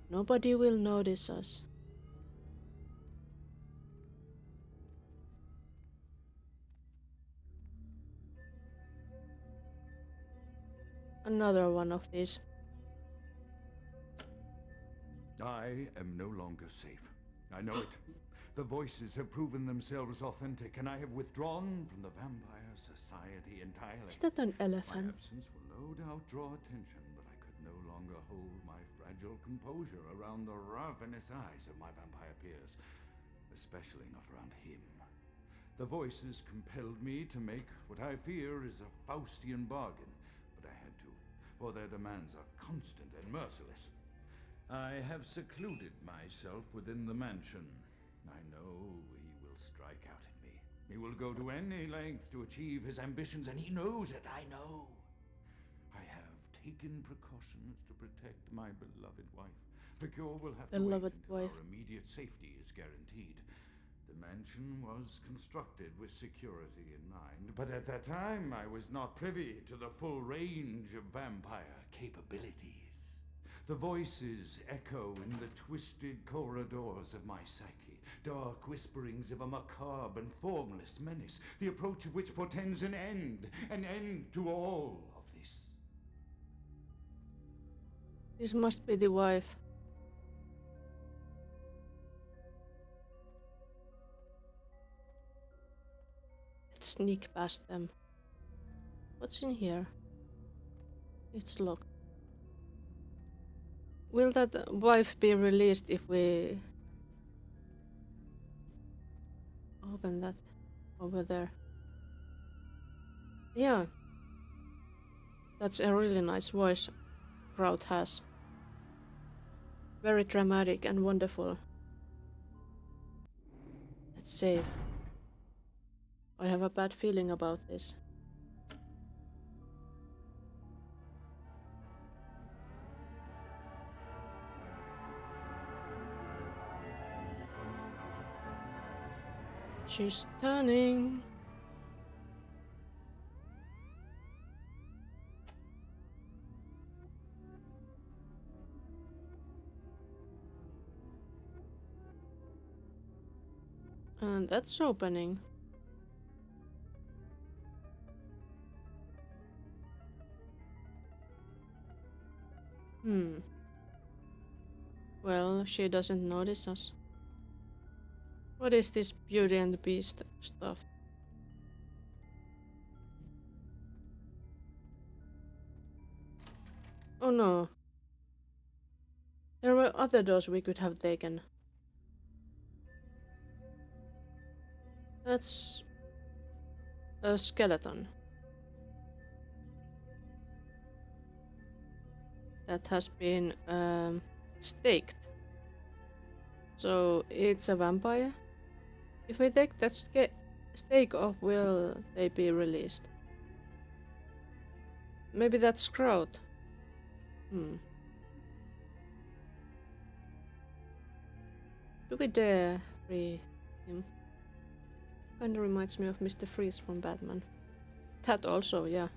Nobody will notice us. Another one of these. I am no longer safe. I know it. The voices have proven themselves authentic, and I have withdrawn from the Vampire Society entirely. Is that an My elephant? absence will no doubt draw attention, but I could no longer hold my fragile composure around the ravenous eyes of my vampire peers, especially not around him. The voices compelled me to make what I fear is a Faustian bargain, but I had to, for their demands are constant and merciless. I have secluded myself within the mansion. I know he will strike out at me. He will go to any length to achieve his ambitions, and he knows it, I know. I have taken precautions to protect my beloved wife. The cure will have to wait until our immediate safety is guaranteed. The mansion was constructed with security in mind, but at that time I was not privy to the full range of vampire capabilities. The voices echo in the twisted corridors of my psyche, dark whisperings of a macabre and formless menace, the approach of which portends an end to all of this. This must be the wife. Let's sneak past them. What's in here? It's locked. Will that wife be released if we open that over there? Yeah. That's a really nice voice Crowd has. Very dramatic and wonderful. Let's save. I have a bad feeling about this. She's turning. And that's opening. Well, she doesn't notice us. What is this Beauty and the Beast stuff? Oh no. There were other doors we could have taken. That's a skeleton. That has been staked. So it's a vampire? If we take that stake off, will they be released? Maybe that's Kraut. Do we dare free him? Kinda reminds me of Mr. Freeze from Batman. That also, yeah.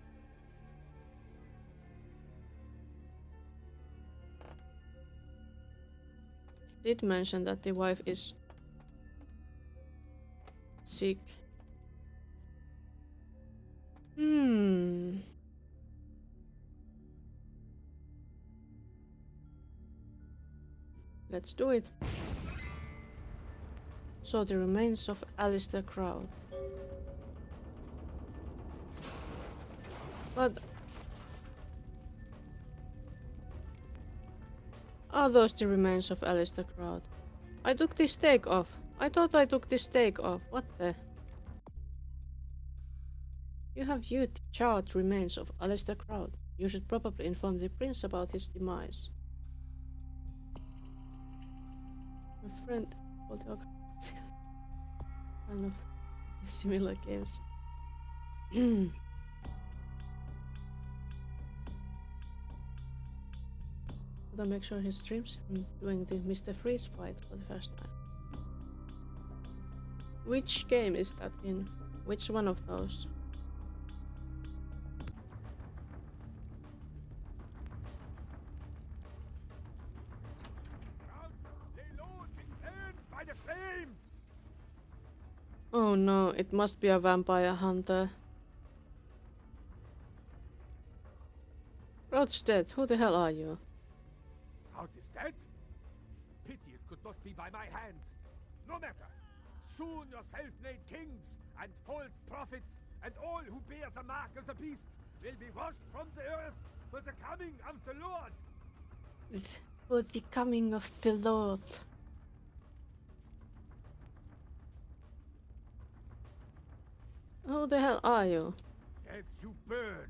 Did mention that the wife is sick. Let's do it. saw the remains of Alistair Crowd. But are those the remains of Alistair Crowd? I took this stake off. I thought I took this stake off. What the? You have viewed the charred remains of Alistair Crowd. You should probably inform the prince about his demise. My friend will talk kind of similar games. But I make sure he streams doing the Mr. Freeze fight for the first time. Which game is that in? Which one of those? By the flames! Oh no, it must be a vampire hunter. Rod's dead. Who the hell are you? Count is dead? Pity it could not be by my hand. No matter. Soon your self-made kings and false prophets and all who bear the mark of the beast will be washed from the earth for the coming of the Lord. For the coming of the Lord. Who the hell are you? As you burn,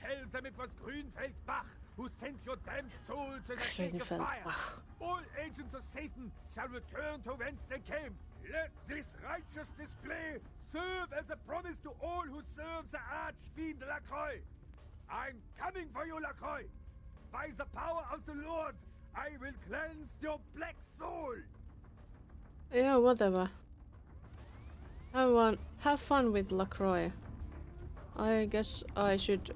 tell them it was Grünfeld Bach who sent your damned soul to the lake of fire. All agents of Satan shall return to whence they came. Let this righteous display serve as a promise to all who serve the archfiend Lacroix. I'm coming for you, Lacroix. By the power of the Lord, I will cleanse your black soul. Yeah, whatever. Have fun with Lacroix. I guess I should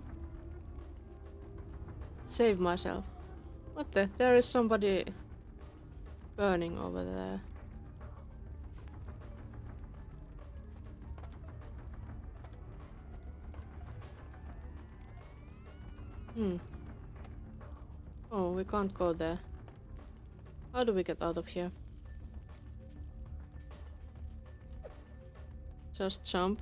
save myself. What the? There is somebody burning over there. Oh, we can't go there. How do we get out of here? Just jump.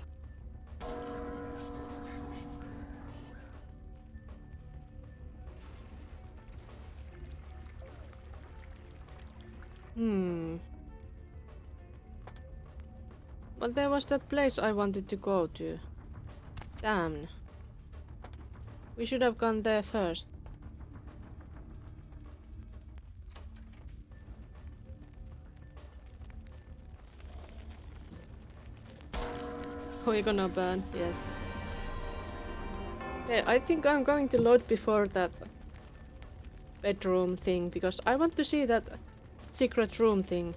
But there was that place I wanted to go to. Damn. We should have gone there first. We're gonna burn, yes. Yeah, I think I'm going to load before that bedroom thing, because I want to see that secret room thing.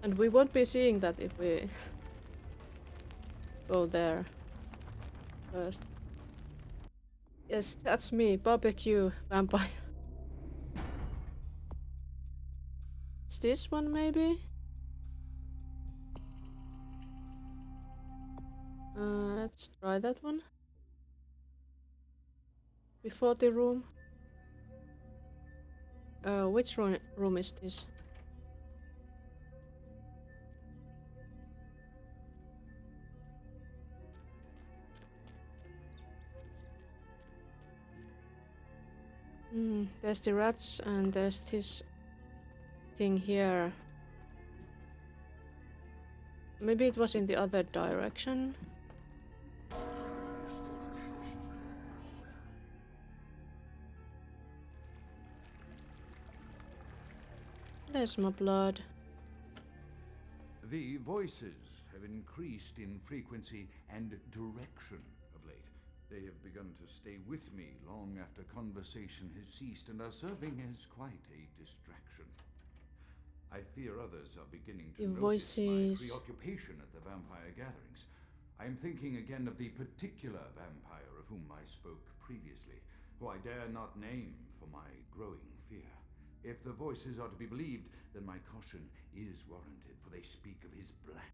And we won't be seeing that if we go there first. Yes, that's me, barbecue vampire. Is this one maybe? Let's try that one. Before the room. Which room is this? There's the rats and there's this thing here. Maybe it was in the other direction. There's my blood. The voices have increased in frequency and direction of late. They have begun to stay with me long after conversation has ceased and are serving as quite a distraction. I fear others are beginning to notice my preoccupation at the vampire gatherings. I am thinking again of the particular vampire of whom I spoke previously, who I dare not name for my growing fear. If the voices are to be believed, then my caution is warranted, for they speak of his black...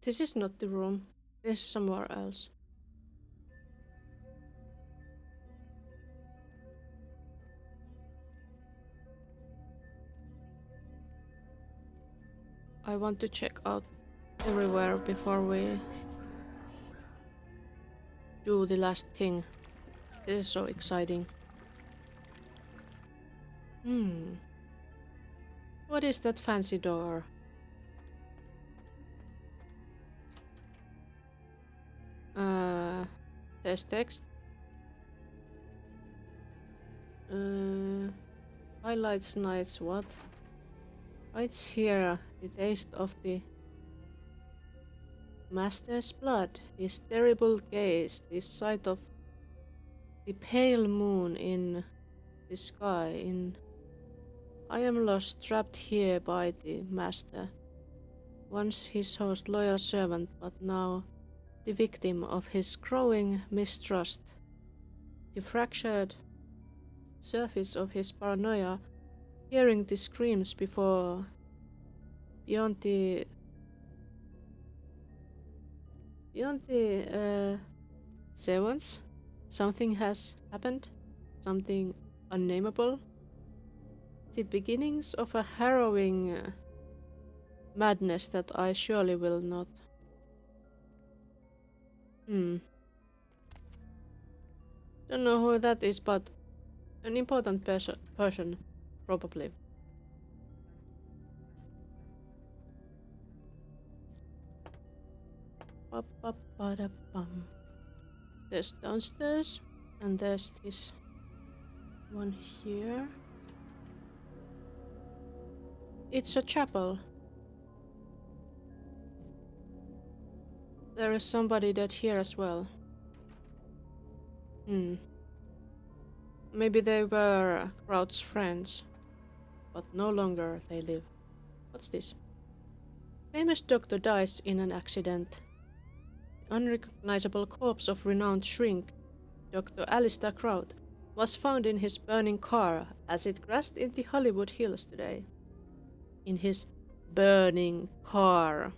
This is not the room. This is somewhere else. I want to check out everywhere before we do the last thing. This is so exciting. What is that fancy door? There's text. Highlights nights, what? Right here, the taste of the Master's blood, his terrible gaze, the sight of the pale moon in the sky. I am lost, trapped here by the Master. Once his host, loyal servant, but now the victim of his growing mistrust. The fractured surface of his paranoia, hearing the screams beyond the seance, something has happened, something unnameable. The beginnings of a harrowing madness that I surely will not. Don't know who that is, but an important person, probably. Ba-ba-ba-da-bum. There's downstairs, and there's this one here. It's a chapel. There is somebody dead here as well. Maybe they were Kraut's friends, but no longer they live. What's this? Famous doctor dies in an accident. The unrecognizable corpse of renowned shrink, Dr. Alistair Kraut, was found in his burning car as it crashed in the Hollywood Hills today. In his burning car,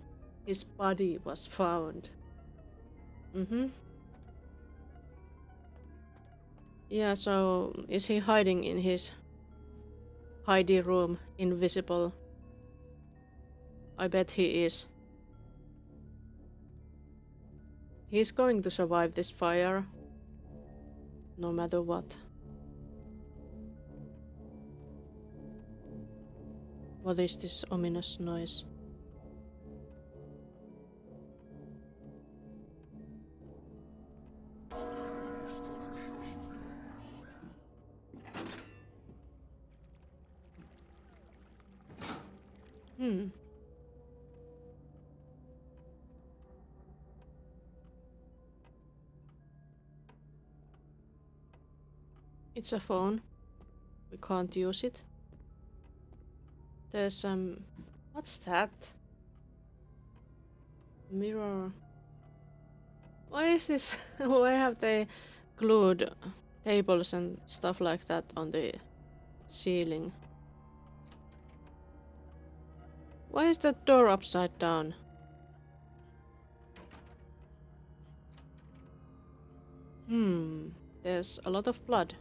his body was found. Yeah, so is he hiding in his hidey room, invisible? I bet he is. He's going to survive this fire, no matter what. What is this ominous noise? It's a phone. We can't use it. There's what's that? Mirror. Why is this? Why have they glued tables and stuff like that on the ceiling? Why is that door upside down? There's a lot of blood.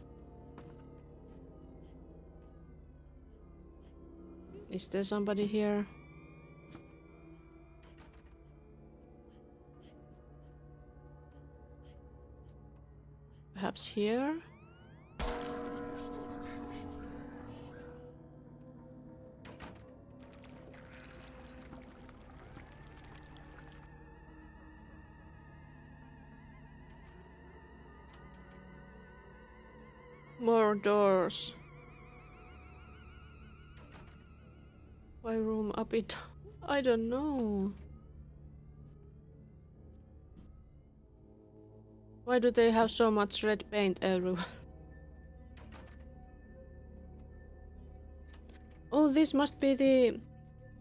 Is there somebody here? Perhaps here? More doors. Why room up it? I don't know. Why do they have so much red paint everywhere? Oh, this must be the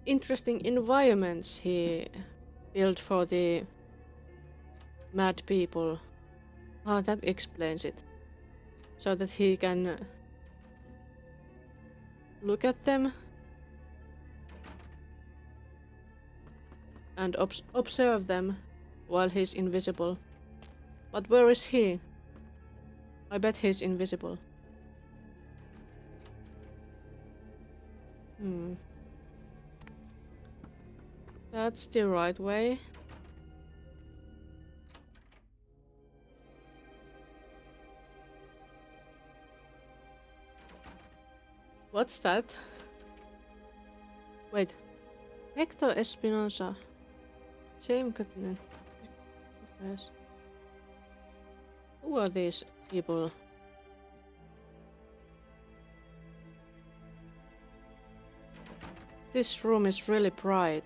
interesting environments he built for the mad people. Oh, that explains it. So that he can look at them and observe them while he's invisible. But where is he? I bet he's invisible. That's the right way. What's that? Wait. Hector Espinosa. James Cotton. Yes. Who are these people? This room is really bright.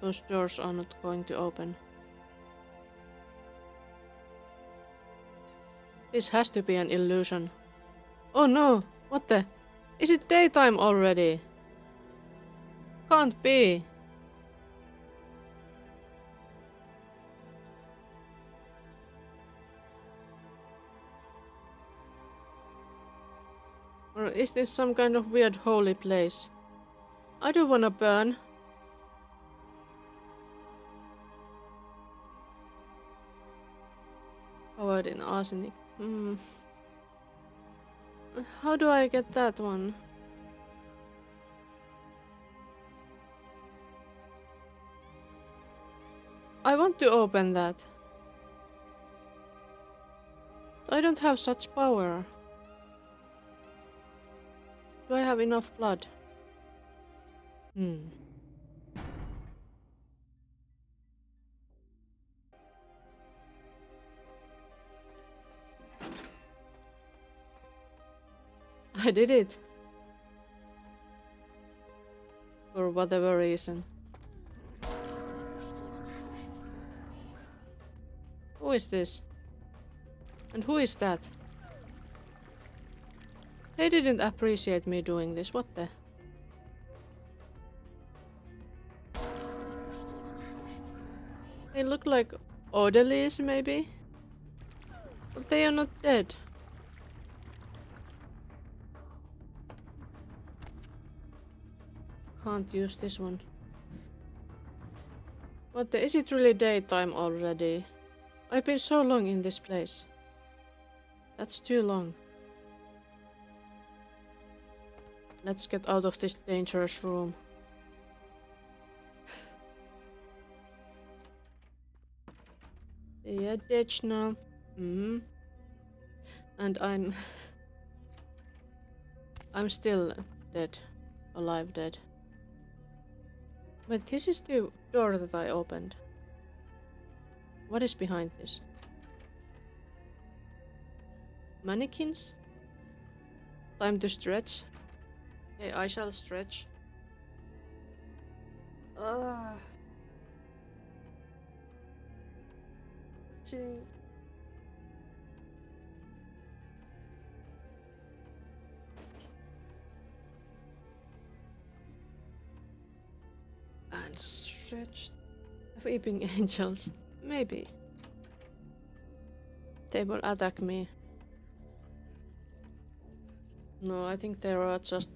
Those doors are not going to open. This has to be an illusion. Oh no! What the? Is it daytime already? Can't be. Or is this some kind of weird holy place? I do wanna burn. Covered in arsenic. How do I get that one? I want to open that. I don't have such power. Do I have enough blood? I did it. For whatever reason. Who is this? And who is that? They didn't appreciate me doing this. What the? They look like orderlies, maybe? But they are not dead. Can't use this one. What the? Is it really daytime already? I've been so long in this place. That's too long. Let's get out of this dangerous room. They are dead now. And I'm still dead. Alive dead. But this is the door that I opened. What is behind this? Mannequins? Time to stretch. Okay, I shall stretch. Ching. And stretched. Weeping angels. Maybe. They will attack me. No, I think there are just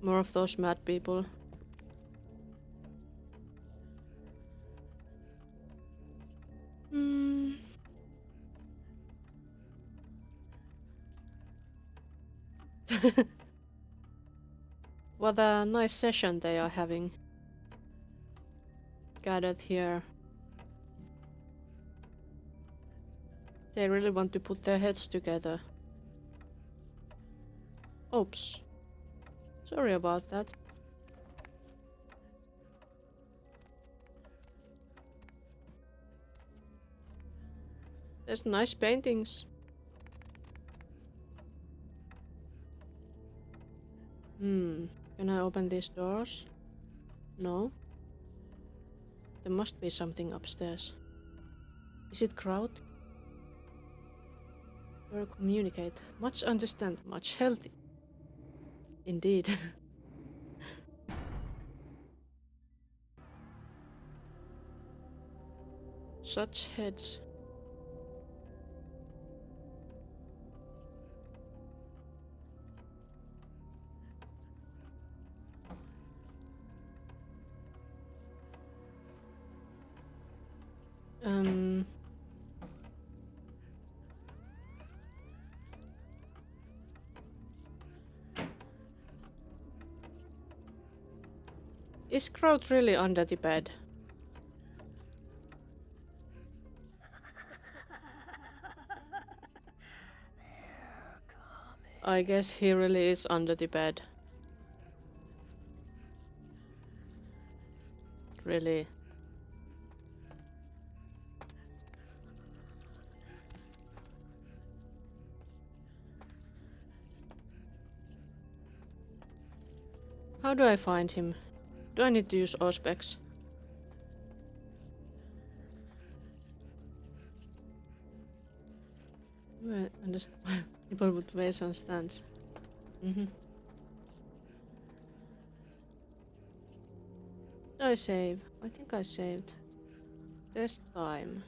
more of those mad people. What a nice session they are having. Gathered here. They really want to put their heads together. Oops. Sorry about that. There's nice paintings. Can I open these doors? No. There must be something upstairs. Is it crowd? Or communicate. Much understand, much healthy. Indeed. Such heads. Is Kraut really under the bed? I guess he really is under the bed. Really. How do I find him? Do I need to use Auspex? I understand why people would waste on stands. Did I save? I think I saved. Test time.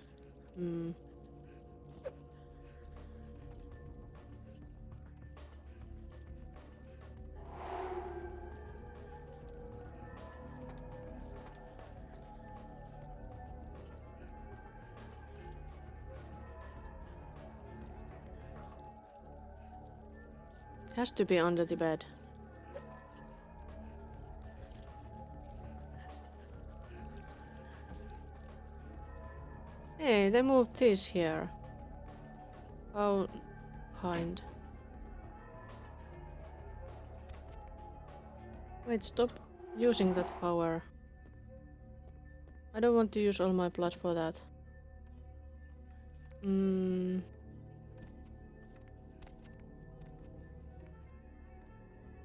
Has to be under the bed. Hey, they moved this here. How kind. Wait, stop using that power. I don't want to use all my blood for that.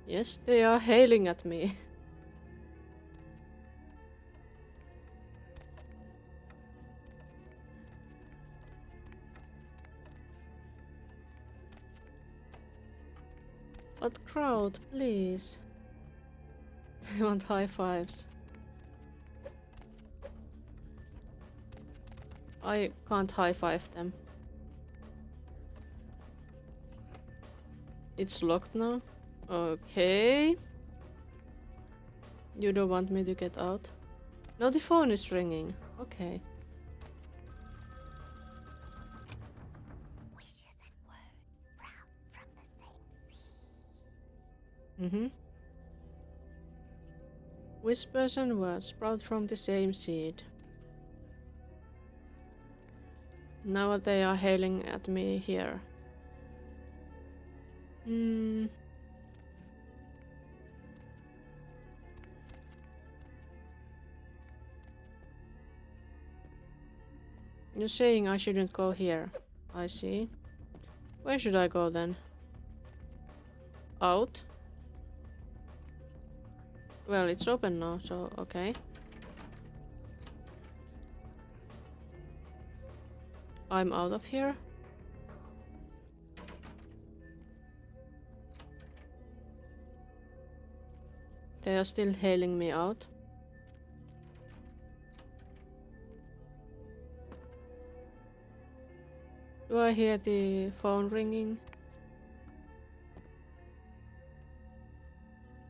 Yes, they are hailing at me. But crowd, please. I want high fives. I can't high five them. It's locked now? Okay. You don't want me to get out? No, the phone is ringing. Okay. Wishes and words sprout from the same seed. Whispers and words sprout from the same seed. Now they are hailing at me here. You're saying I shouldn't go here. I see. Where should I go then? Out? Well, it's open now, so okay. I'm out of here. They are still hailing me out. Do I hear the phone ringing?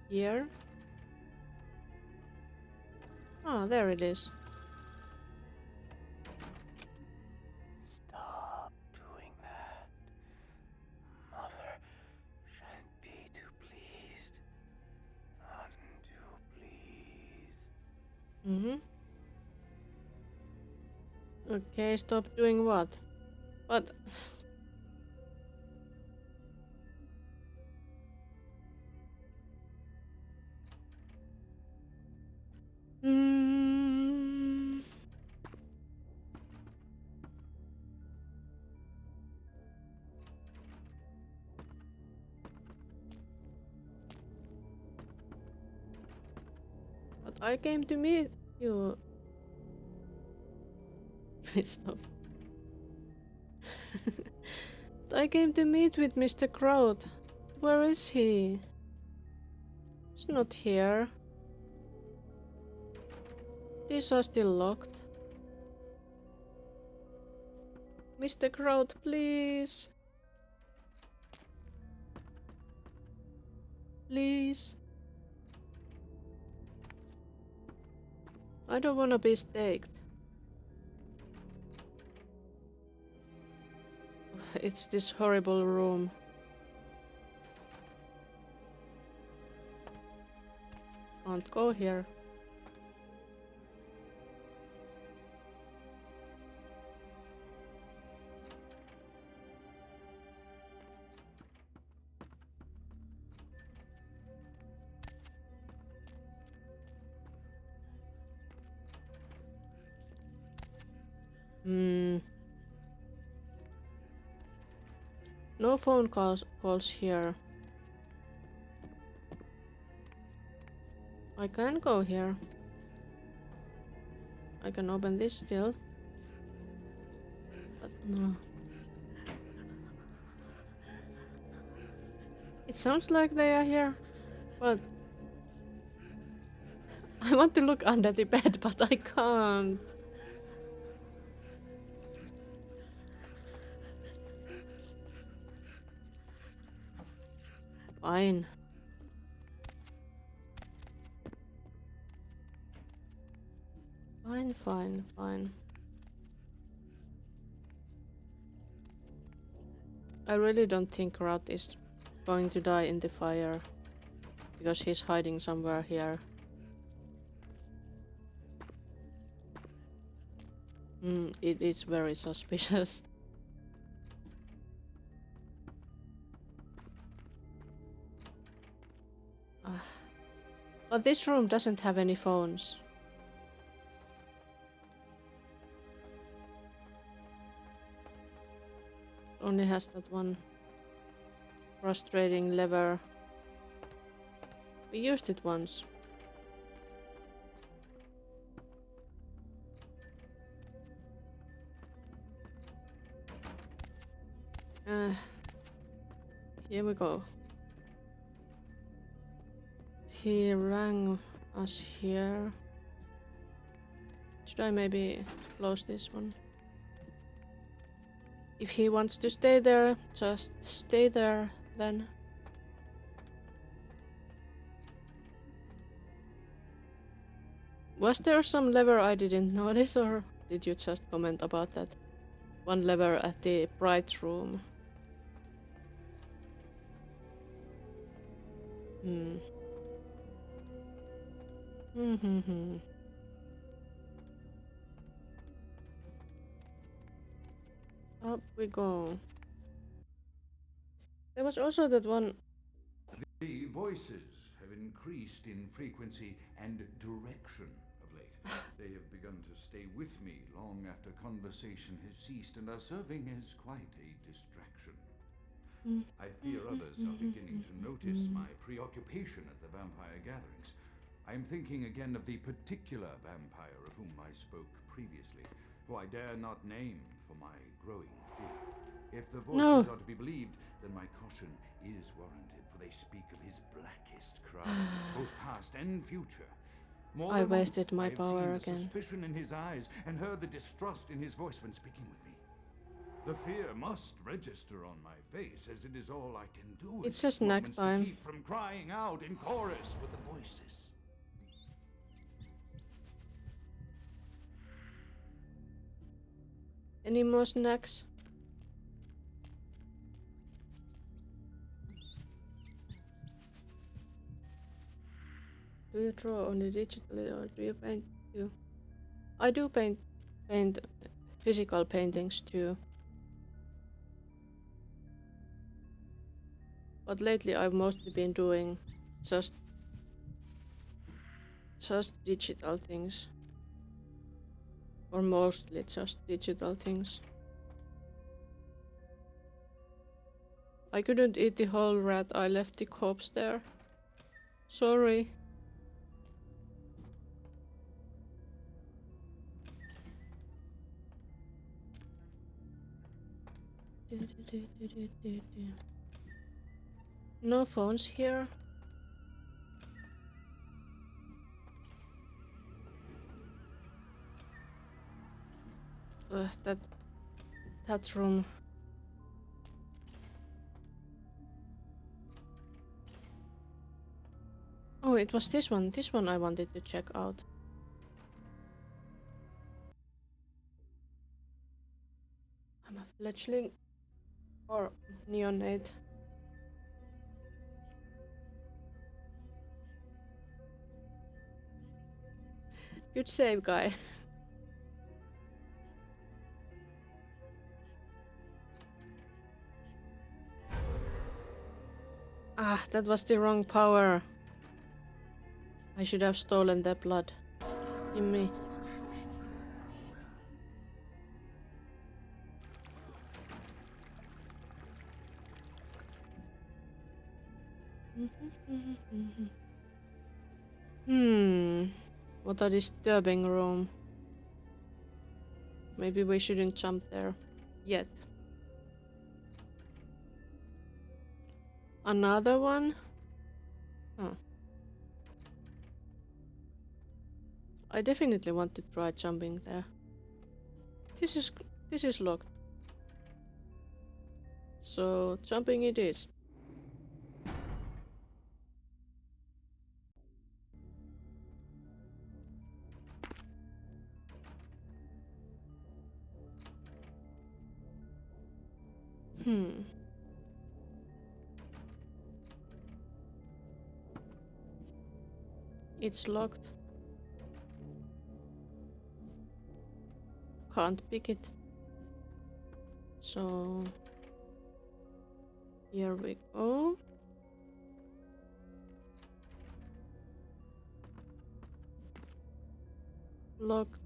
Here? Ah, there it is. Stop doing that. Mother shan't be too pleased. None too pleased. Okay, stop doing what? But... But I came to meet you. Please stop. I came to meet with Mr. Kraut. Where is he? He's not here. These are still locked. Mr. Kraut, please. Please. I don't wanna be staked. It's this horrible room. Can't go here. Hmm. No phone calls here. I can go here. I can open this still. But no. It sounds like they are here, but I want to look under the bed, but I can't. Fine. Fine. I really don't think Rat is going to die in the fire, because he's hiding somewhere here. It is very suspicious. But this room doesn't have any phones. Only has that one frustrating lever. We used it once. Here we go. He rang us here. Should I maybe close this one? If he wants to stay there, just stay there then. Was there some lever I didn't notice, or did you just comment about that one lever at the bright room? Up we go. There was also that one. The voices have increased in frequency and direction of late. They have begun to stay with me long after conversation has ceased and are serving as quite a distraction. I fear others are beginning to notice my preoccupation at the vampire gatherings. I am thinking again of the particular vampire of whom I spoke previously, who I dare not name for my growing fear. If the voices are to be believed, then my caution is warranted, for they speak of his blackest crimes, both past and future. I wasted my power I've seen again. the suspicion in his eyes and heard the distrust in his voice when speaking with me. The fear must register on my face, as it is all I can do. It's just snack moments time. to keep from crying out in chorus with the voices. Any more snacks? Do you draw only digitally or do you paint too? I do paint physical paintings too. But lately I've mostly been doing just digital things. Or mostly just digital things. I couldn't eat the whole rat, I left the corpse there. Sorry. No phones here. That room. Oh, it was this one. This one I wanted to check out. I'm a fledgling or neonate. Good save, guy. Ah, that was the wrong power. I should have stolen their blood. Gimme. What a disturbing room. Maybe we shouldn't jump there yet. Another one? Huh. I definitely want to try jumping there. This is locked. So jumping it is. It's locked. Can't pick it. So here we go. Locked.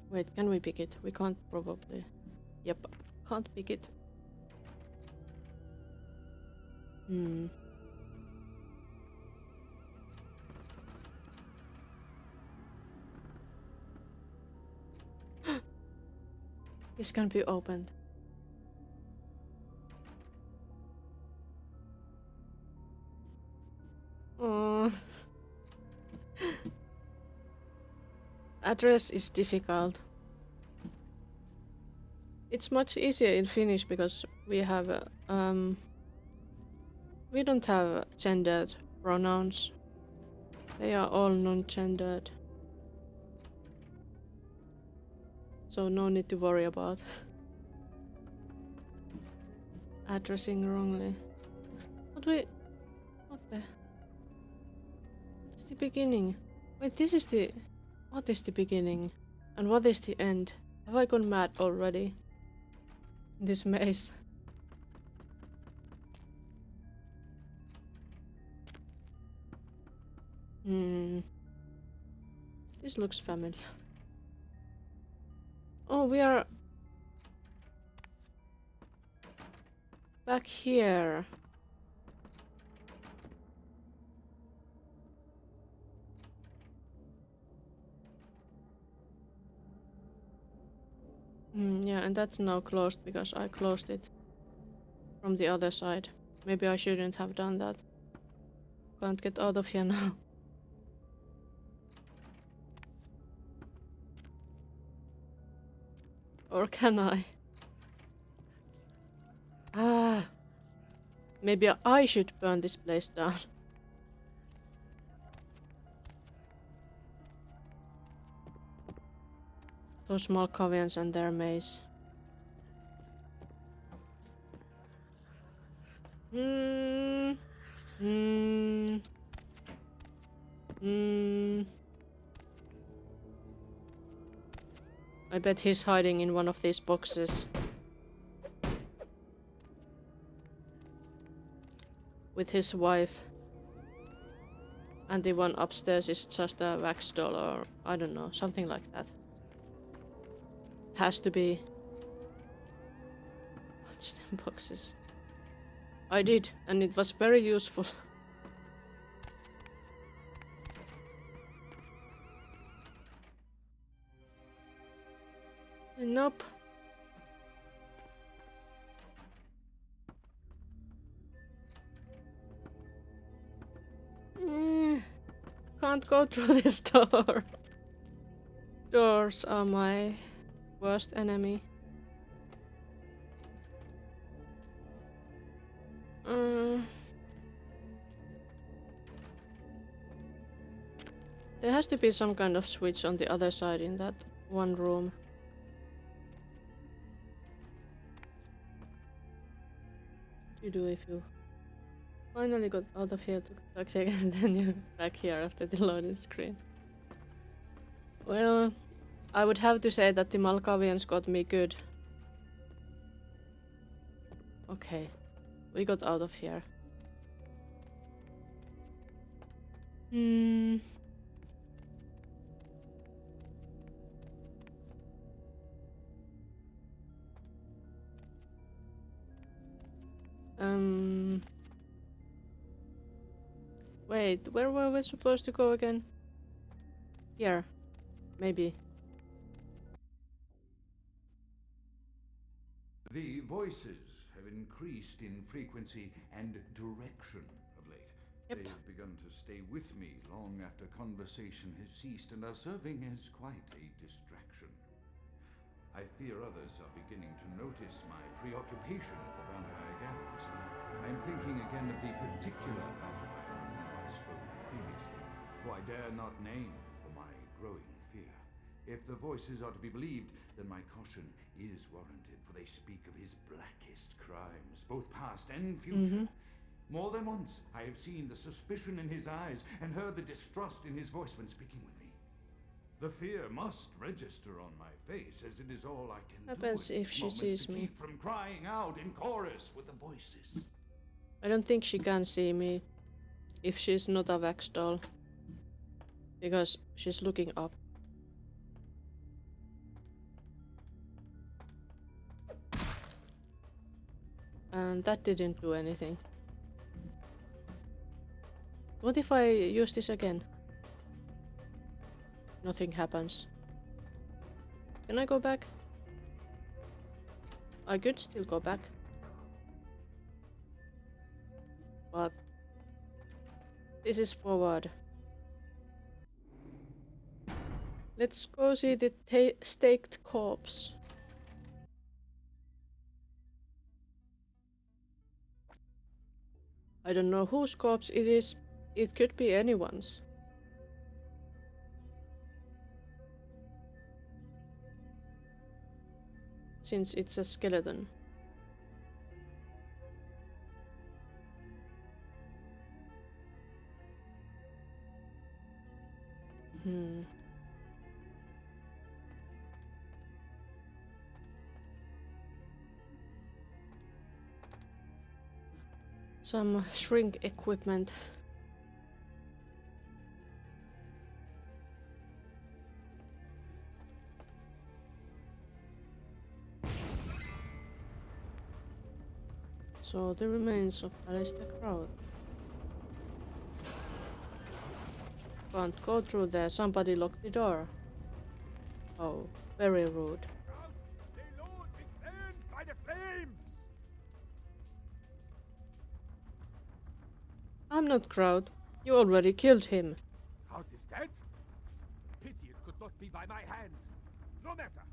Wait, can we pick it? We can't probably. Yep, can't pick it. This can be opened. Address is difficult. It's much easier in Finnish because we have we don't have gendered pronouns. They are all non-gendered. So no need to worry about addressing wrongly. What the? What's the beginning? Wait, this is the... What is the beginning? And what is the end? Have I gone mad already? In this maze. This looks familiar. Oh, we are... back here. Yeah, and that's now closed because I closed it from the other side. Maybe I shouldn't have done that. Can't get out of here now. Or can I? Maybe I should burn this place down. Those Malkavians and their maze. I bet he's hiding in one of these boxes. With his wife. And the one upstairs is just a wax doll or I don't know, something like that. Has to be. Watch them boxes. I did, and it was very useful. Nope. Can't go through this door. Doors are my worst enemy. There has to be some kind of switch on the other side in that one room. What do you do if you finally got out of here to talk second and then you're back here after the loading screen? Well, I would have to say that the Malkavians got me good. Okay, we got out of here. Wait, where were we supposed to go again? Here. Maybe. The voices have increased in frequency and direction of late. Yep. They've begun to stay with me long after conversation has ceased and are serving as quite a distraction. I fear others are beginning to notice my preoccupation at the vampire gatherings. I'm thinking again of the particular vampire of whom I spoke previously, who I dare not name for my growing fear. If the voices are to be believed, then my caution is warranted, for they speak of his blackest crimes, both past and future. More than once, I have seen the suspicion in his eyes and heard the distrust in his voice when speaking with me. The fear must register on my face, as it is all I can Happens do in if she moments sees to me. keep from crying out in chorus with the voices. I don't think she can see me if she's not a wax doll. Because she's looking up. And that didn't do anything. What if I use this again? Nothing happens. Can I go back? I could still go back. But this is forward. Let's go see the staked corpse. I don't know whose corpse it is. It could be anyone's. Since it's a skeleton. Some shrink equipment. So the remains of Alistair Crowd. Can't go through there. Somebody locked the door. Oh, very rude. They load be cleansed by the flames! I'm not Crowd. You already killed him. Count is dead? Pity it could not be by my hand. No matter.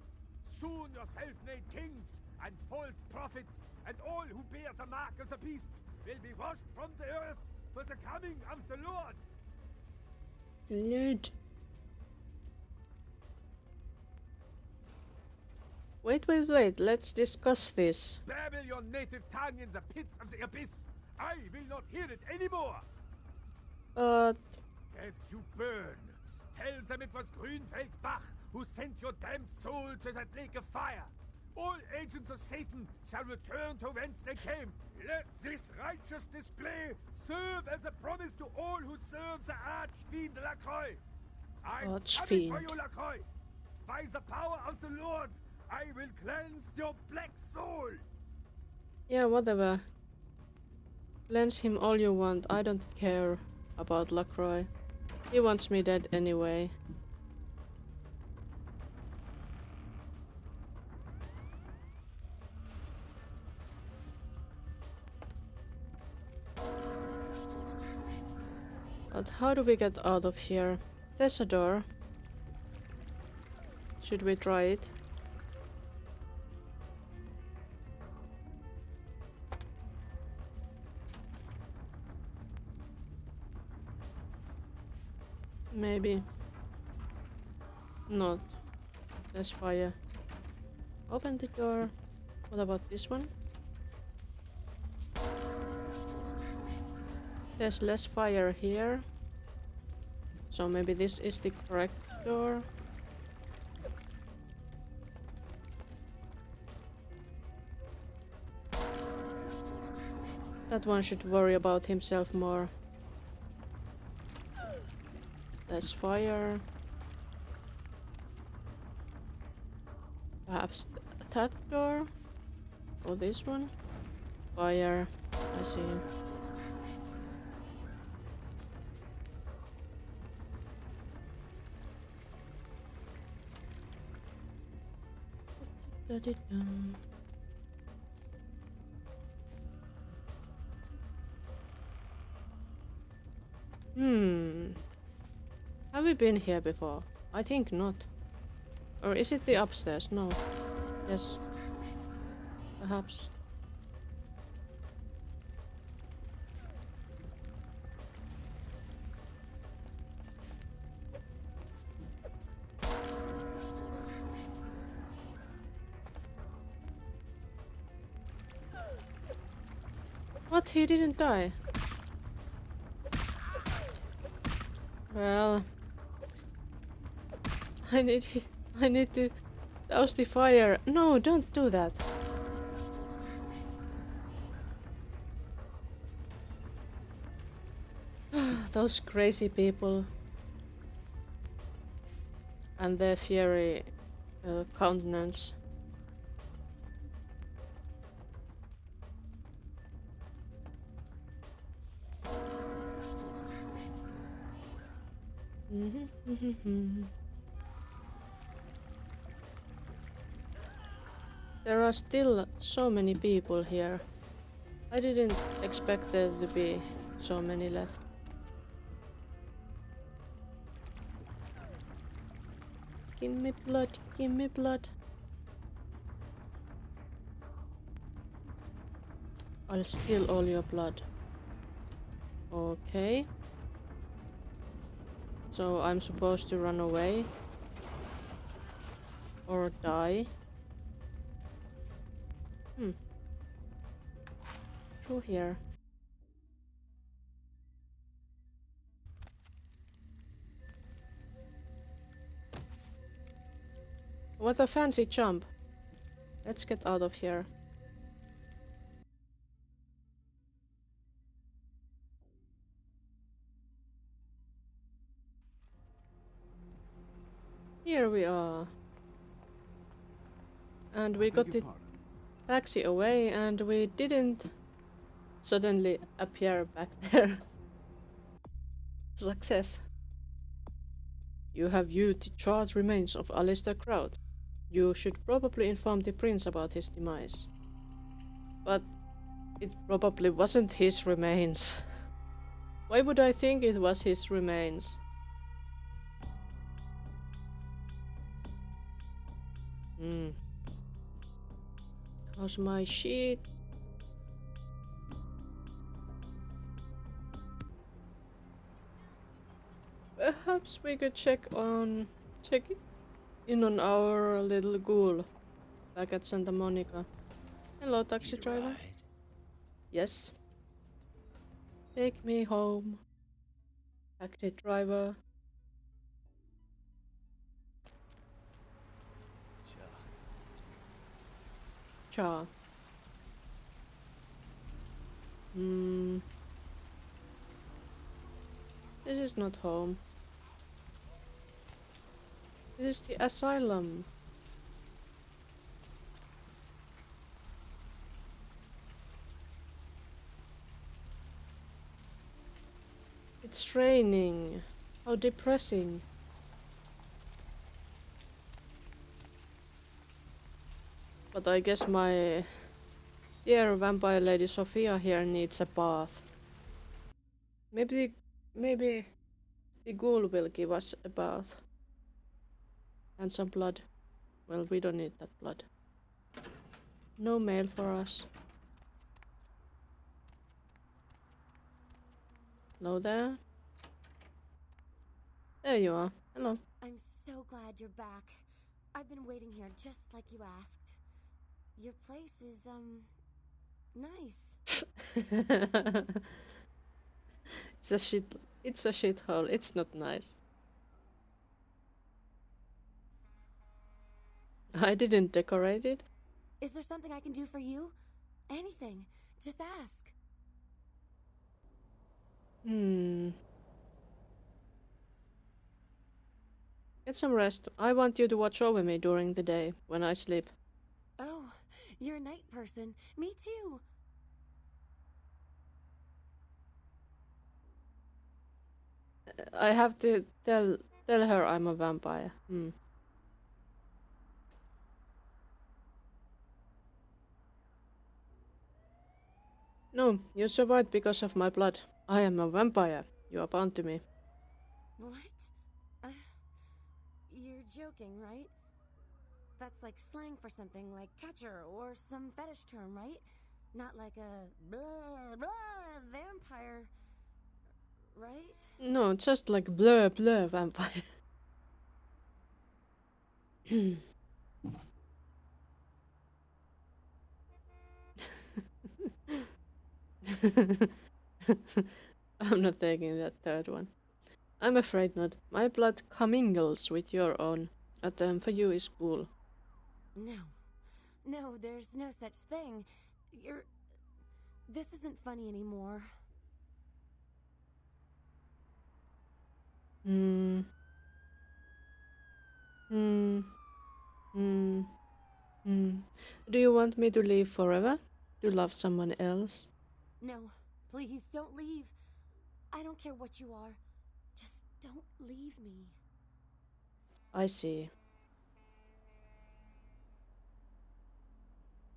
Soon your self-made kings and false prophets and all who bear the mark of the beast will be washed from the earth for the coming of the Lord. Lord. Wait. Let's discuss this. Babble your native tongue in the pits of the abyss. I will not hear it anymore. But As you burn, tell them it was Grünfeld Bach who sent your damned soul to that lake of fire. All agents of Satan shall return to whence they came. Let this righteous display serve as a promise to all who serve the Archfiend Lacroix. I'm coming Archfiend. for you, Lacroix. By the power of the Lord, I will cleanse your black soul. yeah, whatever. Cleanse him all you want. I don't care about Lacroix. He wants me dead anyway. But how do we get out of here? There's a door. Should we try it? Maybe. Not. There's fire. Open the door. What about this one? There's less fire here. So maybe this is the correct door. That one should worry about himself more. There's fire. Perhaps that door? Or this one? Fire. I see. Da-di-dum. Have we been here before? I think not. Or is it the upstairs? No. Yes. Perhaps. What? He didn't die? Well... I need to douse the fire. No, don't do that. Those crazy people. And their fiery countenance. There are still so many people here. I didn't expect there to be so many left. Give me blood, give me blood. I'll steal all your blood. Okay. So I'm supposed to run away? Or die? Through here. What a fancy jump. Let's get out of here. Here we are. And we got the taxi away and we didn't suddenly appear back there. Success. You have viewed the charred remains of Alistair Crowd. You should probably inform the prince about his demise. But it probably wasn't his remains. Why would I think it was his remains? How's my sheet? Perhaps we could check in on our little ghoul back at Santa Monica. Hello, taxi driver. Yes. Take me home. Taxi driver. Cha. This is not home. This is the asylum. It's raining. How depressing. But I guess my dear vampire lady Sophia here needs a bath. Maybe the ghoul will give us a bath. And some blood. Well, we don't need that blood. No mail for us. Hello there. There you are. Hello. I'm so glad you're back. I've been waiting here just like you asked. Your place is, nice. It's a shithole. It's not nice. I didn't decorate it. Is there something I can do for you? Anything. Just ask. Get some rest. I want you to watch over me during the day, when I sleep. Oh, you're a night person. Me too. I have to tell her I'm a vampire. No, you survived because of my blood. I am a vampire. You are bound to me. What? You're joking, right? That's like slang for something like catcher or some fetish term, right? Not like a blah blah vampire, right? No, just like blur blur vampire. I'm not taking that third one. I'm afraid not. My blood commingles with your own. A term for you is cool. No. No, there's no such thing. You're... This isn't funny anymore. Hmm. Hmm. Hmm. Hmm. Do you want me to leave forever? To love someone else? No, please don't leave. I don't care what you are. Just don't leave me. I see.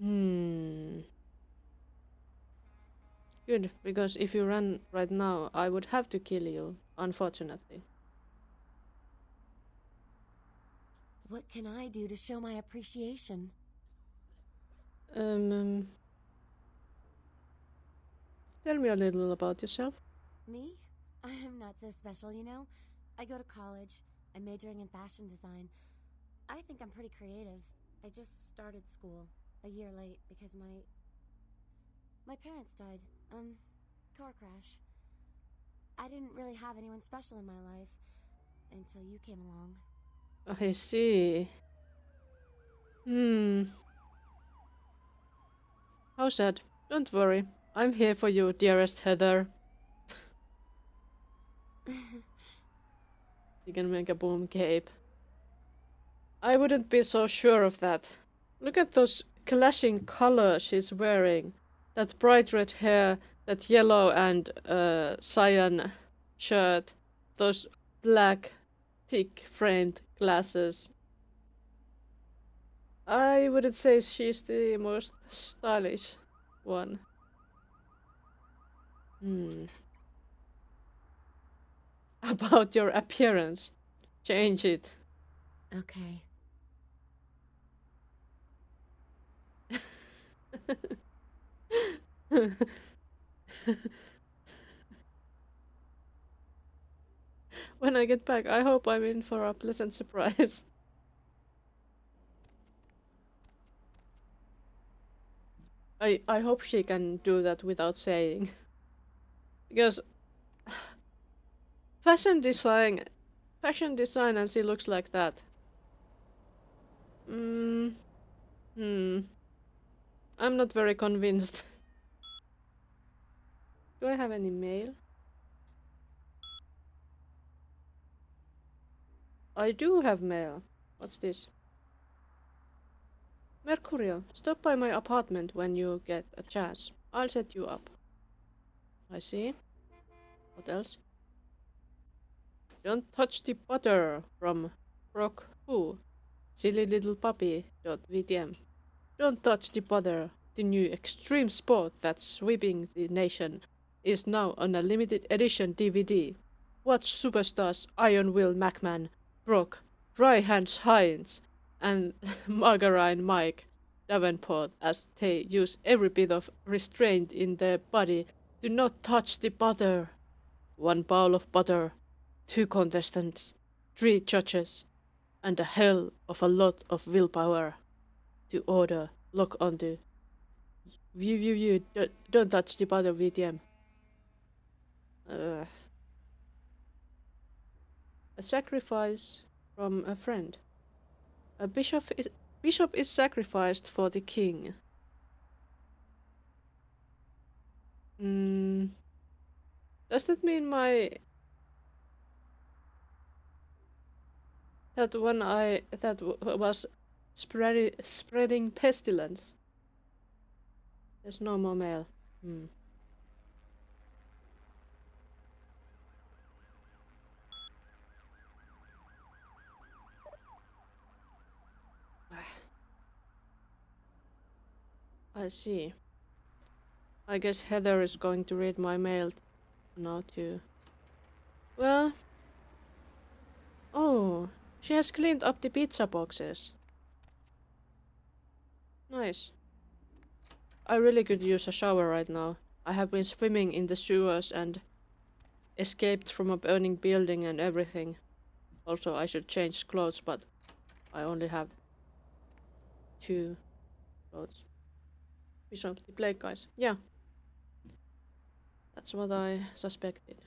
Hmm. Good, because if you run right now, I would have to kill you, unfortunately. What can I do to show my appreciation? Um, Tell me a little about yourself. Me? I am not so special, you know? I go to college. I'm majoring in fashion design. I think I'm pretty creative. I just started school a year late because my parents died. Car crash. I didn't really have anyone special in my life until you came along. I see. Hmm. How sad. Don't worry. I'm here for you, dearest Heather. You can make a boom cape. I wouldn't be so sure of that. Look at those clashing colors she's wearing. That bright red hair, that yellow and cyan shirt, those black, thick framed glasses. I wouldn't say she's the most stylish one. Hmm. About your appearance. Change it. Okay. When I get back, I hope I'm in for a pleasant surprise. I hope she can do that without saying. Because fashion design and she looks like that. Hmm. I'm not very convinced. Do I have any mail? I do have mail. What's this? Mercurial, stop by my apartment when you get a chance. I'll set you up. I see. What else? Don't touch the butter from Brock Who? Silly little puppy.vtm. Don't touch the butter. The new extreme sport that's sweeping the nation is now on a limited edition DVD. Watch superstars Iron Will McMahon, Brock, Dry Hands Hines, and Margarine Mike Davenport as they use every bit of restraint in their body to not touch the butter. 1 bowl of butter, 2 contestants, 3 judges, and a hell of a lot of willpower to order. Log on to view. Don't touch the butter VTM. A sacrifice from a friend. A bishop is sacrificed for the king. Mm, does that mean that one was spreading pestilence? There's no more mail. I see. I guess Heather is going to read my mail now too. Well... Oh, she has cleaned up the pizza boxes. Nice. I really could use a shower right now. I have been swimming in the sewers and escaped from a burning building and everything. Also, I should change clothes, but I only have 2 clothes. We shall play, guys. Yeah. That's what I suspected.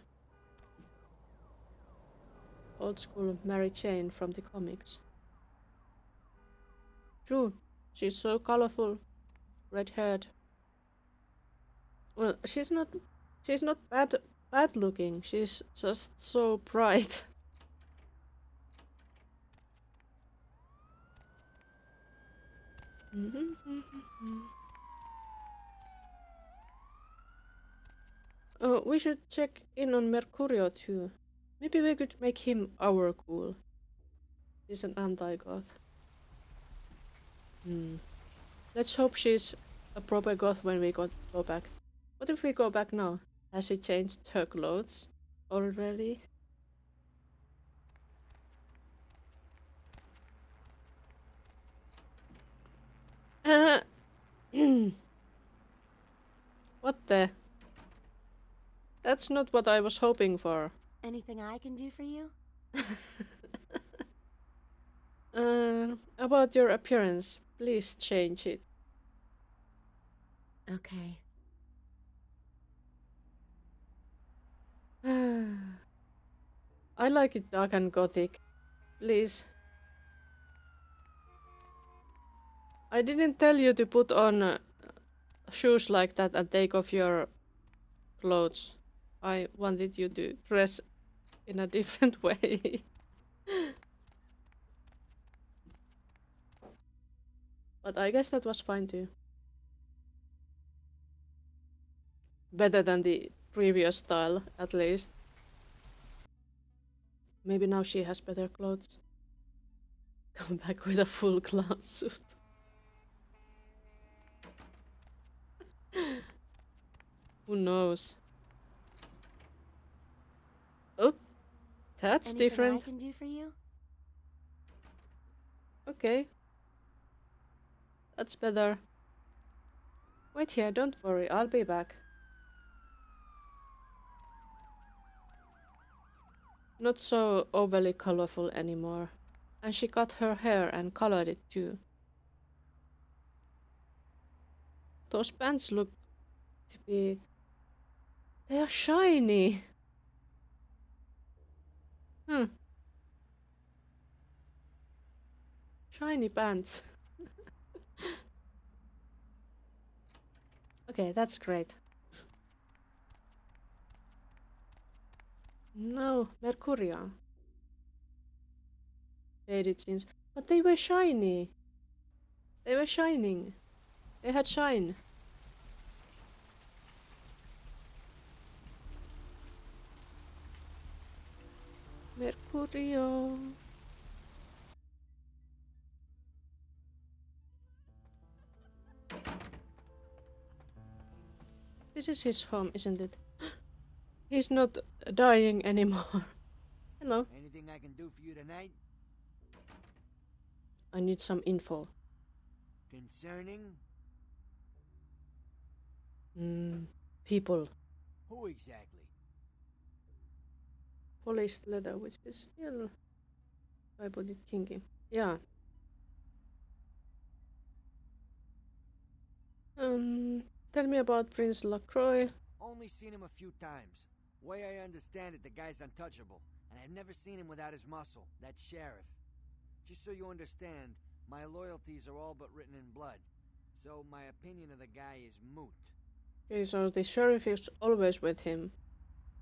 Old school Mary Jane from the comics. True. She's so colorful. Red-haired. Well, she's not bad looking. She's just so bright. We should check in on Mercurio too. Maybe we could make him our ghoul. He's an anti-goth. Let's hope she's a proper goth when we go back. What if we go back now? Has she changed her clothes already? What the? That's not what I was hoping for. Anything I can do for you? About your appearance, please change it. Okay. I like it dark and gothic. Please. I didn't tell you to put on shoes like that and take off your clothes. I wanted you to dress in a different way. But I guess that was fine too. Better than the previous style, at least. Maybe now she has better clothes. Come back with a full clown suit. Who knows? Oh, that's Anything different. I can do for you? Okay. That's better. Wait here, don't worry, I'll be back. Not so overly colorful anymore. And she cut her hair and colored it too. Those pants look to be... They are shiny! Shiny pants. Okay, that's great. No, Mercurio. Faded jeans. But they were shiny. They were shining. They had shine. Mercurio. This is his home, isn't it? He's not dying anymore. Hello. Anything I can do for you tonight? I need some info. Concerning? People. Who exactly? Polished leather, which is still... I put it kinky. Yeah. Tell me about Prince LaCroix. Only seen him a few times. Way I understand it, the guy's untouchable. And I've never seen him without his muscle, that sheriff. Just so you understand, my loyalties are all but written in blood. So my opinion of the guy is moot. Okay, so the sheriff is always with him.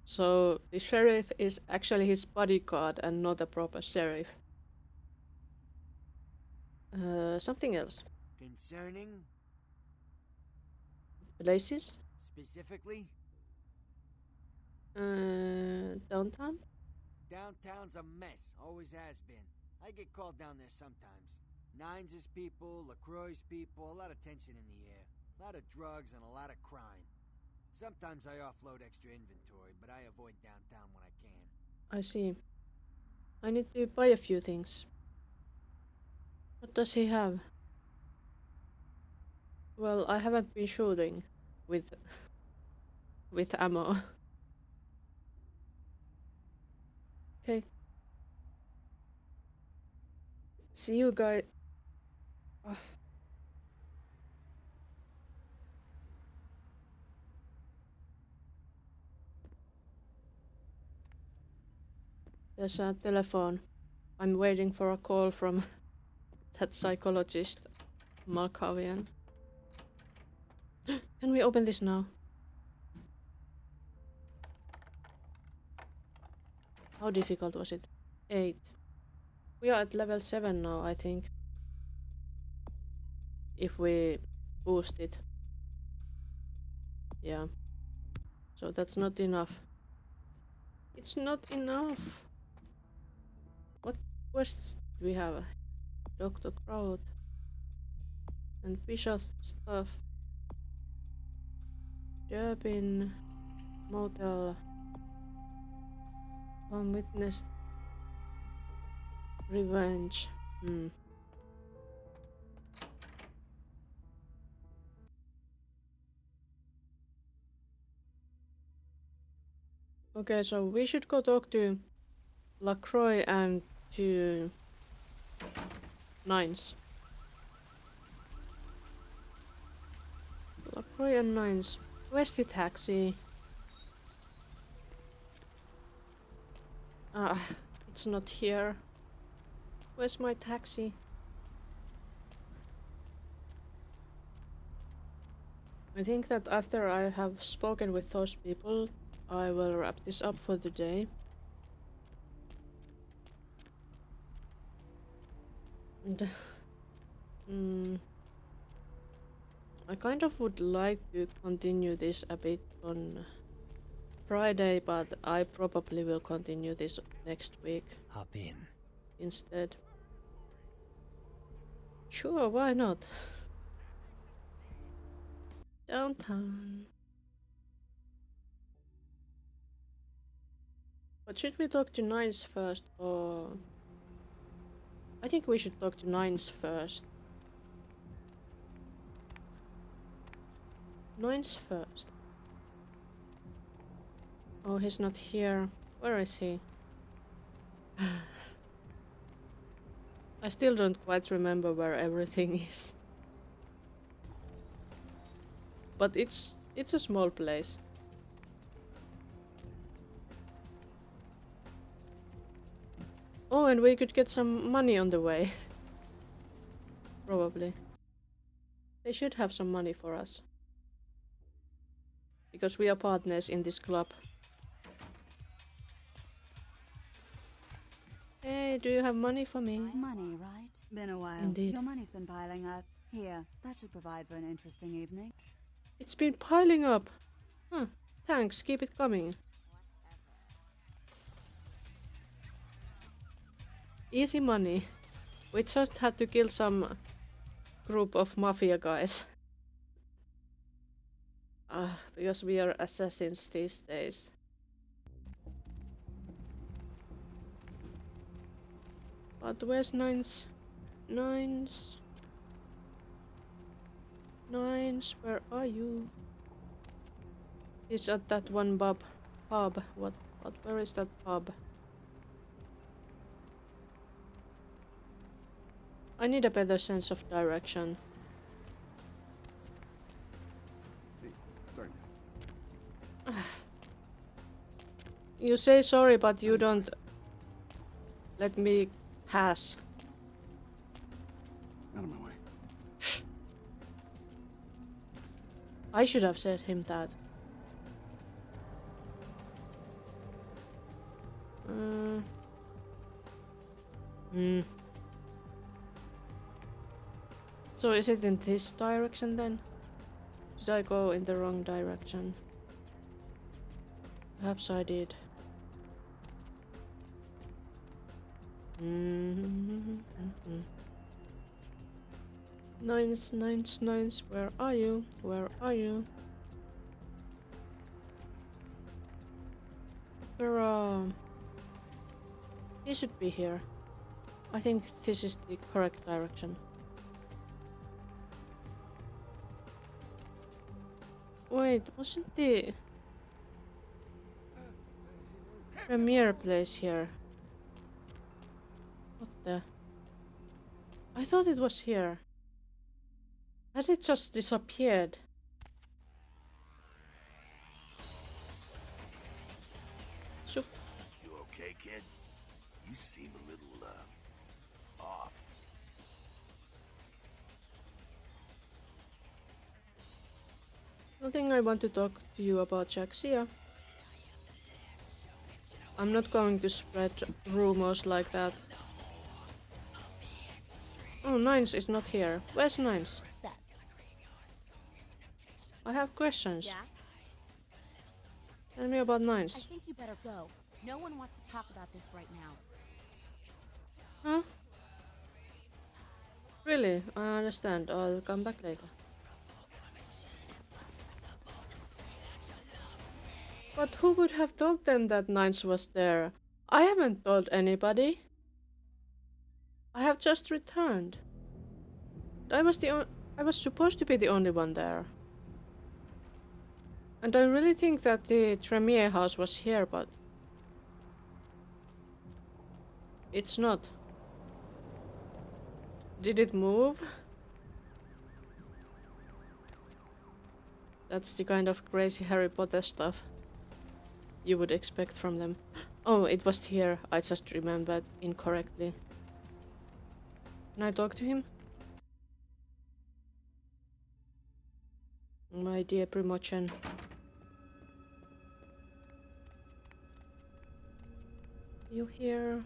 So the sheriff is actually his bodyguard and not a proper sheriff. Something else. Concerning? Places? Specifically? Downtown? Downtown's a mess, always has been. I get called down there sometimes. Nines' people, LaCroix's people, a lot of tension in the air. A lot of drugs and a lot of crime. Sometimes I offload extra inventory, but I avoid downtown when I can. I see. I need to buy a few things. What does he have? Well, I haven't been shooting with ammo. Okay. See you guys. There's a telephone. I'm waiting for a call from that psychologist, Malkavian. Can we open this now? How difficult was it? 8. We are at level 7 now, I think. If we boost it. Yeah. So that's not enough. It's not enough! What quests do we have? Dr. Kraut. And Bishop stuff. Durbin. Motel. Witness. Revenge. Okay, so we should go talk to LaCroix and to Nines. LaCroix and Nines. Where's the taxi? Ah, it's not here. Where's my taxi? I think that after I have spoken with those people, I will wrap this up for the day. And, I kind of would like to continue this a bit on Friday, but I probably will continue this next week. Hop in. Instead. Sure, why not? Downtown. But should we talk to Nines first, or... I think we should talk to Nines first. Nines first. Oh, he's not here. Where is he? I still don't quite remember where everything is. But it's a small place. Oh, and we could get some money on the way. Probably. They should have some money for us. Because we are partners in this club. Hey, do you have money for me? Money, right? Been a while. Indeed. Your money's been piling up. Here, that should provide for an interesting evening. It's been piling up. Huh. Thanks, keep it coming. Easy money. We just had to kill some group of mafia guys. Because we are assassins these days. But where's Nines? Nines? Nines, where are you? He's at that one pub. What, where is that pub? I need a better sense of direction. Hey, sorry, man. You say sorry, but you don't let me pass. Out of my way. I should have said him that. So is it in this direction then? Did I go in the wrong direction? Perhaps I did. Nines, where are you? Where are you? He should be here. I think this is the correct direction. Wait, wasn't the premiere place here? What the? I thought it was here. Has it just disappeared? So You okay, kid? You seem a little, off. nothing I want to talk to you about, Jack. See ya. I'm not going to spread rumors like that. Oh, Nines is not here. Where's Nines? Set. I have questions. Yeah? Tell me about I Nines. think you better go. No one wants to talk about this right now. Huh? Really? I understand. I'll come back later. But who would have told them that Nines was there? I haven't told anybody. I have just returned. I was supposed to be the only one there. And I really think that the Tremere house was here, but it's not. Did it move? That's the kind of crazy Harry Potter stuff you would expect from them. Oh, it was here. I just remembered incorrectly. Can I talk to him? My dear primogen. You here?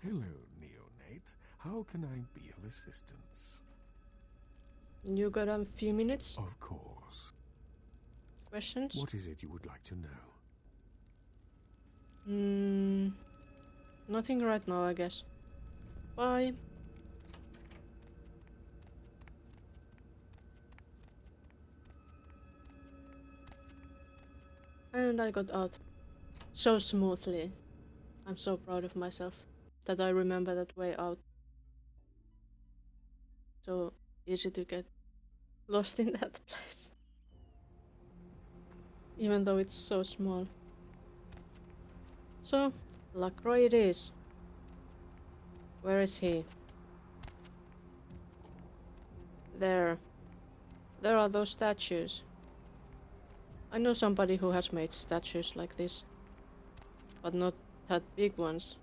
Hello, neonate. How can I be of assistance? You got a few minutes? Of course. Questions? What is it you would like to know? Nothing right now, I guess. Bye. And I got out so smoothly. I'm so proud of myself that I remember that way out. So easy to get lost in that place. Even though it's so small. So, LaCroix it is. Where is he? There. There are those statues. I know somebody who has made statues like this. But not that big ones.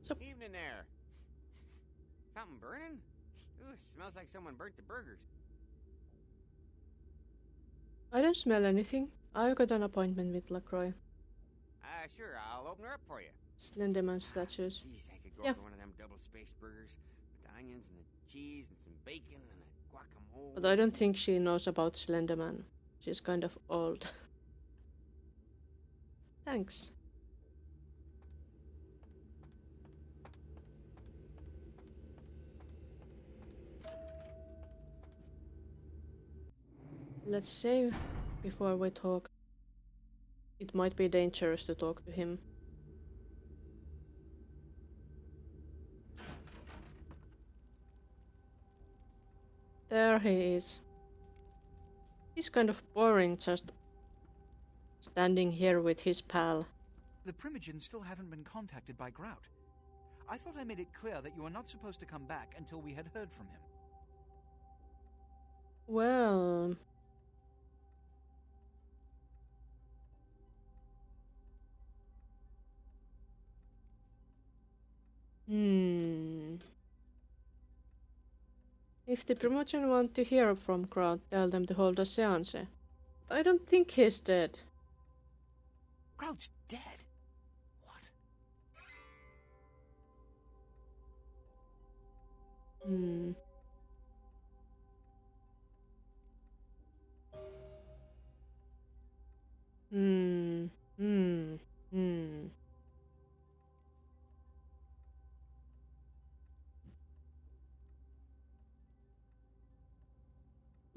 So, Evening there. Something burning? Ooh, smells like someone burnt the burgers. I don't smell anything. I got an appointment with LaCroix. Sure, I'll open her up for you. Slenderman statues. Jeez, I could go Yeah. for one of them double-spaced burgers with the onions and the cheese and some bacon and a guacamole. But I don't think she knows about Slenderman. She's kind of old. Thanks. Let's save before we talk. It might be dangerous to talk to him. There he is. He's kind of boring, just standing here with his pal. The primogens still haven't been contacted by Grout. I thought I made it clear that you were not supposed to come back until we had heard from him. Well... If the primogen want to hear from Grout, tell them to hold a seance. I don't think he's dead. Grout's dead? What?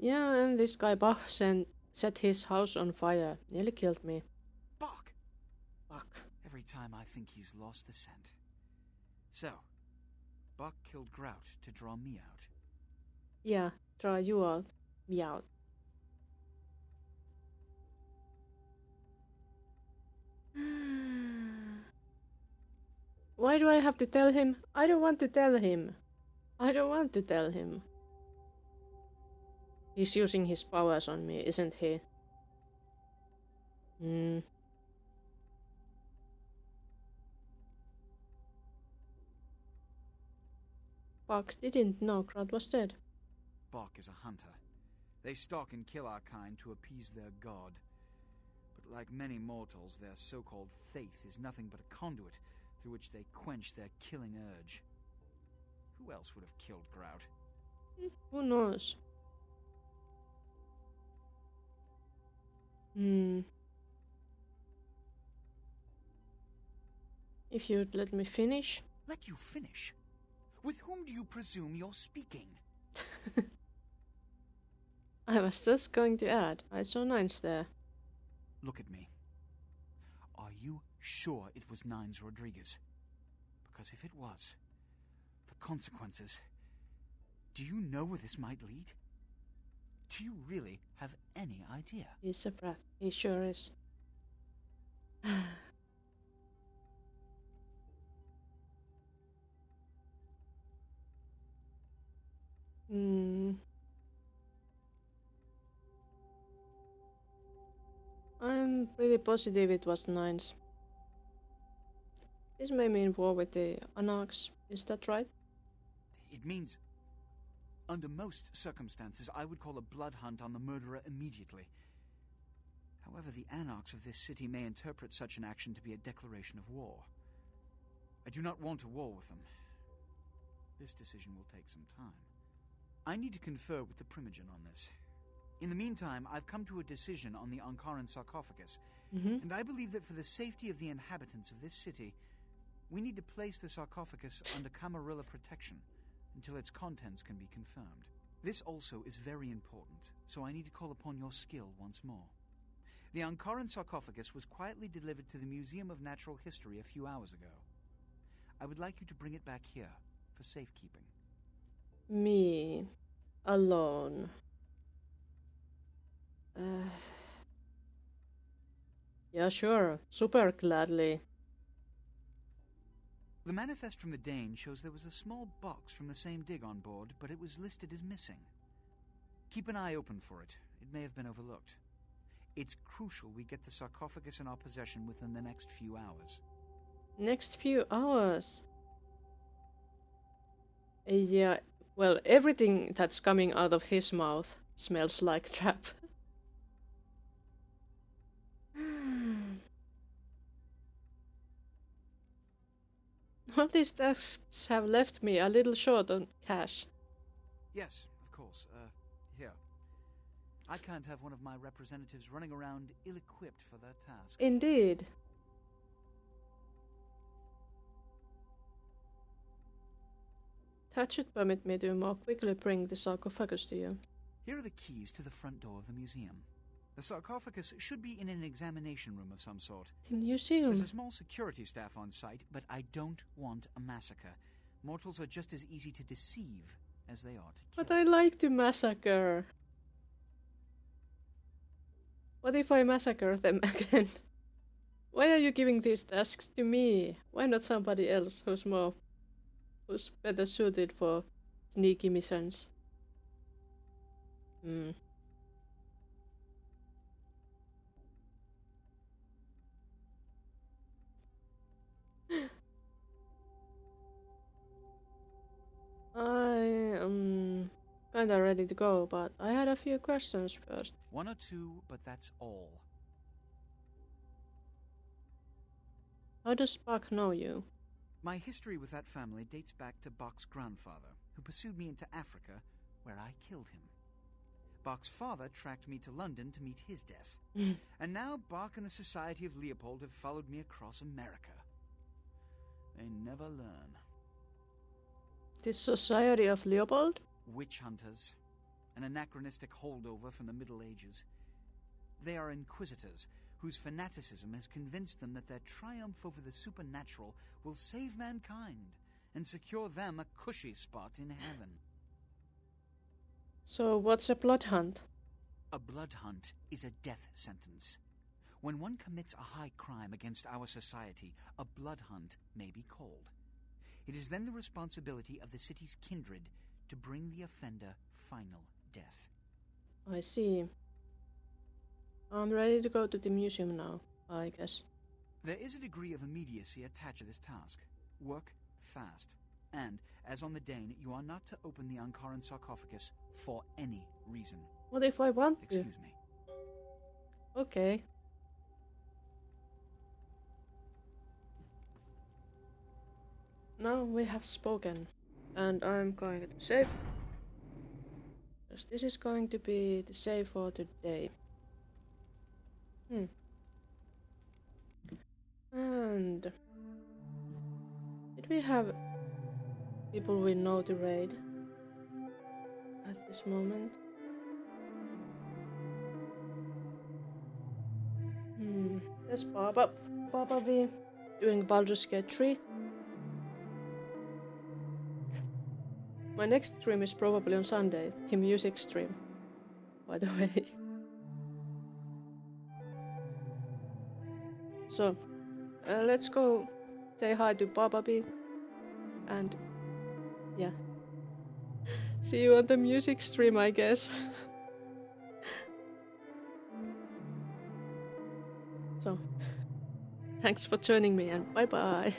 Yeah, and this guy Bach set his house on fire. Nearly killed me. Bach! Bach. Every time I think he's lost the scent. So, Bach killed Grout to draw me out. Yeah, draw you out. Me out. Why do I have to tell him? I don't want to tell him. I don't want to tell him. He's using his powers on me, isn't he? Bach didn't know Kraut was dead. Bach is a hunter. They stalk and kill our kind to appease their god. But like many mortals, their so-called faith is nothing but a conduit through which they quench their killing urge. Who else would have killed Grout? Who knows? If you'd let me finish. Let you finish? With whom do you presume you're speaking? I was just going to add, I saw Nines there. Look at me. Are you sure it was Nines Rodriguez? Because if it was, the consequences... Do you know where this might lead? Do you really have any idea? He's a brat. He sure is. I'm pretty positive it was Nines. This made me in war with the Anarchs. Is that right? It means... Under most circumstances, I would call a blood hunt on the murderer immediately. However, the Anarchs of this city may interpret such an action to be a declaration of war. I do not want a war with them. This decision will take some time. I need to confer with the primogen on this. In the meantime, I've come to a decision on the Ankaran sarcophagus, and I believe that for the safety of the inhabitants of this city, we need to place the sarcophagus under Camarilla protection until its contents can be confirmed. This also is very important, so I need to call upon your skill once more. The Ankaran sarcophagus was quietly delivered to the Museum of Natural History a few hours ago. I would like you to bring it back here for safekeeping. Me. Alone. Yeah, sure. Super gladly. The manifest from the Dane shows there was a small box from the same dig on board, but it was listed as missing. Keep an eye open for it. It may have been overlooked. It's crucial we get the sarcophagus in our possession within the next few hours. Next few hours? Yeah, well, everything that's coming out of his mouth smells like trap. All these tasks have left me a little short on cash. Yes, of course. Here. I can't have one of my representatives running around ill-equipped for their task. Indeed. That should permit me to more quickly bring the sarcophagus to you. Here are the keys to the front door of the museum. The sarcophagus should be in an examination room of some sort. The museum? There's a small security staff on site, but I don't want a massacre. Mortals are just as easy to deceive as they are to kill. But I like to massacre. What if I massacre them again? Why are you giving these tasks to me? Why not somebody else who's better suited for sneaky missions? I am kinda ready to go, but I had a few questions first. One or two, but that's all. How does Bach know you? My history with that family dates back to Bach's grandfather, who pursued me into Africa, where I killed him. Bach's father tracked me to London to meet his death. And now Bach and the Society of Leopold have followed me across America. They never learn. The Society of Leopold? Witch hunters. an anachronistic holdover from the Middle Ages. They are inquisitors, whose fanaticism has convinced them that their triumph over the supernatural will save mankind and secure them a cushy spot in heaven. So what's a blood hunt? A blood hunt is a death sentence. When one commits a high crime against our society, a blood hunt may be called. It is then the responsibility of the city's kindred to bring the offender final death. I see. I'm ready to go to the museum now, I guess. There is a degree of immediacy attached to this task. Work fast. And, as on the Dane, you are not to open the Ankaran sarcophagus for any reason. What if I want to? Excuse me. Okay. Now we have spoken, and I'm going to save. Because this is going to be the save for today. And did we have people we know to raid at this moment? There's Baba V doing Baldur's Gate 3. My next stream is probably on Sunday, the music stream, by the way. So, let's go say hi to Baba B, and yeah, see you on the music stream, I guess. So, thanks for joining me, and bye bye.